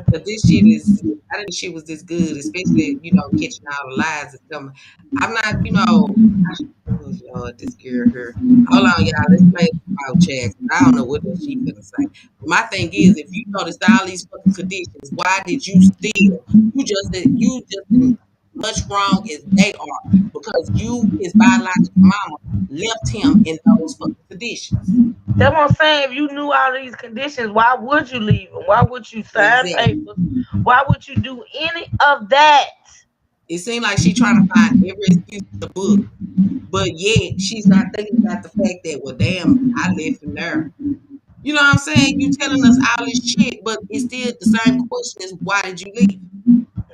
But this shit is, I didn't think she was this good, especially, catching all the lies and coming. I'm not, oh Lord, this girl here. Hold on, y'all. Let's play some out chat. I don't know what else she finna say. But my thing is, if you noticed all these fucking conditions, why did you steal? You just as much wrong as they are because you, his biological mama, left him in those fucking conditions. That's what I'm saying. If you knew all these conditions, why would you leave them? Why would you sign Exactly. papers? Why would you do any of that? It seemed like she trying to find every excuse to book. But yet she's not thinking about the fact that, well, damn, I left him there. You know what I'm saying? You telling us all this shit, but it's still the same question is why did you leave?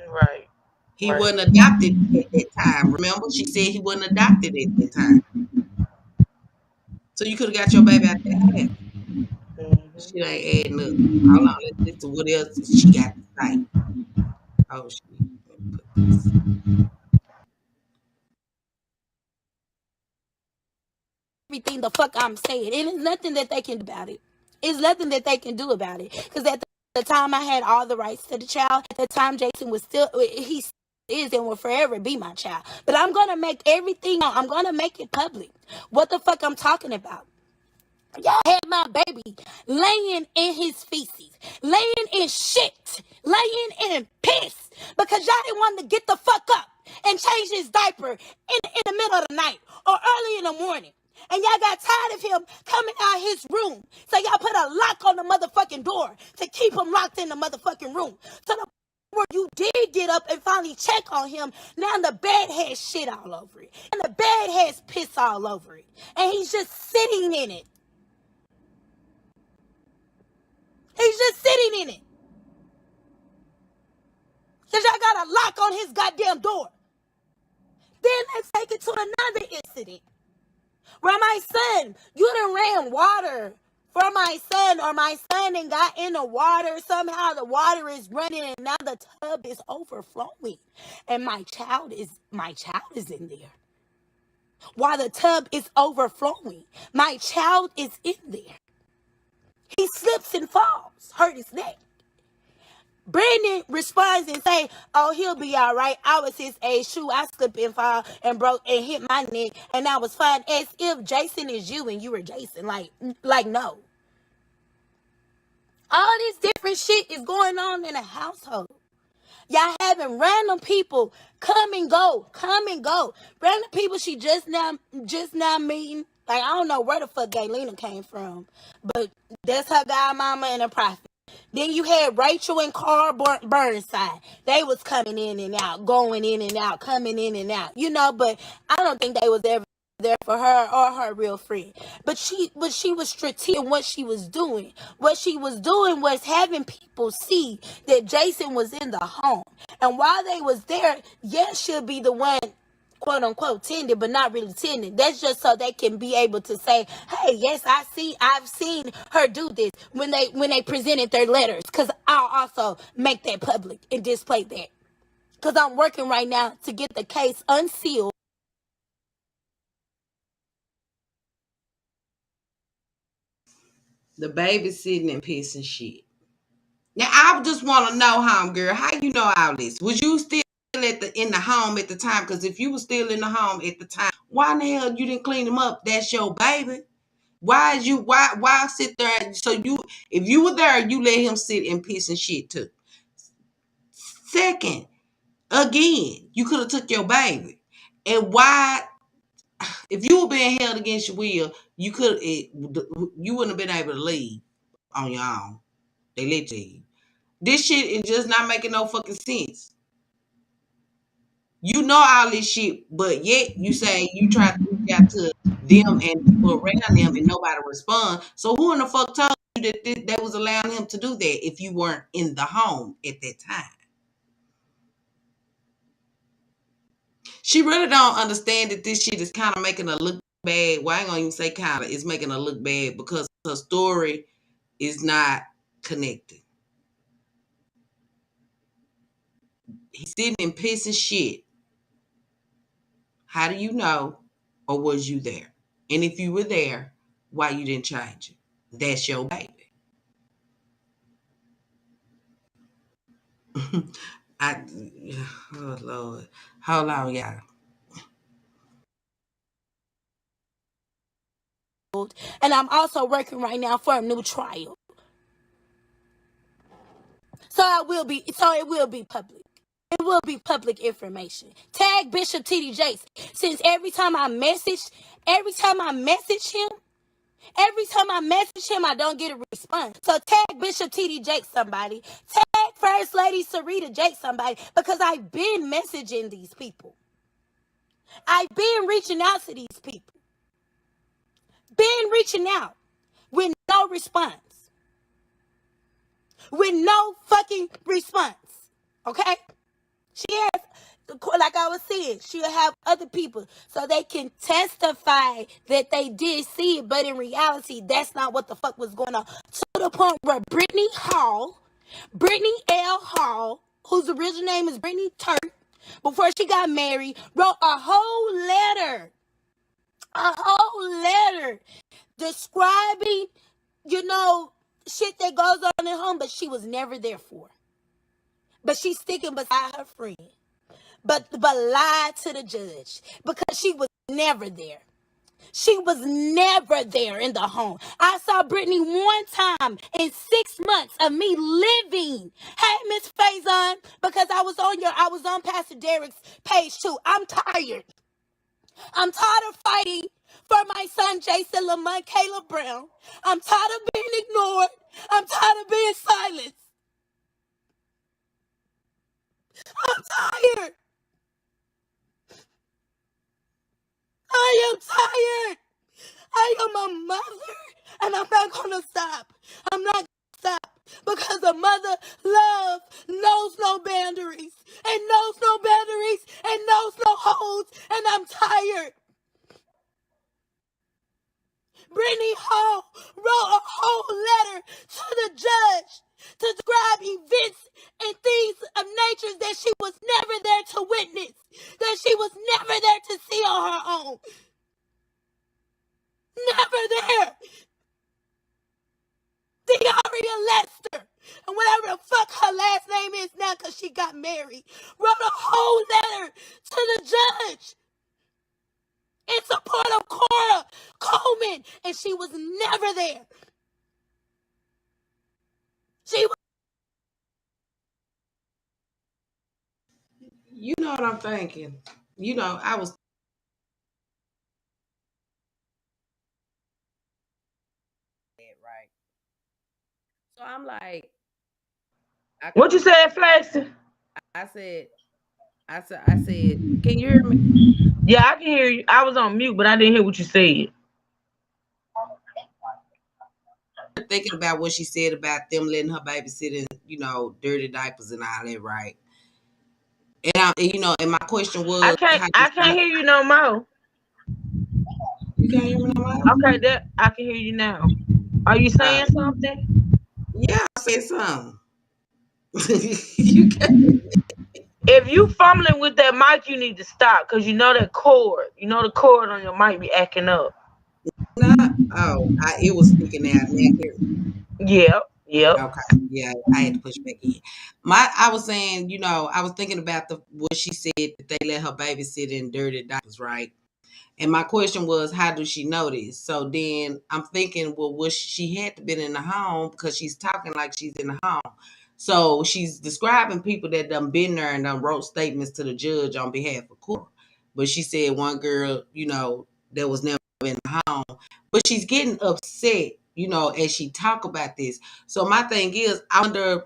Right, He right. wasn't adopted at that time. Remember? She said he wasn't adopted at that time. So you could have got your baby out that house. Hmm. Shit ain't adding up. Hold on, let's listen to what else she got to say. Oh shit. Let me put this. Everything the fuck I'm saying. It is nothing that they can do about it. It's nothing that they can do about it. Because at the time I had all the rights to the child. At the time Jason was still, he is and will forever be my child. But I'm going to make everything, I'm going to make it public. What the fuck I'm talking about? Y'all had my baby laying in his feces, laying in shit, laying in piss because y'all didn't want to get the fuck up and change his diaper in the middle of the night or early in the morning. And y'all got tired of him coming out his room. So y'all put a lock on the motherfucking door to keep him locked in the motherfucking room. So the where you did get up and finally check on him, now the bed has shit all over it. And the bed has piss all over it. And he's just sitting in it. He's just sitting in it. Because y'all got a lock on his goddamn door. Then let's take it to another incident. Where my son, you done ran water for my son, or my son and got in the water. Somehow the water is running and now the tub is overflowing. And my child is in there. While the tub is overflowing, my child is in there. He slips and falls, hurt his neck. Brandon responds and say, "Oh, he'll be all right. I was his age. Shoot, I slipped and fall and broke and hit my neck, and I was fine." As if Jason is you and you were Jason. Like no. All this different shit is going on in a household. Y'all having random people come and go. Random people she just now meeting. Like, I don't know where the fuck Gaylena came from, but that's her godmama and a prophet. Then you had Rachel and Carl Burnside. They was coming in and out, going in and out, coming in and out. You know, but I don't think they was ever there for her or her real friend. But she was strategic in what she was doing. What she was doing was having people see that Jason was in the home. And while they was there, yes, she'll be the one, quote unquote, tended, but not really tended. That's just so they can be able to say, "Hey, yes, I've seen her do this," when they presented their letters. Because I'll also make that public and display that. Because I'm working right now to get the case unsealed. The baby sitting and pissing shit. Now I just want to know, home girl, how you know all this? Was you still in the home at the time? Because if you were still in the home at the time, why in the hell you didn't clean them up? That's your baby. Why sit there? So if you were there, you let him sit and piss and shit too. Second, again, you could have took your baby. And why, if you were being held against your will, you wouldn't have been able to leave on your own. They let you leave. This shit is just not making no fucking sense. You know all this shit, but yet you say you try to reach out to them and people around them and nobody respond. So who in the fuck told you that they was allowing him to do that if you weren't in the home at that time? She really don't understand that this shit is kind of making her look bad. Well, I ain't gonna even say kind of. It's making her look bad because her story is not connected. He's sitting and pissing shit. How do you know, or was you there? And if you were there, why you didn't change it? That's your baby. Oh Lord. Hold on, y'all. And I'm also working right now for a new trial. So it will be public. It will be public information. Tag Bishop TD Jakes. Since every time I message him, I don't get a response. So tag Bishop TD Jakes somebody. Tag First Lady Sarita Jakes somebody. Because I've been messaging these people. I've been reaching out to these people. Been reaching out with no response. With no fucking response. Okay? She has, like I was saying, she'll have other people so they can testify that they did see it, but in reality, that's not what the fuck was going on. To the point where Brittany L. Hall, whose original name is Brittany Turk, before she got married, wrote a whole letter describing, shit that goes on at home, but she was never there for. But she's sticking beside her friend. But lied to the judge because she was never there. She was never there in the home. I saw Brittany one time in 6 months of me living. Hey, Miss Faison, because I was on Pastor Derek's page too. I'm tired of fighting for my son Jason Lamont Caleb Brown. I'm tired of being ignored. I'm tired of being silenced. I'm tired. I am tired. I am a mother, and I'm not gonna stop. I'm not gonna stop because a mother love knows no boundaries and knows no boundaries and knows no holds, and I'm tired. Brittany Hall wrote a whole letter to the judge to describe events and things of nature that she was never there to witness, that she was never there to see on her own. Never there. Diaria Lester, and whatever the fuck her last name is now because she got married, wrote a whole letter to the judge in support of Cora Coleman, and she was never there. She was. You know what I'm thinking? You know, I was right. So I'm like, What you said, Flaxy? I said, can you hear me? Yeah, I can hear you. I was on mute, but I didn't hear what you said. Thinking about what she said about them letting her baby sit in, dirty diapers and all that, right? And my question was, I can't hear you no more. You can't hear me no more? Okay, that I can hear you now. Are you saying something? Yeah, I said something. You can't. If you fumbling with that mic, you need to stop because you know that cord. You know the cord on your mic be acting up. It was sticking out. Yep, yep. Okay, yeah, I had to push back in. I was saying, I was thinking about what she said that they let her baby sit in dirty diapers, right? And my question was, how does she know this? So then I'm thinking, well, she had to been in the home because she's talking like she's in the home. So she's describing people that done been there and done wrote statements to the judge on behalf of Cora. But she said one girl, that was never in the home. But she's getting upset, as she talk about this. So my thing is, I wonder,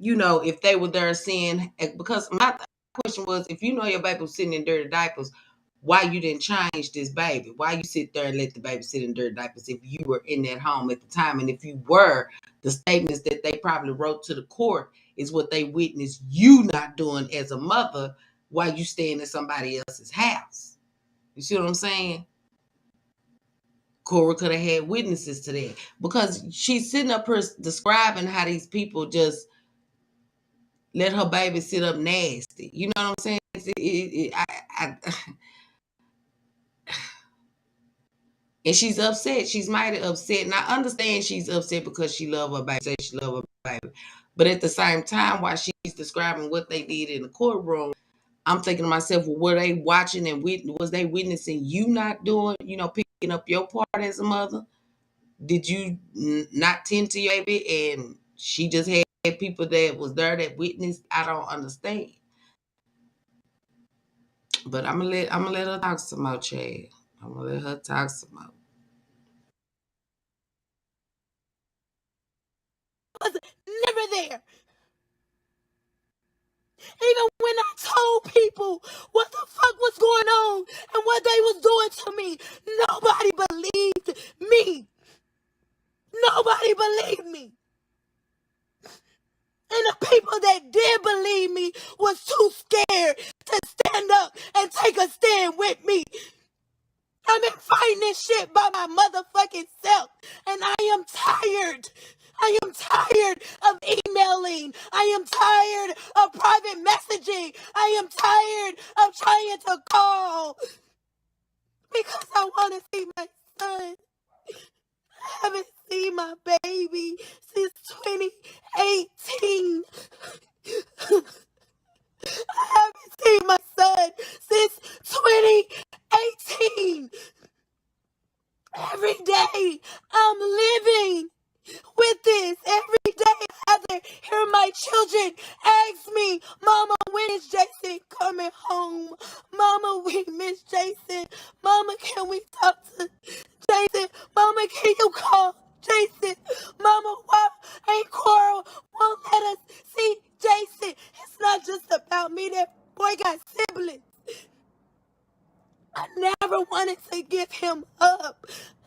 if they were there seeing, because my question was, if you know your baby was sitting in dirty diapers, why you didn't change this baby? Why you sit there and let the baby sit in dirty diapers if you were in that home at the time? And if you were, the statements that they probably wrote to the court is what they witnessed you not doing as a mother while you staying in somebody else's house. You see what I'm saying? Cora could have had witnesses to that because she's sitting up here describing how these people just let her baby sit up nasty. You know what I'm saying? And she's upset. She's mighty upset. And I understand she's upset because she love her baby. Say she love her baby. But at the same time, while she's describing what they did in the courtroom, I'm thinking to myself, well, were they watching and was they witnessing you not doing, picking up your part as a mother? Did you not tend to your baby and she just had people that was there that witnessed? I don't understand. But I'm gonna let her talk some more, Chad. I'm gonna let her talk some more. Was never there. Even when I told people what the fuck was going on and what they was doing to me, nobody believed me. Nobody believed me. And the people that did believe me was too scared to stand up and take a stand with me. I've been fighting this shit by my motherfucking self. And I am tired. I am tired of emailing. I am tired of private messaging. I am tired of trying to call. Because I want to see my son. I haven't seen my baby since 2018. I haven't seen my son since 2018. Every day I'm living with this. Every day I rather hear my children ask me, Mama, when is Jason coming home? Mama, we miss Jason. Mama, can we talk to Jason? Mama, can you call Jason? Mama, why ain't Cora won't let us see Jason? It's not just about me. That boy got siblings. I never wanted to give him up.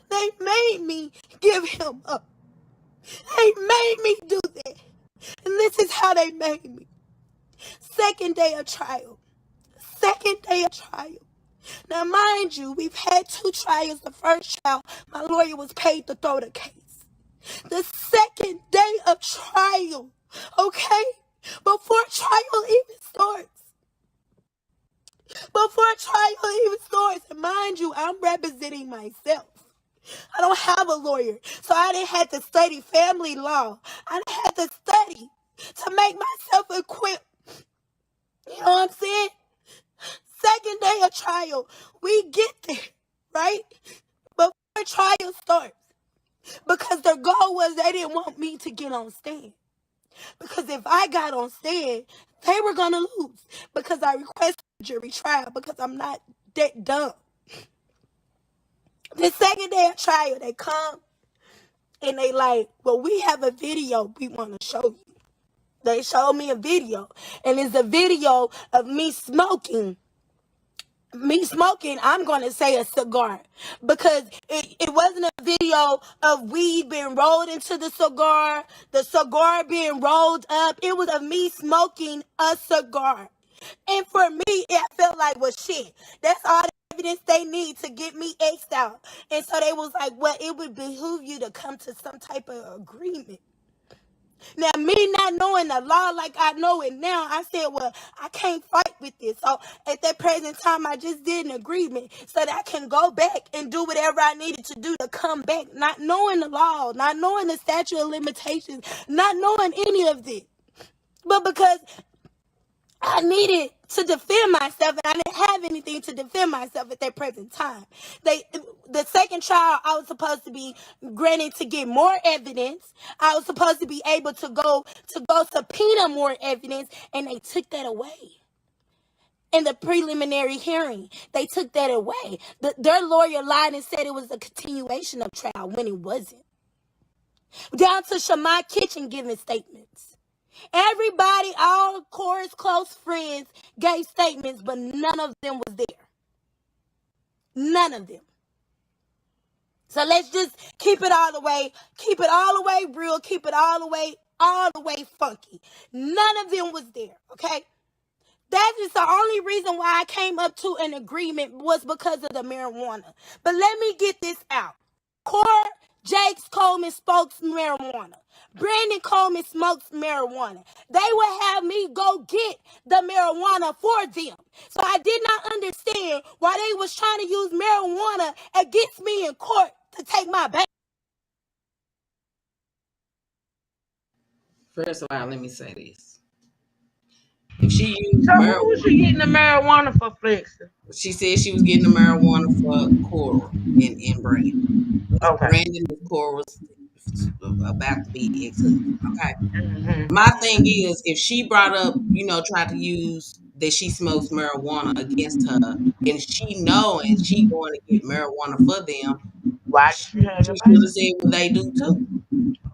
They made me give him up. They made me do that. And this is how they made me. Second day of trial. Second day of trial. Now, mind you, we've had 2 trials. The first trial, my lawyer was paid to throw the case. The second day of trial, okay? Before trial even starts. And mind you, I'm representing myself. I don't have a lawyer, so I didn't have to study family law. I didn't have to study to make myself equipped. You know what I'm saying? Second day of trial, we get there, right? Before trial starts. Because their goal was they didn't want me to get on stand. Because if I got on stand, they were going to lose. Because I requested a jury trial because I'm not that dumb. The second day of trial, they come and they like, well, we have a video we want to show you. They showed me a video. And it's a video of me smoking, I'm going to say a cigar. Because it wasn't a video of weed being rolled into the cigar being rolled up. It was of me smoking a cigar. And for me, it felt like, well, shit, that's all the evidence they need to get me X'd out. And so they was like, well, it would behoove you to come to some type of agreement. Now, me not knowing the law like I know it now, I said, well, I can't fight with this. So at that present time, I just did an agreement so that I can go back and do whatever I needed to do to come back, not knowing the law, not knowing the statute of limitations, not knowing any of this. But because I needed to defend myself, and I didn't have anything to defend myself at that present time. The second trial, I was supposed to be granted to get more evidence. I was supposed to be able to go subpoena more evidence, and they took that away. In the preliminary hearing, they took that away. Their lawyer lied and said it was a continuation of trial when it wasn't. Down to Shamai Kitchen giving statements. Everybody, all Cora's close friends gave statements, but none of them was there. None of them. So let's just keep it all the way real, keep it all the way funky. None of them was there, okay? That is the only reason why I came up to an agreement was because of the marijuana. But let me get this out. Cora Jakes Coleman smokes marijuana. Brandon Coleman smokes marijuana. They would have me go get the marijuana for them. So I did not understand why they was trying to use marijuana against me in court to take my baby. First of all, let me say this. If she used So marijuana, who was she getting the marijuana for, Flexer? she said she was getting the marijuana for Cora and Brandon. Okay. Brandon and Cora was about to be ex-husband. Okay. Mm-hmm. My thing is, if she brought up, tried to use that she smokes marijuana against her, and she know and she going to get marijuana for them, Why she did you have your should have baby? said what they do too.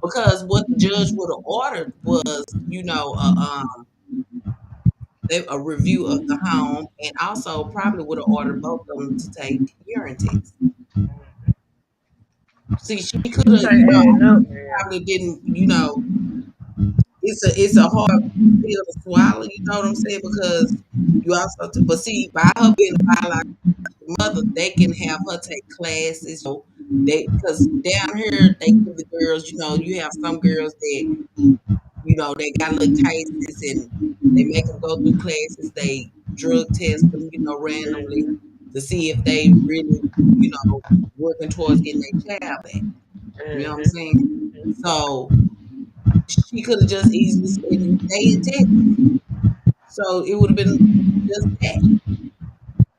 Because what the judge would have ordered was, a review of the home, and also probably would have ordered both of them to take urine tests. See, she could have, probably didn't, it's a hard pill to swallow, you know what I'm saying? Because you also, but see, by her being a biological mother, they can have her take classes. Because down here, they give the girls, you have some girls that, they got little cases and they make them go through classes. They drug test them, randomly to see if they really, working towards getting their child back. You know what I'm saying? So she could have just easily said they in Texas. So it would have been just that.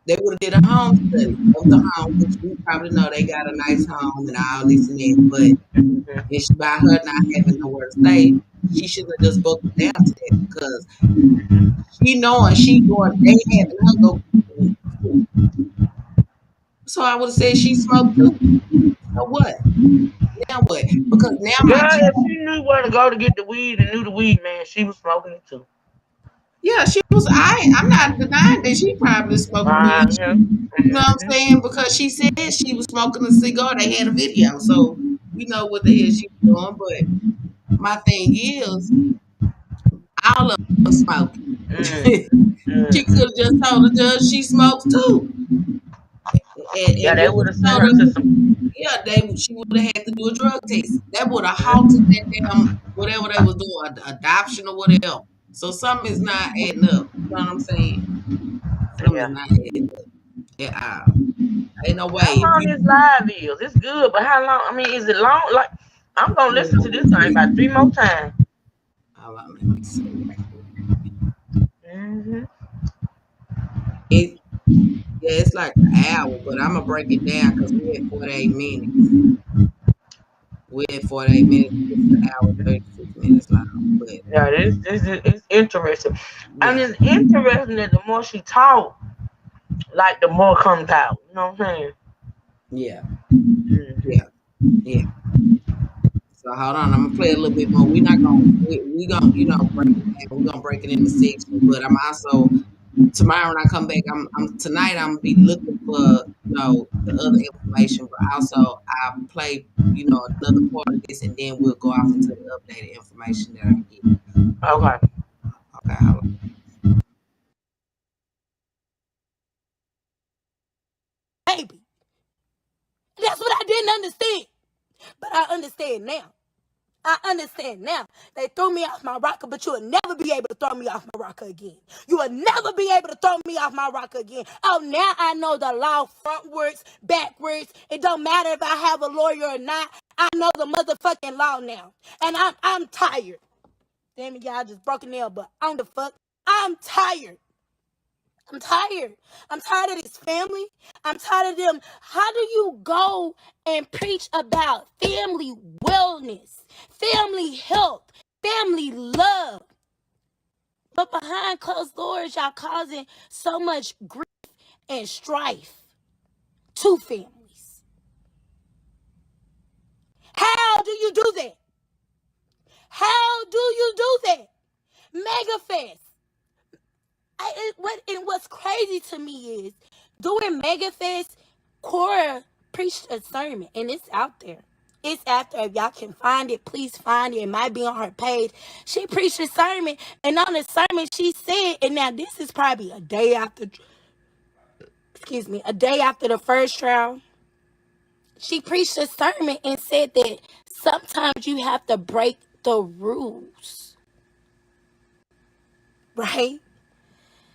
They would have did a home study of the home, which we probably know they got a nice home and all this and that. But it's by her not having nowhere to stay. she shouldn't have just buckled down to that because she knowing she going, they having her go get the weed too. So I would have said she smoked too. So what? Now what? Because now my Girl, child, if she knew where to go to get the weed and knew the weed man, she was smoking it too. yeah, she was. I'm not denying that she probably smoked weed. Yeah. You know what I'm saying? Because she said she was smoking a cigar. They had a video, so we know what the hell she was doing. But my thing is, all of them smoking. She could have just told the judge she smokes too, Yeah, and they what would we have sent told her her, to some. yeah, she would have had to do a drug test. That would have halted that damn whatever they was doing, adoption or whatever. So something is not adding up. You know what I'm saying? Something is Yeah. not adding up at all. Ain't no way. How If long you, this live is? It's good, but how long? I mean, is it long? Like, I'm gonna hold listen to on, this thing about 3 more times. let me see right here. Mm-hmm. It, yeah, it's like an hour, but I'm gonna break it down because we at 48 minutes. We're at 48 minutes. It's an hour 36 minutes long. But Yeah, it's interesting, and yeah, it's interesting that the more she talk, like the more comes out. You know what I'm saying? yeah, Mm-hmm. yeah, yeah. So hold on, I'm gonna play a little bit more. We're not gonna we gonna break it down. We're gonna break it into sections. But I'm also tomorrow when I come back, I'm tonight I'm gonna be looking for the other information, but also I'll play another part of this, and then we'll go off into the updated information that I get. Okay. Okay, hold on. Baby. That's what I didn't understand. But I understand now. I understand now. They threw me off my rocker, but you will never be able to throw me off my rocker again. You will never be able to throw me off my rocker again. Oh, now I know the law frontwards, backwards. It don't matter if I have a lawyer or not. I know the motherfucking law now. And I'm tired. Damn it, y'all just broke a nail, but on the fuck. I'm tired. I'm tired. I'm tired of this family. I'm tired of them. How do you go and preach about family wellness, family health, family love? But behind closed doors, y'all causing so much grief and strife to families. How do you do that? How do you do that? Megafest. What's crazy to me is during Megafest, Cora preached a sermon, and it's out there. It's out there. If y'all can find it, please find it. It might be on her page. She preached a sermon, and on the sermon, she said, and now this is probably a day after, a day after the first trial. She preached a sermon and said that sometimes you have to break the rules, right?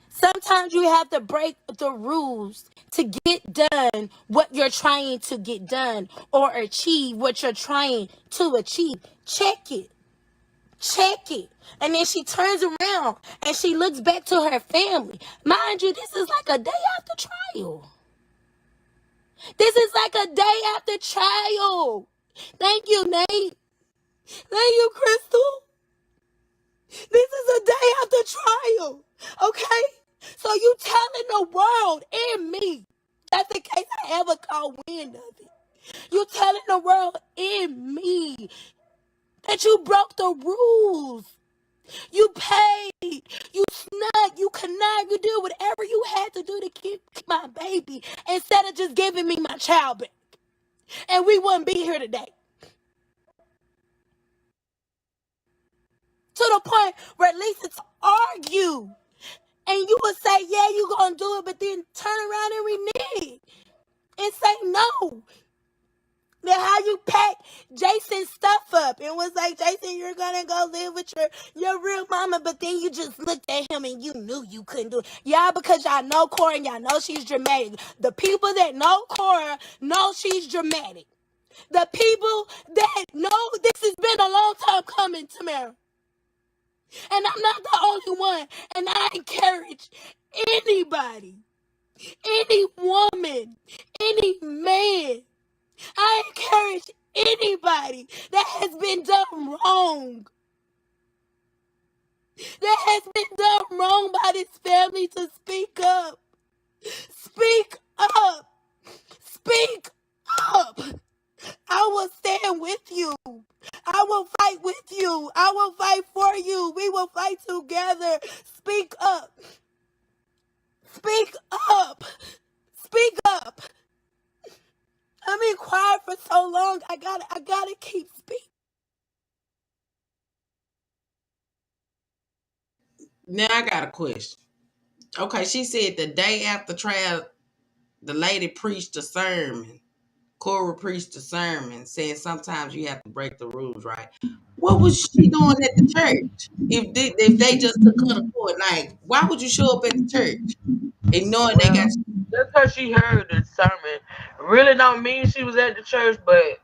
Sometimes you have to break the rules to get done what you're trying to get done or achieve what you're trying to achieve. Check it. Check it. And then she turns around and she looks back to her family. Mind you, this is like a day after trial. This is like a day after trial. Thank you, Nate. Thank you, Crystal. This is a day after trial. Okay? So you telling the world and me, that's in case I ever caught wind of it. You telling the world and me that you broke the rules. You paid, you snuck, you connived, you did whatever you had to do to keep my baby instead of just giving me my child back. And we wouldn't be here today. To the point where at least it's argue. And you would say, yeah, you gonna do it, but then turn around and renege and say no. Then how you pack Jason's stuff up and was like, Jason, you're gonna go live with your real mama, but then you just looked at him and you knew you couldn't do it. Yeah, because y'all know Cora and y'all know she's dramatic. The people that know Cora know she's dramatic. The people that know this has been a long time coming, Tamara. And I'm not the only one. And I encourage anybody, any woman, any man. I encourage anybody that has been done wrong. that has been done wrong by this family to speak up. Speak up. Speak up. I will stand with you. I will fight with you. I will fight for you. We will fight together. Speak up. Speak up. Speak up. I've been quiet for so long. I gotta keep speaking. Now I got a question. Okay, she said the day after trial, the lady preached a sermon. Cora preached a sermon saying sometimes you have to break the rules, right? What was she doing at the church? If they just took her to court, like, why would you show up at the church and knowing they got Well, that's because she heard the sermon. Really don't mean she was at the church, but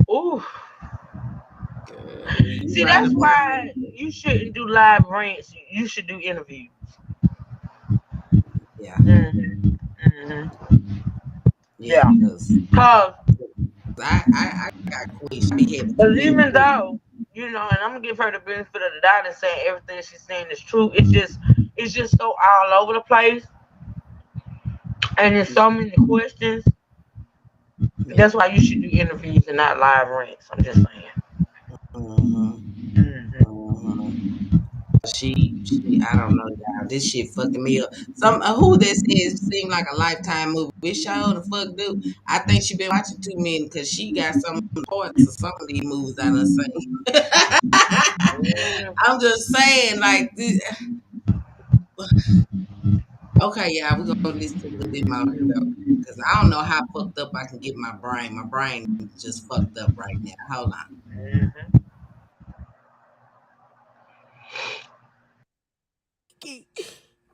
ooh. you See, right that's about why that? you shouldn't do live rants. You should do interviews. Yeah, Mm-hmm. Mm-hmm. yeah, Yeah. because Cause, I got questions. Be having too many even questions. though, and I'm gonna give her the benefit of the doubt and saying everything she's saying is true. It's just so all over the place, and there's so many questions. Yeah. That's why you should do interviews and not live rants. I'm just saying. Mm-hmm. Mm-hmm. Mm-hmm. I don't know, y'all. This shit fucking me up. Some who that says seem like a Lifetime movie. We sure the fuck do. I think she been watching too many because she got some parts of some of these movies I done seen. I'm just saying, like, okay, yeah, we're gonna listen to a little bit more here though. Cause I don't know how fucked up I can get my brain. My brain is just fucked up right now. Hold on. Mm-hmm.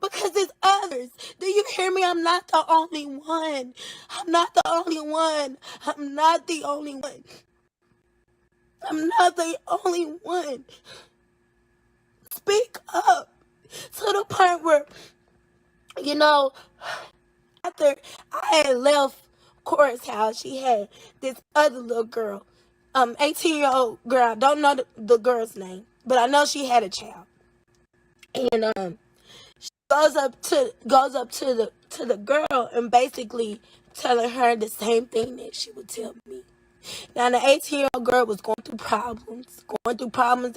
Because there's others. Do you hear me? I'm not the only one. I'm not the only one. I'm not the only one. I'm not the only one. Speak up. To the point where, you know, after I had left Cora's house, she had this other little girl, 18-year-old girl. I don't know the girl's name, but I know she had a child. And goes up to the girl and basically telling her the same thing that she would tell me. Now the 18-year-old girl was going through problems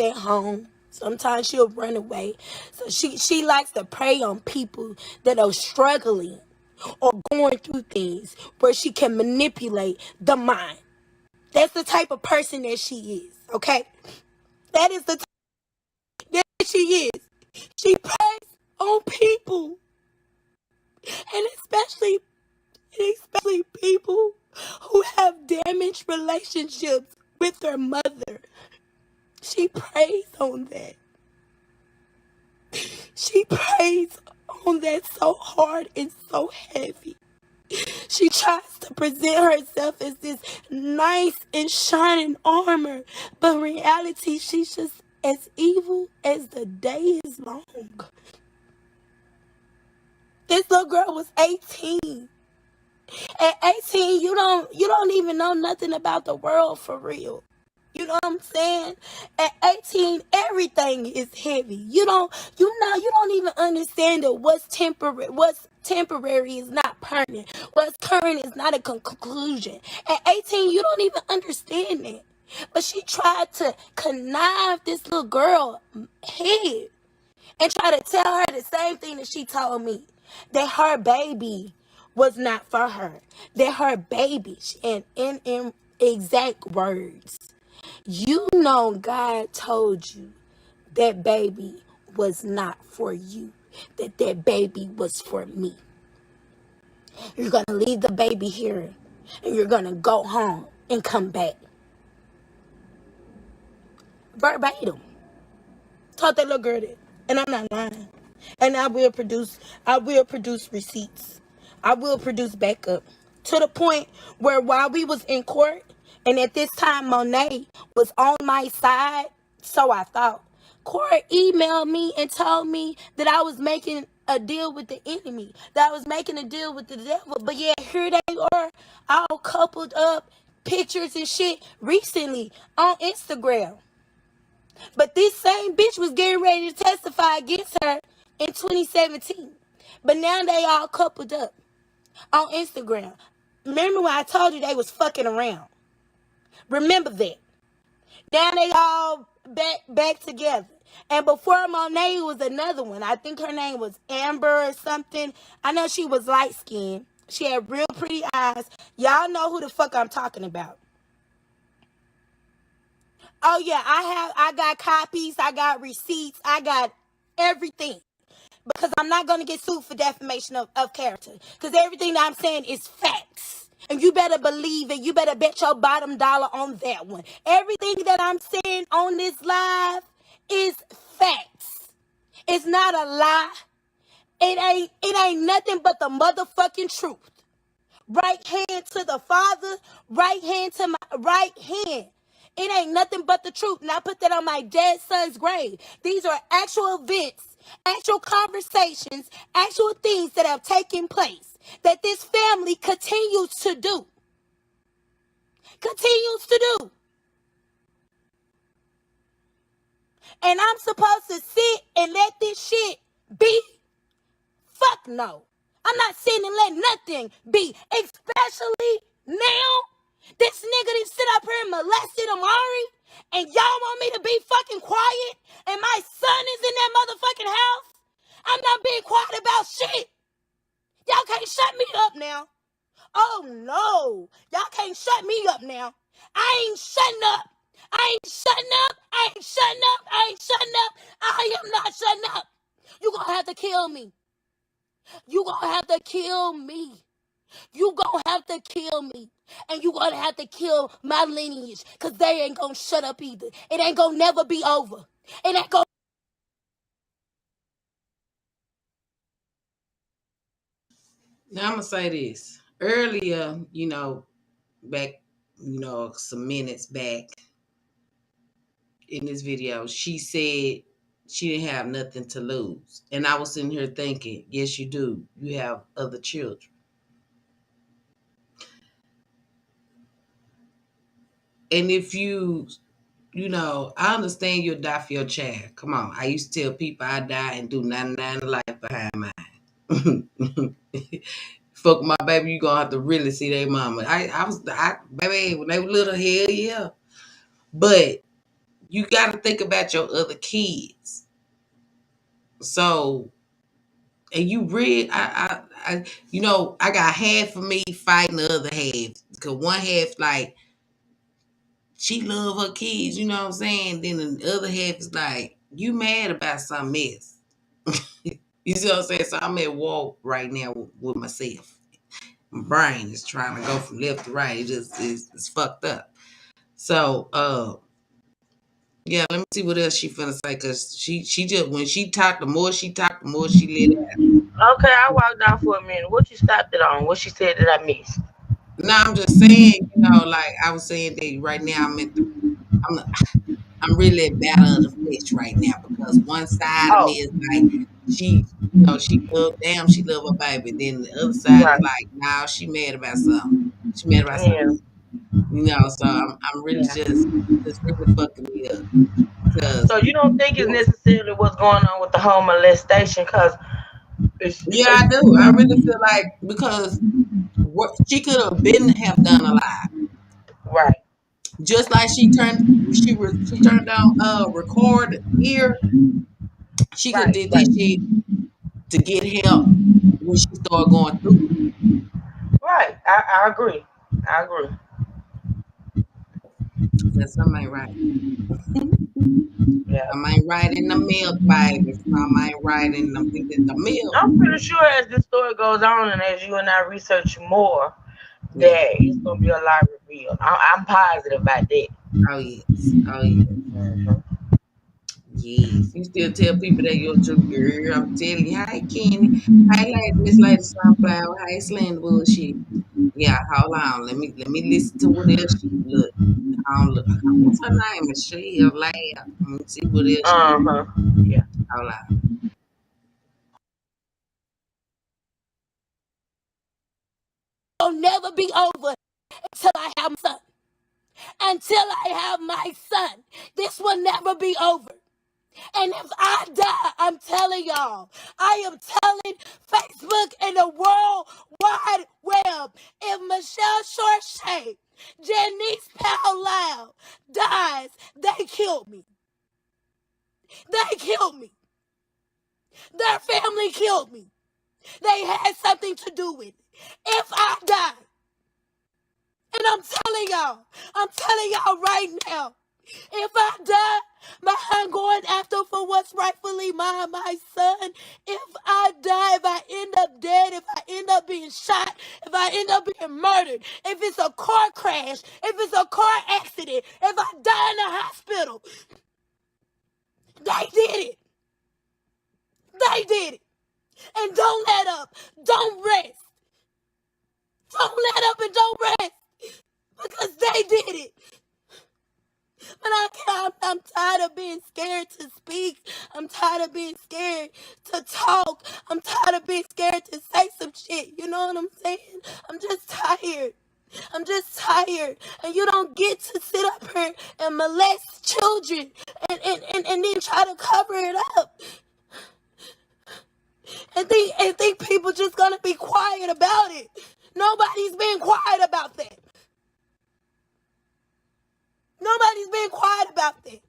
at home. Sometimes she'll run away. So she likes to prey on people that are struggling or going through things where she can manipulate the mind. That's the type of person that she is, okay? That is the type that she is. She preys on people, and especially people who have damaged relationships with their mother. She preys on that. She preys on that so hard and so heavy. She tries to present herself as this nice and shining armor, but in reality, she's just as evil as the day is long. This little girl was 18. At 18, you don't even know nothing about the world for real. You know what I'm saying? At 18, everything is heavy. You don't even understand that what's temporary is not permanent. What's current is not a conclusion. At 18, you don't even understand that. But she tried to connive this little girl head and try to tell her the same thing that she told me, that her baby was not for her, that her baby, and in exact words, God told you that baby was not for you, that baby was for me. You're gonna leave the baby here and you're gonna go home and come back. Verbatim. Taught that little girl that. And I'm not lying. And I will produce receipts. I will produce backup. To the point where while we was in court, and at this time Monet was on my side, so I thought. Cora emailed me and told me that I was making a deal with the enemy, that I was making a deal with the devil. But yeah, here they are, all coupled up, pictures and shit recently on Instagram. But this same bitch was getting ready to testify against her in 2017. But now they all coupled up on Instagram. Remember when I told you they was fucking around? Remember that. Now they all back together. And before Monet was another one. I think her name was Amber or something. I know she was light skinned. She had real pretty eyes. Y'all know who the fuck I'm talking about. Oh yeah, I got copies, I got receipts, I got everything. Because I'm not gonna get sued for defamation of character. Because everything that I'm saying is facts. And you better believe it. You better bet your bottom dollar on that one. Everything that I'm saying on this live is facts. It's not a lie. It ain't nothing but the motherfucking truth. Right hand to the Father, right hand to my right hand. It ain't nothing but the truth. And I put that on my dead son's grave. These are actual events, actual conversations, actual things that have taken place that this family continues to do. Continues to do. And I'm supposed to sit and let this shit be? Fuck no. I'm not sitting and letting nothing be. Especially now. This nigga done sit up here and molested Amari. And y'all want me to be fucking quiet? And my son is in that motherfucking house? I'm not being quiet about shit. Y'all can't shut me up now. Oh no. Y'all can't shut me up now. I ain't shutting up. I ain't shutting up. I ain't shutting up. I ain't shutting up. I am not shutting up. You gonna have to kill me. You gonna have to kill me. You gonna have to kill me. And you gonna have to kill my lineage. Cause they ain't gonna shut up either. It ain't gonna never be over. It ain't gonna. Now I'm gonna say this. Earlier, back, some minutes back in this video, she said she didn't have nothing to lose. And I was sitting here thinking, yes, you do. You have other children. And if I understand you'll die for your child. Come on. I used to tell people I die and do 99 life behind mine. Fuck my baby, you gonna have to really see their mama. Baby, when they were little, hell yeah. But you gotta think about your other kids. So, and you really, I got half of me fighting the other half. Cause one half, like, she love her kids, you know what I'm saying? Then the other half is like, you mad about something else. You see what I'm saying? So I'm at war right now with myself. My brain is trying to go from left to right. It just it's fucked up. So yeah, let me see what else she finna say, cause she just, when she talked, the more she talked, the more she let out. Okay, I walked down for a minute. What you stopped it on? What she said that I missed? No, I'm just saying, like I was saying that right now I'm I'm really a battle of the flesh right now, because one side of me Oh, is like, she love her baby. Then the other side is right. like, nah, she mad about something. She mad about something Yeah, else. So I'm really yeah. just really fucking me up. Cause So you don't think it's necessarily what's going on with the whole molestation? Cause yeah, I do. I really feel like, because what she could have been have done a lot. right, Just like she turned down record here. She could have right, did right, this shit to get help when she started going through it. right. I agree. I agree. Because some ain't right. Yeah. Some ain't right in the milk, baby. Some ain't right in the milk. I'm pretty sure as this story goes on and as you and I research more, Yeah. that it's gonna be a lot revealed. I'm positive about that. Oh yes. Oh yes. Yes. You still tell people that you're true girl. I'm telling you. Hi, Kenny. Hi, Miss Lady Sunflower. Hi, Slender Bullshit. Yeah, hold on. Let me listen to what else she look. Look. What's her name? Michelle Lab. Let me see what else she Uh look. huh. Yeah. Hold on. It'll never be over until I have my son. until I have my son. This will never be over. And if I die, I'm telling y'all, I am telling Facebook and the World Wide Web, if Michelle Shortshay, Janice Powell dies, they killed me. They killed me. Their family killed me. They had something to do with it. If I die, and I'm telling y'all right now, if I die behind going after for what's rightfully mine, my son, if I die, if I end up dead, if I end up being shot, if I end up being murdered, if it's a car crash, if it's a car accident, if I die in the hospital, they did it. They did it. And don't let up. Don't rest. Don't let up and don't rest. Because they did it. But I'm tired of being scared to speak. I'm tired of being scared to talk. I'm tired of being scared to say some shit. You know what I'm saying? I'm just tired. I'm just tired. And you don't get to sit up here and molest children and then try to cover it up. And think people just gonna be quiet about it. Nobody's being quiet about that. Nobody's being quiet about that.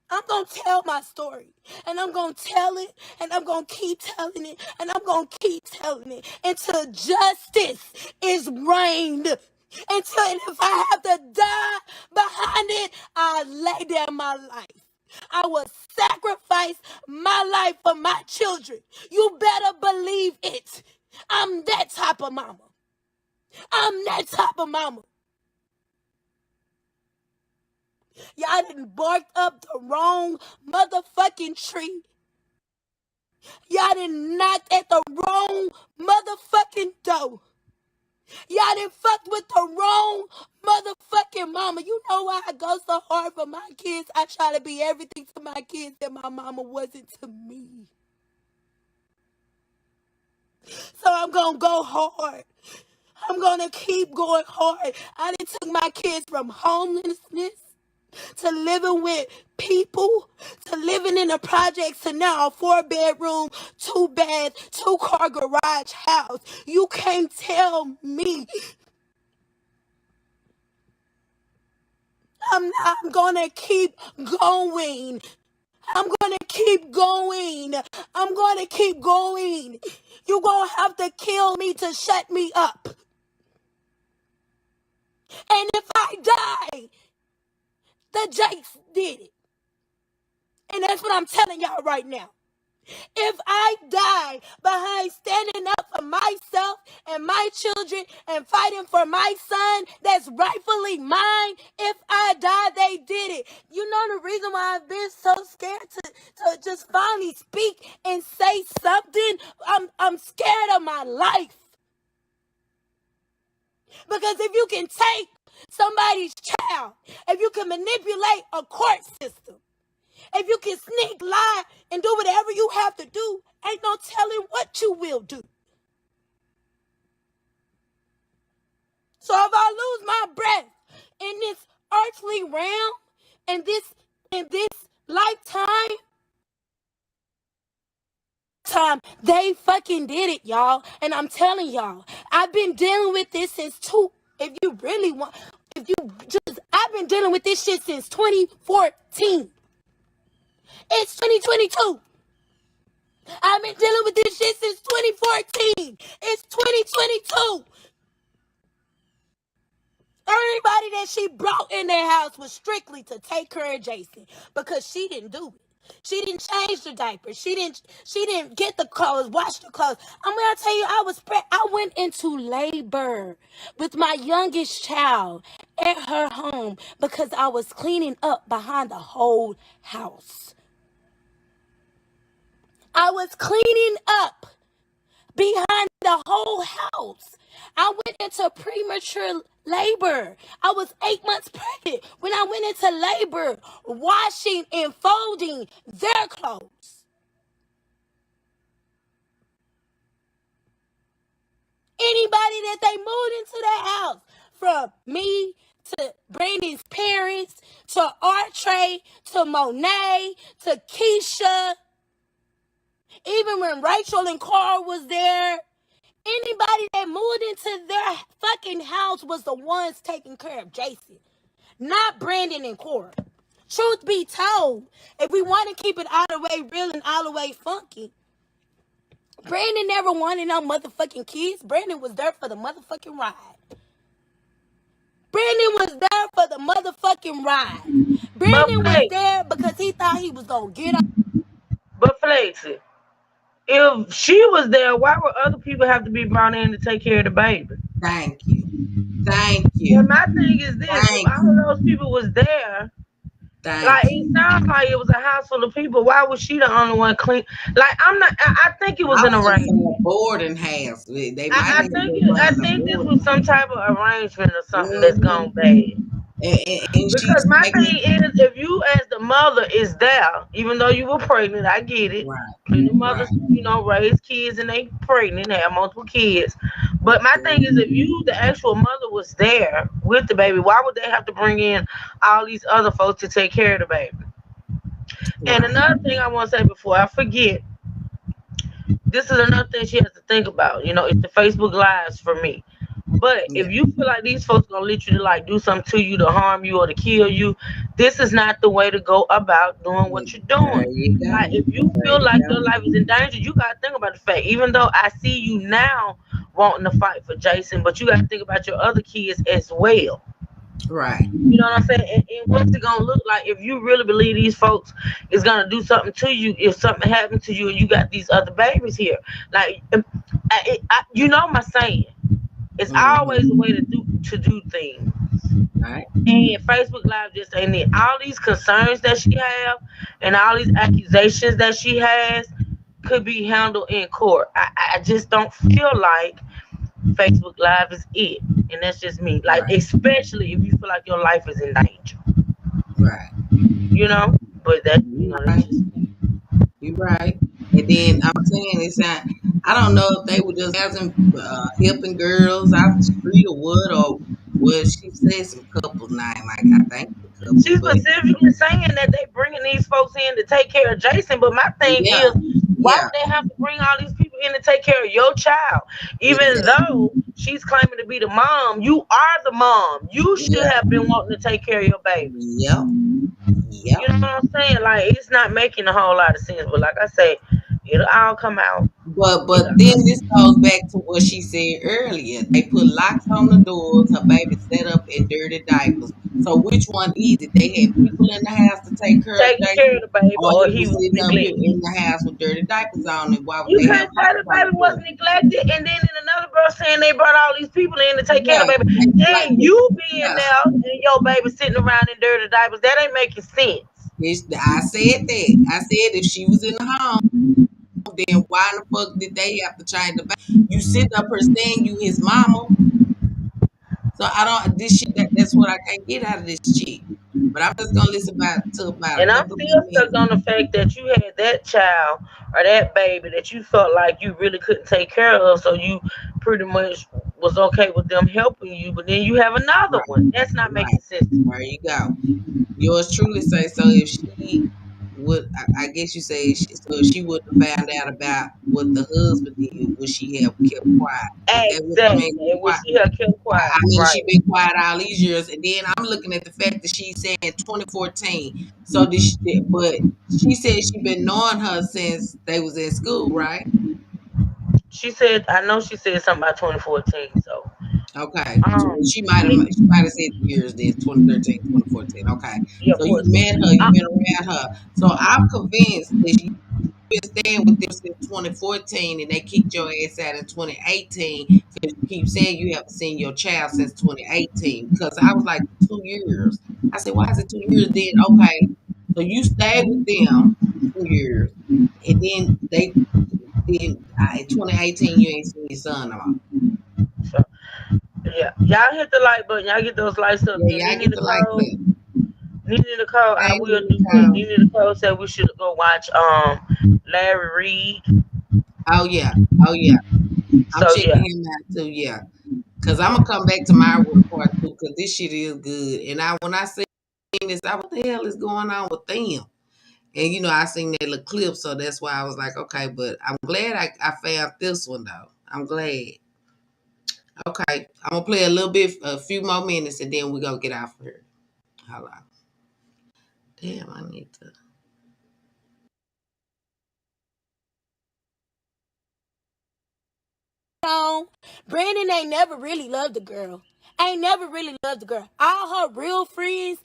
I'm going to tell my story, and I'm going to tell it, and I'm going to keep telling it, and I'm going to keep telling it until justice is reigned. And if I have to die behind it, I lay down my life. I will sacrifice my life for my children. You better believe it. I'm that type of mama. I'm that type of mama. Y'all done barked up the wrong motherfucking tree. Y'all done knocked at the wrong motherfucking door. Y'all done fucked with the wrong motherfucking mama. You know why I go so hard for my kids? I try to be everything to my kids that my mama wasn't to me. So I'm going to go hard. I'm going to keep going hard. I done took my kids from homelessness to living with people, to living in the projects, to now a 4-bedroom, 2-bath, 2-car garage house. You can't tell me. I'm gonna keep going. I'm gonna keep going. I'm gonna keep going. You're gonna have to kill me to shut me up. And if I die, the Jakes did it. And that's what I'm telling y'all right now. If I die behind standing up for myself and my children and fighting for my son that's rightfully mine, if I die, they did it. You know the reason why I've been so scared to just finally speak and say something? I'm scared of my life. Because if you can take somebody's child, if you can manipulate a court system, if you can sneak, lie, and do whatever you have to do, ain't no telling what you will do. So if I lose my breath in this earthly realm, in this lifetime, they fucking did it, y'all. And I'm telling y'all, I've been dealing with this I've been dealing with this shit since 2014. It's 2022. I've been dealing with this shit since 2014. It's 2022. Everybody that she brought in their house was strictly to take her and Jason because she didn't do it. She didn't change the diapers. She didn't get the clothes, wash the clothes. I'm gonna tell you, I went into labor with my youngest child at her home because I was cleaning up behind the whole house. I was cleaning up behind the whole house. I went into premature labor. I was 8 months pregnant when I went into labor, washing and folding their clothes. Anybody that they moved into that house, from me to Brandon's parents, to Artre, to Monet, to Keisha. Even when Rachel and Cora was there, anybody that moved into their fucking house was the ones taking care of Jason, not Brandon and Cora. Truth be told, if we want to keep it all the way real and all the way funky, Brandon never wanted no motherfucking kids. Brandon was there for the motherfucking ride. Brandon was there for the motherfucking ride. Brandon was there because he thought he was going to get up. But Flexi, if she was there, why would other people have to be brought in to take care of the baby? Thank you. Thank you. And my thing is this: if all of those people was there, like it sounds like it was a house full of people. Why was she the only one clean? Like I'm not. I think it was an arrangement. Boarding house. They might I think this was some type of arrangement or something that's gone bad. Because my thing is, if you as the mother is there, even though you were pregnant, I get it. Plenty mothers, raise kids and they pregnant, have multiple kids. But my thing is, if you, the actual mother, was there with the baby, why would they have to bring in all these other folks to take care of the baby? And another thing I want to say before I forget, this is another thing she has to think about. It's the Facebook Lives for me. But if you feel like these folks gonna literally like do something to you, to harm you or to kill you, this is not the way to go about doing what you're doing. Like if you feel like your life is in danger, you gotta think about the fact. Even though I see you now wanting to fight for Jason, but you gotta think about your other kids as well. Right. You know what I'm saying? And what's it gonna look like if you really believe these folks is gonna do something to you if something happened to you and you got these other babies here? Like, my saying. It's always a way to do things. Right. And Facebook Live just ain't it. All these concerns that she have and all these accusations that she has could be handled in court. I just don't feel like Facebook Live is it. And that's just me. Like, especially if you feel like your life is in danger. Right. But that, that's just me. You're right. And then I'm saying it's not, I don't know if they were just having helping girls out the street or what, or what she said some couples name. I think she's specifically saying that they bringing these folks in to take care of Jason. But my thing is, why would they have to bring all these people in to take care of your child? Even though she's claiming to be the mom, you are the mom. You should have been wanting to take care of your baby. Yep. You know what I'm saying? Like, it's not making a whole lot of sense. But like I say, it'll all come out. But then this goes back to what she said earlier. They put locks on the doors. Her baby set up in dirty diapers. So which one is it? They had people in the house to take care of the baby, or he was sitting up here in the house with dirty diapers on. And why would you can't say the baby was neglected, and then in another girl saying they brought all these people in to take care of the baby. And you being there and your baby sitting around in dirty diapers, that ain't making sense. I said that. I said if she was in the home, then why the fuck did they have to change the baby? You sitting up here saying you his mama. So I don't. That's what I can't get out of this chick. But I'm just gonna listen about. And I'm still stuck on the fact that you had that child or that baby that you felt like you really couldn't take care of, so you pretty much was okay with them helping you. But then you have another one. That's not making sense. There you go. Yours truly say so. If she would, I guess you say, so if she would have found out about what the husband did, would she have kept quiet? Exactly. Would she have kept quiet? I mean, she been quiet all these years, and then I'm looking at the fact that she said 2014. So but she said she been knowing her since they was in school, right? She said, I know she said something about 2014. So okay, so she might have said years then, 2013, 2014. Okay, so you met her, you been around her. So I'm convinced that you been staying with them since 2014, and they kicked your ass out in 2018 because you keep saying you haven't seen your child since 2018. Because I was like 2 years. I said, why is it 2 years? Then okay, so you stayed with them 2 years, and then in 2018 you ain't seen your son no more. So, yeah, y'all hit the like button. Y'all get those likes up. Yeah, y'all get the likes up. Nene Nicole, I will do. Nene Nicole said we should go watch Larry Reed. Oh yeah. I'm checking him out too. Yeah, Cause I'm gonna come back to my report too, cause this shit is good. And when I seen this, what the hell is going on with them? And I seen that little clip, so that's why I was like, okay. But I'm glad I found this one though. I'm glad. Okay, I'm gonna play a few more minutes, and then we gonna get out of here. Hold on. Damn, I need to. Brandon ain't never really loved the girl. Ain't never really loved the girl. All her real friends,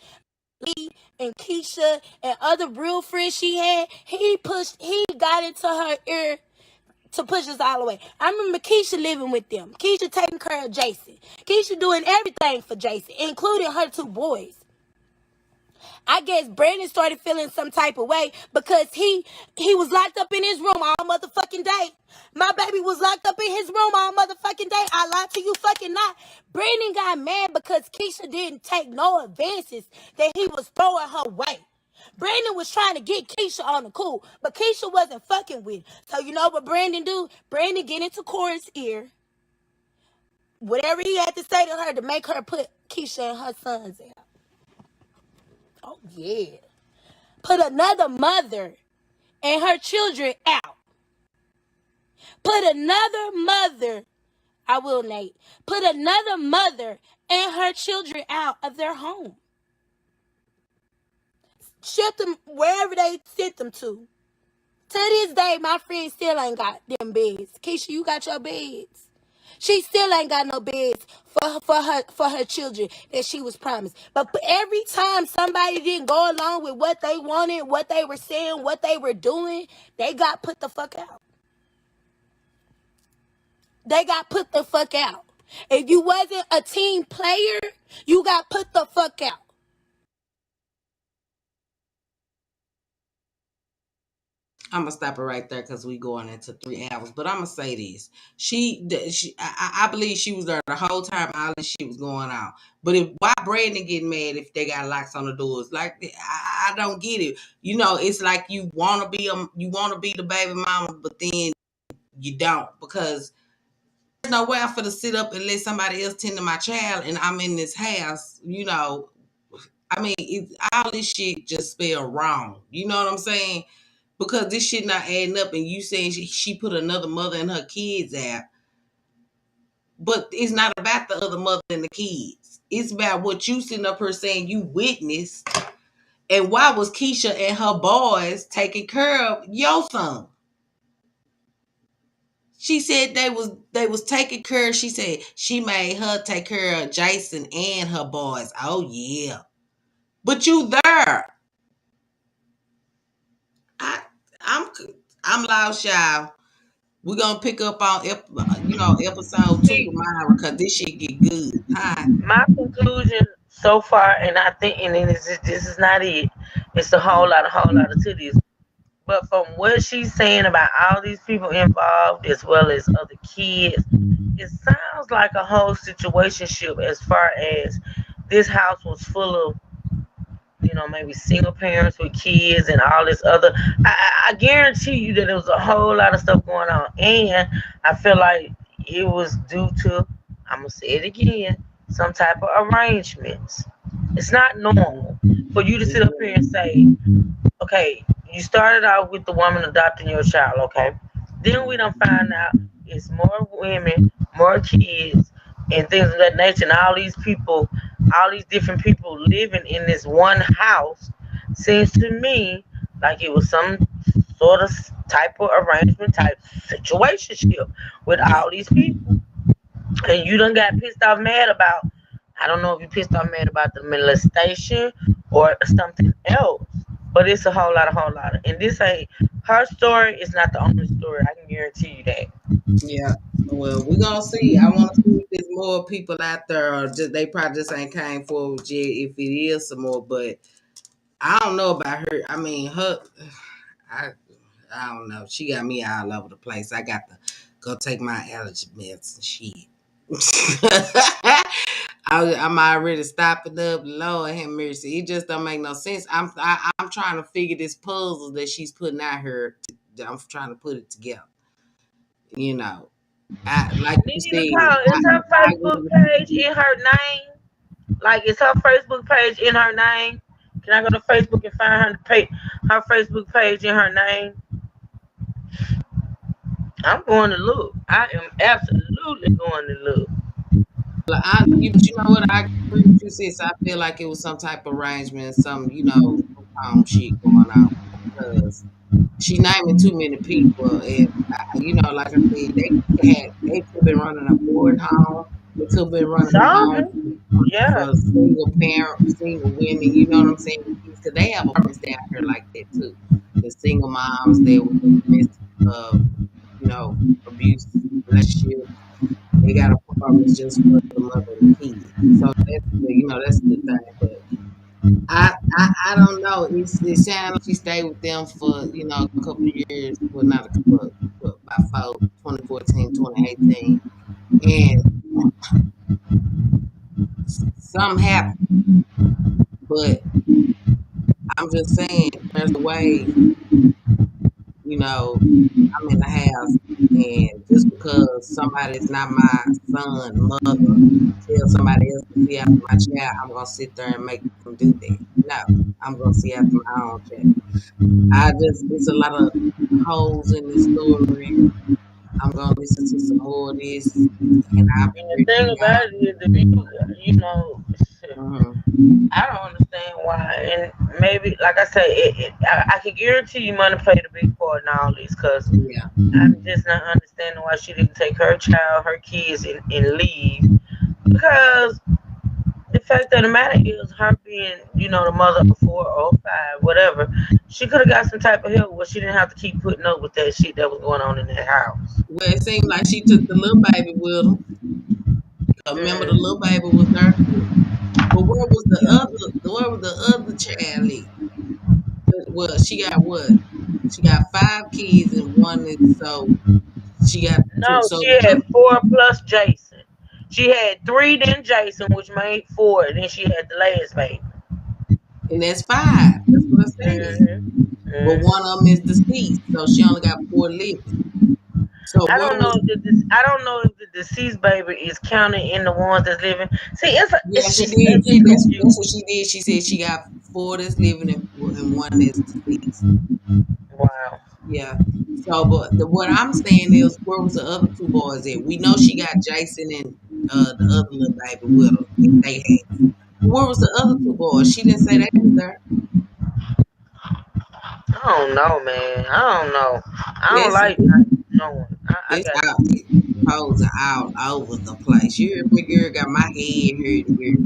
Lee and Keisha and other real friends she had, he got into her ear to push us all away. I remember Keisha living with them. Keisha taking care of Jason. Keisha doing everything for Jason, including her two boys. I guess Brandon started feeling some type of way because he was locked up in his room all motherfucking day. My baby was locked up in his room all motherfucking day. I lied to you fucking not. Brandon got mad because Keisha didn't take no advances that he was throwing her way. Brandon was trying to get Keisha on the cool, but Keisha wasn't fucking with. So you know what Brandon do? Brandon get into Cora's ear. Whatever he had to say to her to make her put Keisha and her sons out. Oh yeah. Put another mother and her children out. Put another mother, I will, Nate. Put another mother and her children out of their home. Ship them wherever they sent them to. To this day, my friend still ain't got them beds. Keisha, you got your beds. She still ain't got no beds for her children that she was promised. But every time somebody didn't go along with what they wanted, what they were saying, what they were doing, they got put the fuck out. They got put the fuck out. If you wasn't a team player, you got put the fuck out. I'm gonna stop it right there because we going into 3 hours. But I'm gonna say this: I believe she was there the whole time all this shit was going on. But why Brandon getting mad if they got locks on the doors? Like I don't get it. It's like you want to be the baby mama, but then you don't because there's no way I'm finna sit up and let somebody else tend to my child, and I'm in this house. I mean, all this shit just spelled wrong. You know what I'm saying? Because this shit not adding up, and you saying she put another mother and her kids out. But it's not about the other mother and the kids. It's about what you sitting up here saying you witnessed. And why was Keisha and her boys taking care of your son? She said they was taking care. She said she made her take care of Jason and her boys. Oh yeah. But you there. I I'm I'm lost, y'all. We're gonna pick up on episode 2 tomorrow because this shit get good. Hi. My conclusion so far, and I think, and this is not it. It's a whole lot of to this. But from what she's saying about all these people involved, as well as other kids, it sounds like a whole situationship. As far as this house was full of, maybe single parents with kids and all this other. I guarantee you that there was a whole lot of stuff going on, and I feel like it was due to, I'm gonna say it again, some type of arrangements. It's not normal for you to sit up here and say, okay, you started out with the woman adopting your child, okay? Then we don't find out it's more women, more kids, and things of that nature. And all these different people living in this one house seems to me like it was some sort of type of arrangement type situationship with Yeah. all these people. And you done got pissed off mad about, I don't know if you pissed off mad about the molestation or something else, but it's a whole lot. And this ain't, her story is not the only story. I can guarantee you that. Yeah. Well, we're gonna see. I wanna see if there's more people out there or just they probably just ain't came forward yet if it is some more, but I don't know about her. I mean her I I don't know. She got me all over the place. I got to go take my allergy meds and shit. I'm already stopping up. Lord have mercy. It just don't make no sense. I'm trying to figure this puzzle that she's putting out here. I'm trying to put it together. You know. like you Nene said, Nicole, is her I agree Facebook with page in her name? Like, is her Facebook page in her name? Can I go to Facebook and find her Facebook page in her name? I'm going to look. I am absolutely going to look. but you know what? I agree with you, sis. I feel like it was some type of arrangement, some shit going on because she naming too many people, and like I said, they could have been running a board home. They could have been running a home Something. Yeah. for single women. You know what I'm saying? Because they have apartments down here like that too. The single moms there with the domestic, abuse relationship. They got apartments just for the mother and the kids. So that's the thing. But I don't know. It sounds like she stayed with them for a couple of years. Well, not a couple, but about 2014, 2018, and something happened. But I'm just saying, there's a way. I'm in the house, and just because somebody's not my son, mother, tell somebody else to see after my child, I'm gonna sit there and make them do that. No, I'm gonna see after my own child. It's a lot of holes in this story. I'm gonna listen to some more of this, and I'll be And the ready for thing about it is, if y'all. I don't understand why. And maybe, like I say, I can guarantee you money played a big part in all this because Yeah, I'm just not understanding why she didn't take her child, her kids, and leave. Because the fact of the matter is, her being, the mother of 4 or 5, whatever, she could have got some type of help where she didn't have to keep putting up with that shit that was going on in that house. well, it seemed like she took the little baby with her. Remember, the Mm. little baby was there too. But where was the other? Where was the other child at? Well, she got what? She got 5 kids and one is so she got two. No, So she had 4 plus Jason. She had 3, then Jason, which made 4. And then she had the last baby. and that's 5. That's what I said. But one Hmm. of them is deceased, so she only got 4 living. So I where don't know was? if the deceased baby is counted in the ones that's living. See, Yeah, it's she just did. it's just That's what confusing. she did. She said she got 4 that's living and one that's deceased. Wow. Yeah. So, but what I'm saying is, where was the other 2 boys at? We know she got Jason and the other little baby with her at they house. Where was the other 2 boys? She didn't say they was there. I don't know, man. I don't know. I don't It's like not knowing. I it's got out posing all over the place. You hear me, girl? Got my head hurting here.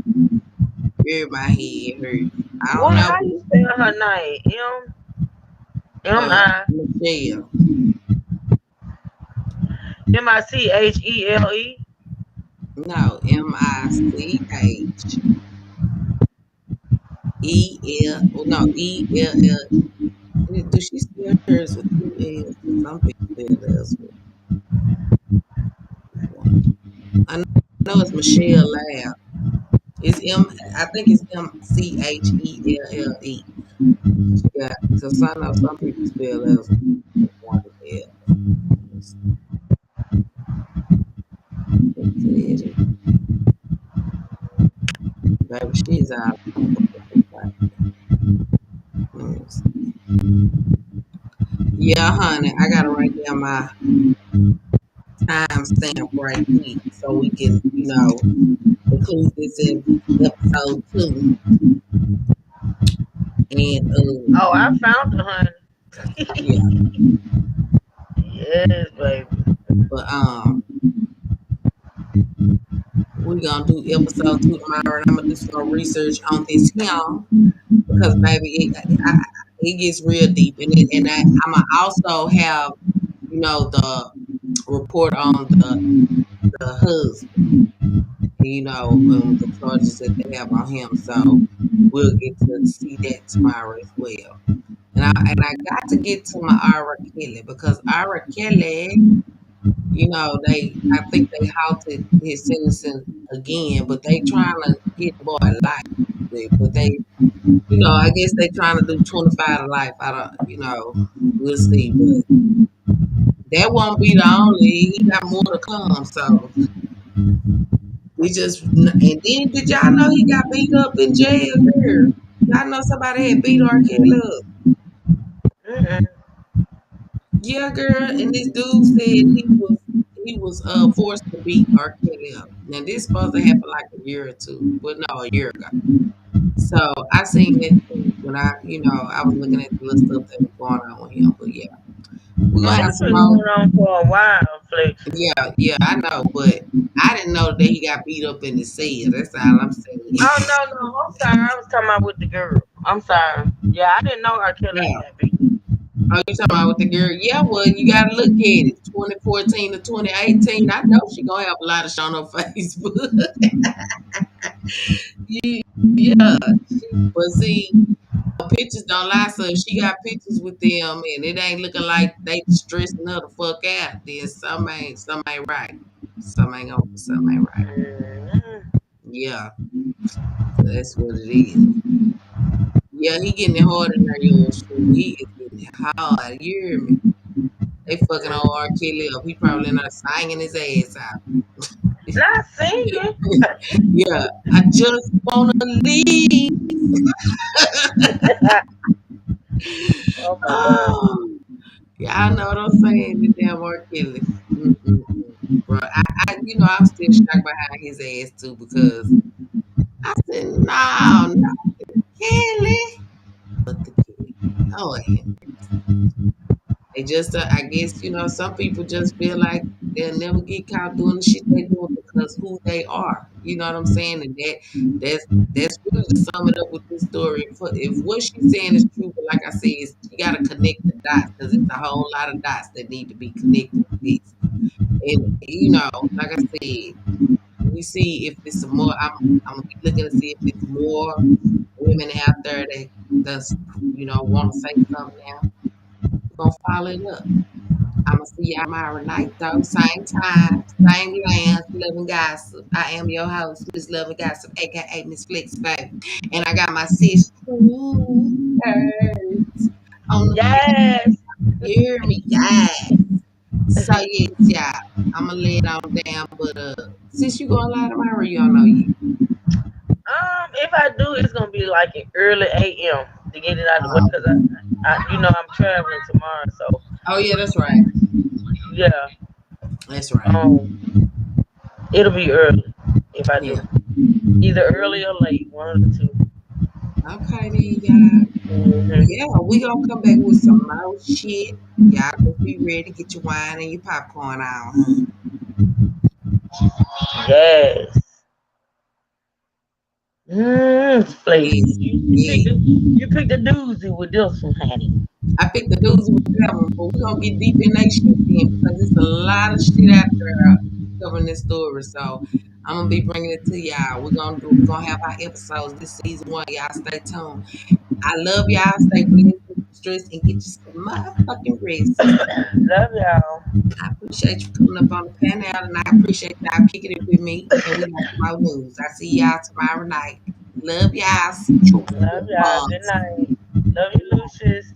Girl, my head hurt. I don't what? know. How you spell her name? M Michelle. Michele. No, Michelle. No, ELL. Do she spell hers with 2 L's? Because some people spell theirs with 1. I know it's Michelle Lab. It's I think it's Mchelle. Yeah, because I know some people spell theirs with 1 L. Baby, she's all over the place. Let me see. Yeah, honey, I gotta write down my timestamp right quick so we can, include this in episode 2. And Oh, I found her, honey. yeah, Yes, baby. but we're gonna do episode 2 tomorrow, and I'm gonna do some more research on this him because baby, it gets real deep, and I'm gonna also have the report on the husband, the charges that they have on him. So we'll get to see that tomorrow as well. And I got to get to my Ira Kelly because Ira Kelly, I think they halted his sentencing again, but they trying to get the boy life. But they, I guess they trying to do 25 to life. I don't, we'll see. But that won't be the only. He got more to come. So we just and then did y'all know he got beat up in jail there? Y'all know somebody had beat R. Kelly up. Mm-mm. Yeah, girl. And this dude said he was forced to beat R. Kelly up. Now this supposed to happen like a year or two, but no, a year ago. So I seen it too when I was looking at the little stuff that was going on with him. But yeah, we're gonna Man, have this some been more. going on for a while, Flex. Yeah, I know, but I didn't know that he got beat up in the cell. That's all I'm saying. Oh no, I'm sorry. I was talking about with the girl. I'm sorry. Yeah, I didn't know R. Kelly Yeah. had got beat. Oh, you talking about with the girl? Yeah, well, you gotta look at it. 2014 to 2018. I know she gonna have a lot of shit on her Facebook. Yeah, but see, pictures don't lie. So if she got pictures with them, and it ain't looking like they stressing her the fuck out, then some ain't right. Some ain't right. Mm-hmm. Yeah, so that's what it is. Yeah, he getting it hard in there, young shit. He is getting it hard. You hear me? They fucking on R. Kelly up. He probably not singing his ass out. Not singing. Yeah, I just wanna leave. Oh my god. Oh, yeah, I know what I'm saying. The damn R. Kelly. Mm-mm-mm. Bro, I'm still shocked behind his ass too because I said, no, not Kelly. But the kid. Lord have mercy. They just, I guess, some people just feel like they'll never get caught doing the shit they doing because who they are. You know what I'm saying? And that's that's really to sum it up with this story. If what she's saying is true, but like I said, you got to connect the dots because it's a whole lot of dots that need to be connected with this. And like I said, we see if it's some more. I'm gonna be looking to see if it's more women out there that does want to say something now. We're gonna follow it up. I'm gonna see y'all tomorrow night though, same time, same land, Love and Gossip. I am your host, Miss Love and Gossip, aka Miss Flex Baby, and I got my sis True Hurts on the panel. Yes. You hear me? Yeah. So yes, y'all. I'm gonna lay it on down, but since you gonna lie tomorrow, you don't know yet. If I do, it's gonna be like an early AM to get it out of the way Uh, because I'm traveling tomorrow, so oh yeah, that's right. yeah. That's right. It'll be early if I Yeah. do. Either early or late, one of the two. Okay then, y'all. Hmm. Yeah, we gonna come back with some more shit. Y'all just be ready. Get your wine and your popcorn on, huh? Yes. Place. Yes, yeah. You picked the doozy with this one, honey. I picked the doozy with that one, but we gonna get deep in that shit then because there's a lot of shit out there covering this story. So I'm gonna be bringing it to y'all. We're gonna have our episodes this season one. Y'all stay tuned. I love y'all. Stay blessed, stress, and get you some motherfucking rest. Love y'all. I appreciate you coming up on the panel, and I appreciate y'all kicking it with me. And we got some more news. I see y'all tomorrow night. Love y'all. True Love y'all. heart. Good night. Love you, Lucius.